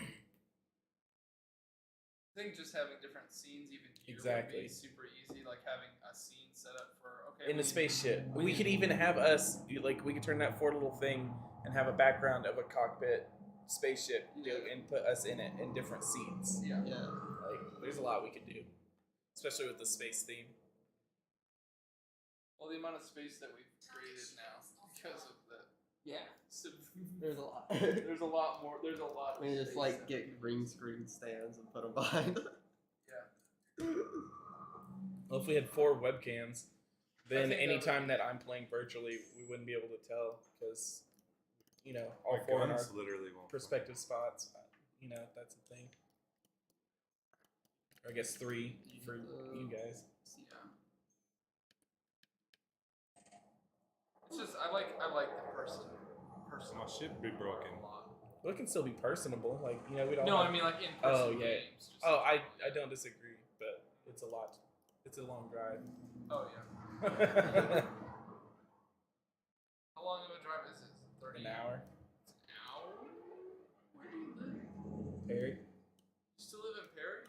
I think just having different scenes even here Exactly. would be super easy. Like having a scene set up for okay. In the we- spaceship, we we need- could even have us we could turn that forward little thing and have a background of a cockpit spaceship and put us in it in different scenes. Yeah. Yeah. Like, there's a lot we could do, especially with the space theme. Well, the amount of space that we've created now because of the Yeah. so, There's a lot. there's a lot more. There's a lot. We of just space like that- get green screen stands and put them behind. Yeah. Well, if we had 4 webcams, then think that anytime would- that I'm playing virtually, we wouldn't be able to tell because, all My 4 in our guns literally won't. perspective spots. That's a thing. Or I guess 3 for you guys. Yeah. It's just I like the person. My ship be broken. A lot. Well, it can still be personable. Like, we don't. No, have- I mean like in Oh, person yeah. games. Just Oh, I don't disagree, but it's a lot. It's a long drive. Oh yeah. How long of a drive is it? 30 An hour. An hour? Where do you live? Perry? You still live in Perry?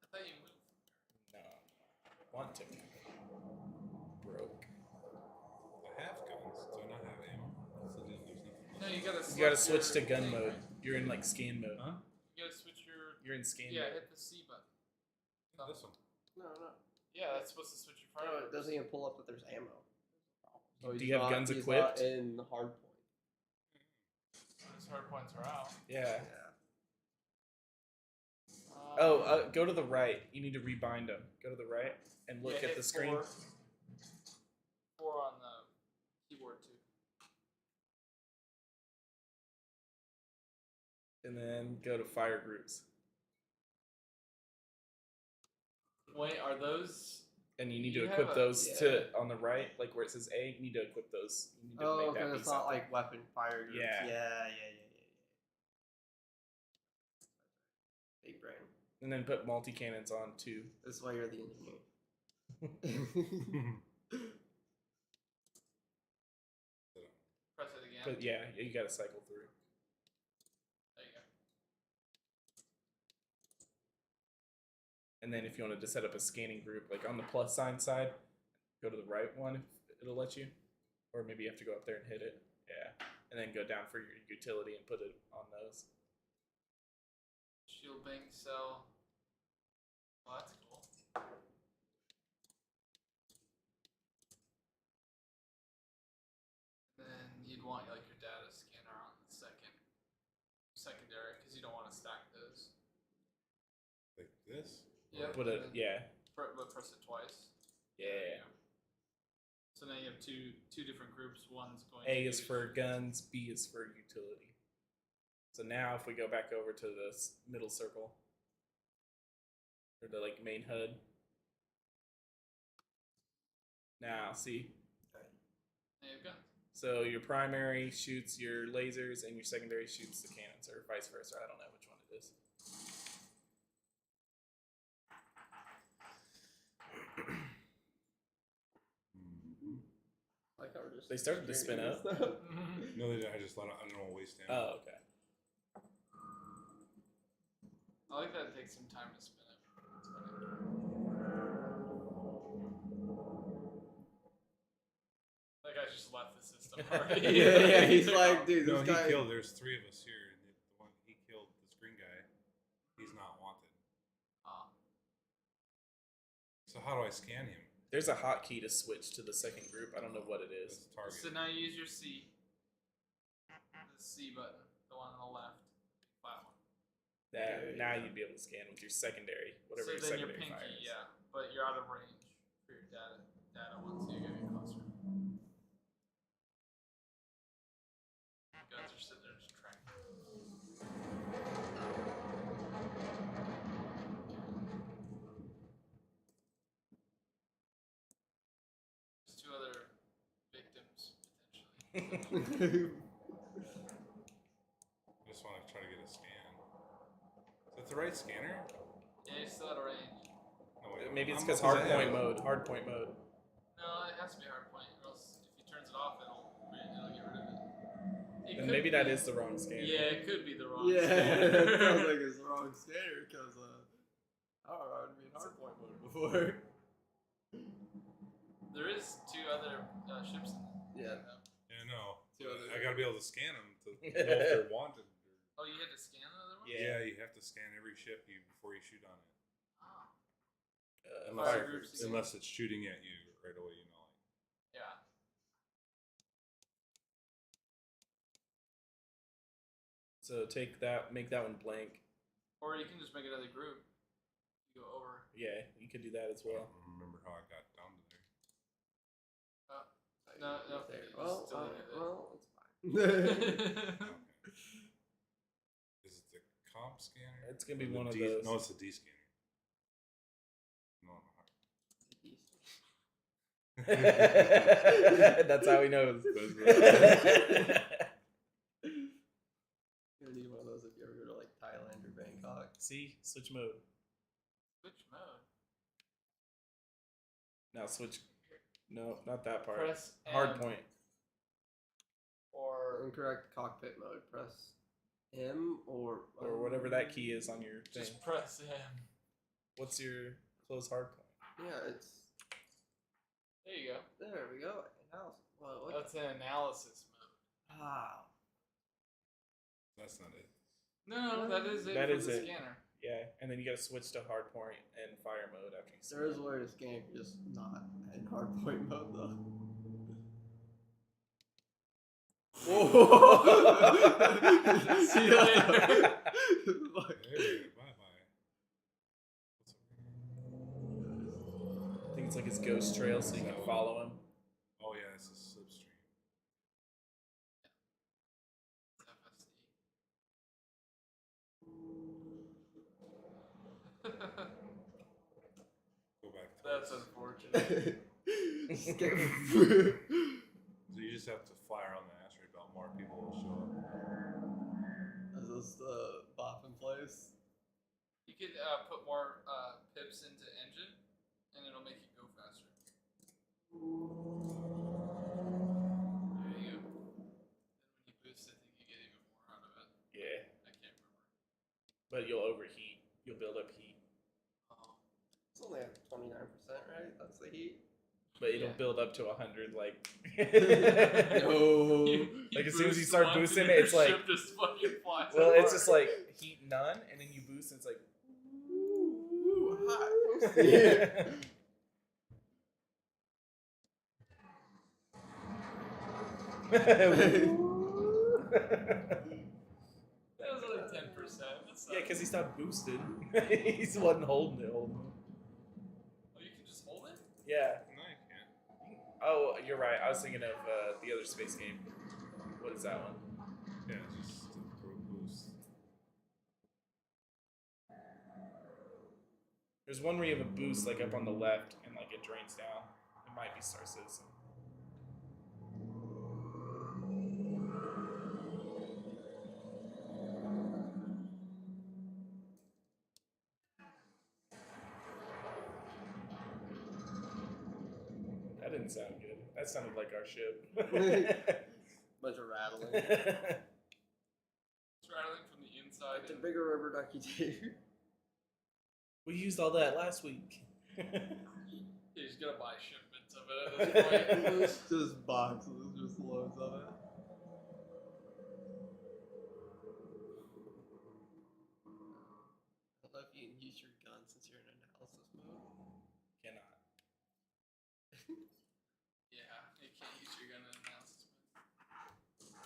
I thought you moved. No. Want to. Broke. I have guns. Do I not have ammo? That's the deal. There's nothing. No, you gotta. You gotta select switch to your gun thing, mode. right? You're in like scan mode. Huh? You gotta switch your. You're in scan Yeah, mode. hit the C button. No. This one. No. Yeah, that's supposed to switch your No, firearms. it doesn't even pull up that there's ammo. So Do he's you have not- guns he's equipped? Not in hard point. His hard points are out. Yeah. Yeah. Go to the right. You need to rebind them. Go to the right and look yeah, at the hit screen. 4 on the keyboard too. And then go to fire groups. Wait, are those? And you need You to have equip a- those yeah. to on the right, like where it says A. You need to equip those. You need to Oh, make that because be it's not something. like weapon fire groups. Yeah. Yeah. Big brain. And then put multi cannons on too. This is why you're the engineer. Press it again. But yeah, you got to cycle through. There you go. And then if you wanted to set up a scanning group, like on the plus sign side, go to the right one if it'll let you. Or maybe you have to go up there and hit it. Yeah. And then go down for your utility and put it on those. Shield bank cell. Well, that's cool. Then you'd want like your data scanner on the secondary because you don't want to stack those. Like this? Yep. Put it, and then yeah. But press it twice. Yeah. So now you have two different groups. One's going. A to is give for you- guns, B is for utility. So now if we go back over to this middle circle, or the like main HUD. Now see, There you go. so your primary shoots your lasers and your secondary shoots the cannons, or vice versa. I don't know which one it is. Like how we're just They started to spin up. No, they didn't. I just let it. I don't know, waste ammo. Oh, okay. I like that it takes some time to spin it. It's funny. That guy just left the system already. yeah, he's Took like, off. dude, No, this he guy. killed. There's 3 of us here, and the one he killed, this green guy, he's not wanted. Ah. So how do I scan him? There's a hotkey to switch to the second group. I don't know what it That's is. the target. So now you use your C. The C button, the one on the left, flat one. That now you'd be able to scan with your secondary, whatever So your then your secondary pinky, fire is. yeah, but you're out of range for your data one, so you gotta get closer. Guns are sitting there just tracking. There's 2 other victims potentially. I just want to try to get a scan. Is that the right scanner? Yeah, you're still out of range. No, wait, Maybe it's I'm- because I have hardpoint it. mode. Hardpoint mode. No, it has to be hard point, or else if he turns it off, it'll get rid of it. It And could maybe that be- is the wrong scanner. Yeah, it could be the wrong. Yeah, scanner. it sounds like it's the wrong standard because I don't know, I'd be in hardpoint mode before. There is 2 other ships in there. Yeah. Yeah, no. 2 other. I gotta be able to scan them to know if they're wanted. Oh, you had to scan another one? Yeah. Yeah, you have to scan every ship before you shoot on it. Oh. Unless, Fire groups. unless it's shooting at you right away, you know. Yeah. So take that, make that one blank. Or you can just make another group. You go over. Yeah, you could do that as I well. don't remember how I got down to there. No, There. you just Well, deleted it. well, it's fine. Okay. Is it the comp scanner? It's gonna be Or the one of D- those. No, it's the D scanner. No, That's how he knows. You're gonna need one of those if you ever go to like Thailand or Bangkok. See, switch mode. Switch mode. Now switch. No, not that part. Press Hard M point. Or Incorrect cockpit mode. Press M or Or whatever that key is on your thing. just press M. What's your close hard point? Yeah, it's There you go. there. We go. Analysis. Well, what? That's an analysis mode. Wow. That's not it. No, that is it That for is the it. scanner. Yeah, and then you gotta switch to hard point and fire mode after you There is a way to scan, just not in hardpoint mode though. See you later. Like, Hey, bye bye. ghost trail so you can follow him. Oh yeah, it's a slipstream. Go back. That's twice. unfortunate. So you just have to fly around the asteroid belt. More people will show up. Is this the boffin place? You could put more pips into engine, and it'll make it go faster. There you go. Then when you boost, I think you get even more out of it. Yeah, I can't remember. but you'll overheat. You'll build up heat, Oh. It's only at 29%, right? That's the heat. but it'll Yeah. build up to 100. Like, No. Like, as soon as you boost start once boosting and it, your it's like- ship just fucking flies well, it's apart. just like heat none, and then you boost, and it's like. Ooh, hot. That was only 10%. That's Yeah, not... because he stopped boosting. He wasn't holding it. Oh, you can just hold it? Yeah. No, you can't. Oh, you're right. I was thinking of the other space game. What is that one? Yeah, it's just a boost. There's one where you have a boost like up on the left, and like it drains down. It might be Star Citizen. That didn't sound good. That sounded like our ship. Bunch of rattling. It's rattling from the inside. It's a And... bigger rubber ducky too. We used all that last week. You just gotta buy shipments of it at this point. It's just boxes, just loads of it. I don't know if you can use your gun since you're in analysis mode. Cannot. Yeah, you can't use your gun in analysis mode.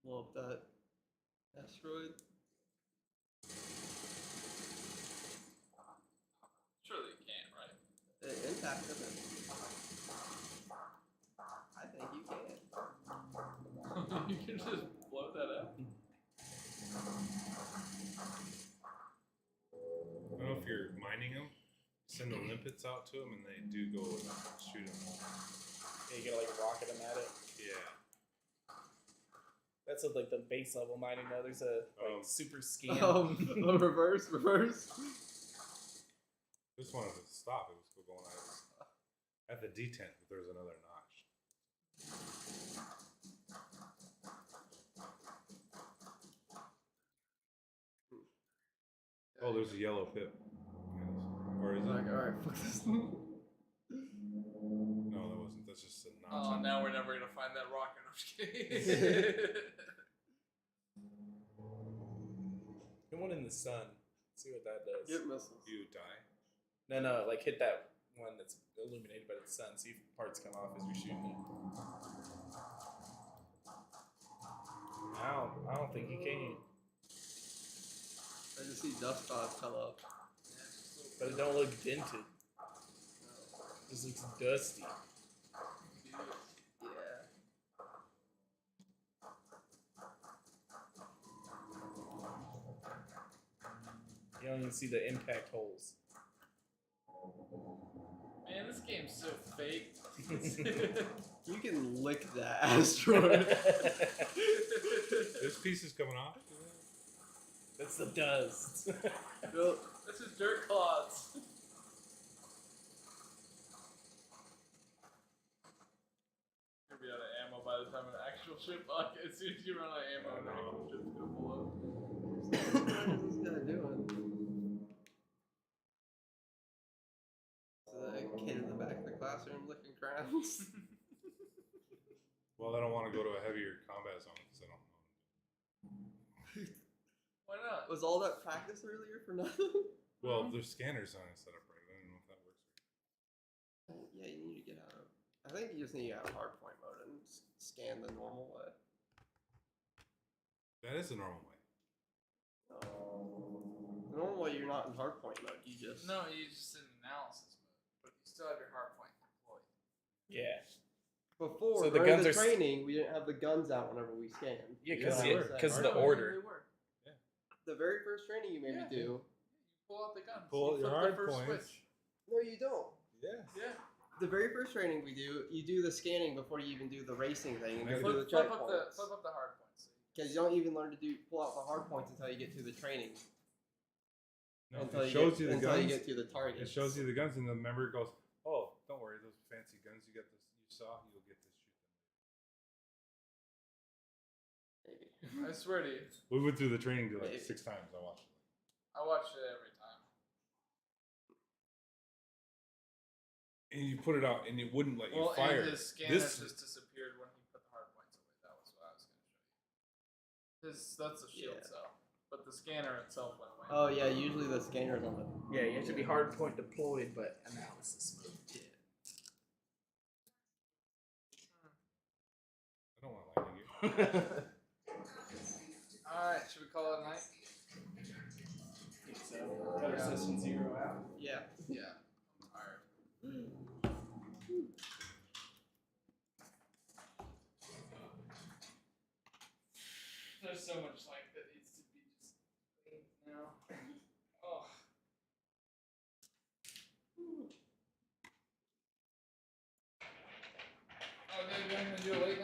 Blow up that asteroid. Surely you can't, right? It impacted it. I think you can. You can just blow that up. I don't know if you're mining them. Send the limpets out to them, and they do go and shoot them. Yeah, you gotta like rocket them at it. Yeah. That's like the base level mining though. There's a like super scan. Reverse. This one was stop. It was still going at the detent, but there's another notch. Oh, there's a yellow pip. Or is it? Like, alright, fuck this. No, that wasn't. That's just a notch. Oh, on now it. we're never gonna find that rocket. I'm just kidding. Hit one in the sun. See what that does. Get missiles. You die. No, like hit that one that's illuminated by the sun. See if parts come off as you're shooting it. I don't think you can. I just see dust spots come up. But it don't look dented. It just looks dusty. Yeah. You don't even see the impact holes. Man, this game's so fake. You can lick that asteroid. This piece is coming off. That's the dust. Well, This is dirt clods. You'll be out of ammo by the time an actual ship. Like, as soon as you run out of ammo, an actual ship's gonna blow up. what is this guy doing? Is that a kid in the back of the classroom licking crowns? Well, I don't want to go to a heavier combat zone because I don't know. Why not? Was all that practice earlier for nothing? Well, there's scanners on it set up right. I don't know if that works. Yeah, you need to get out of. I think you just need to get out of hardpoint mode and scan the normal way. That is the normal way. The normally you're not in hardpoint mode. You just No, you just in analysis mode, but you still have your hardpoint deployed. Yeah. before So the during guns the are training we didn't have the guns out whenever we scanned. Yeah, You know what I'm saying? because the Hardpoint. order. They were. The very first training you made me Yeah. do. You pull out the guns. Pull you your flip hard the first points. switch. No, you don't. Yeah. Yeah. The very first training we do, you do the scanning before you even do the racing thing and go Flip- through the Flip up the checkpoints. flip up the hard points. Because you don't even learn to pull out the hard points until you get to the training. No, until it you shows get, you the until guns. you get to the target. It shows you the guns, and the member goes, "Oh, don't worry, those fancy guns you get this you saw, you'll get this shoot them." Maybe. I swear to you, We went through the training like Maybe. 6 times. I watched it. I watch it every time. And you put it out, and it wouldn't let you Well, fire. and his scanner This just disappeared when he put the hard points away. That was what I was going to show you. That's a shield Yeah. cell, but the scanner itself went away. Oh yeah, usually the scanner's on the. Yeah, you have to be hardpoint deployed, but analysis mode. I don't want to lie to you. All right, should we call it a night? So, cutter system 0 out. Yeah. Yeah, I'm tired. There's so much like that needs to be just cleaned now.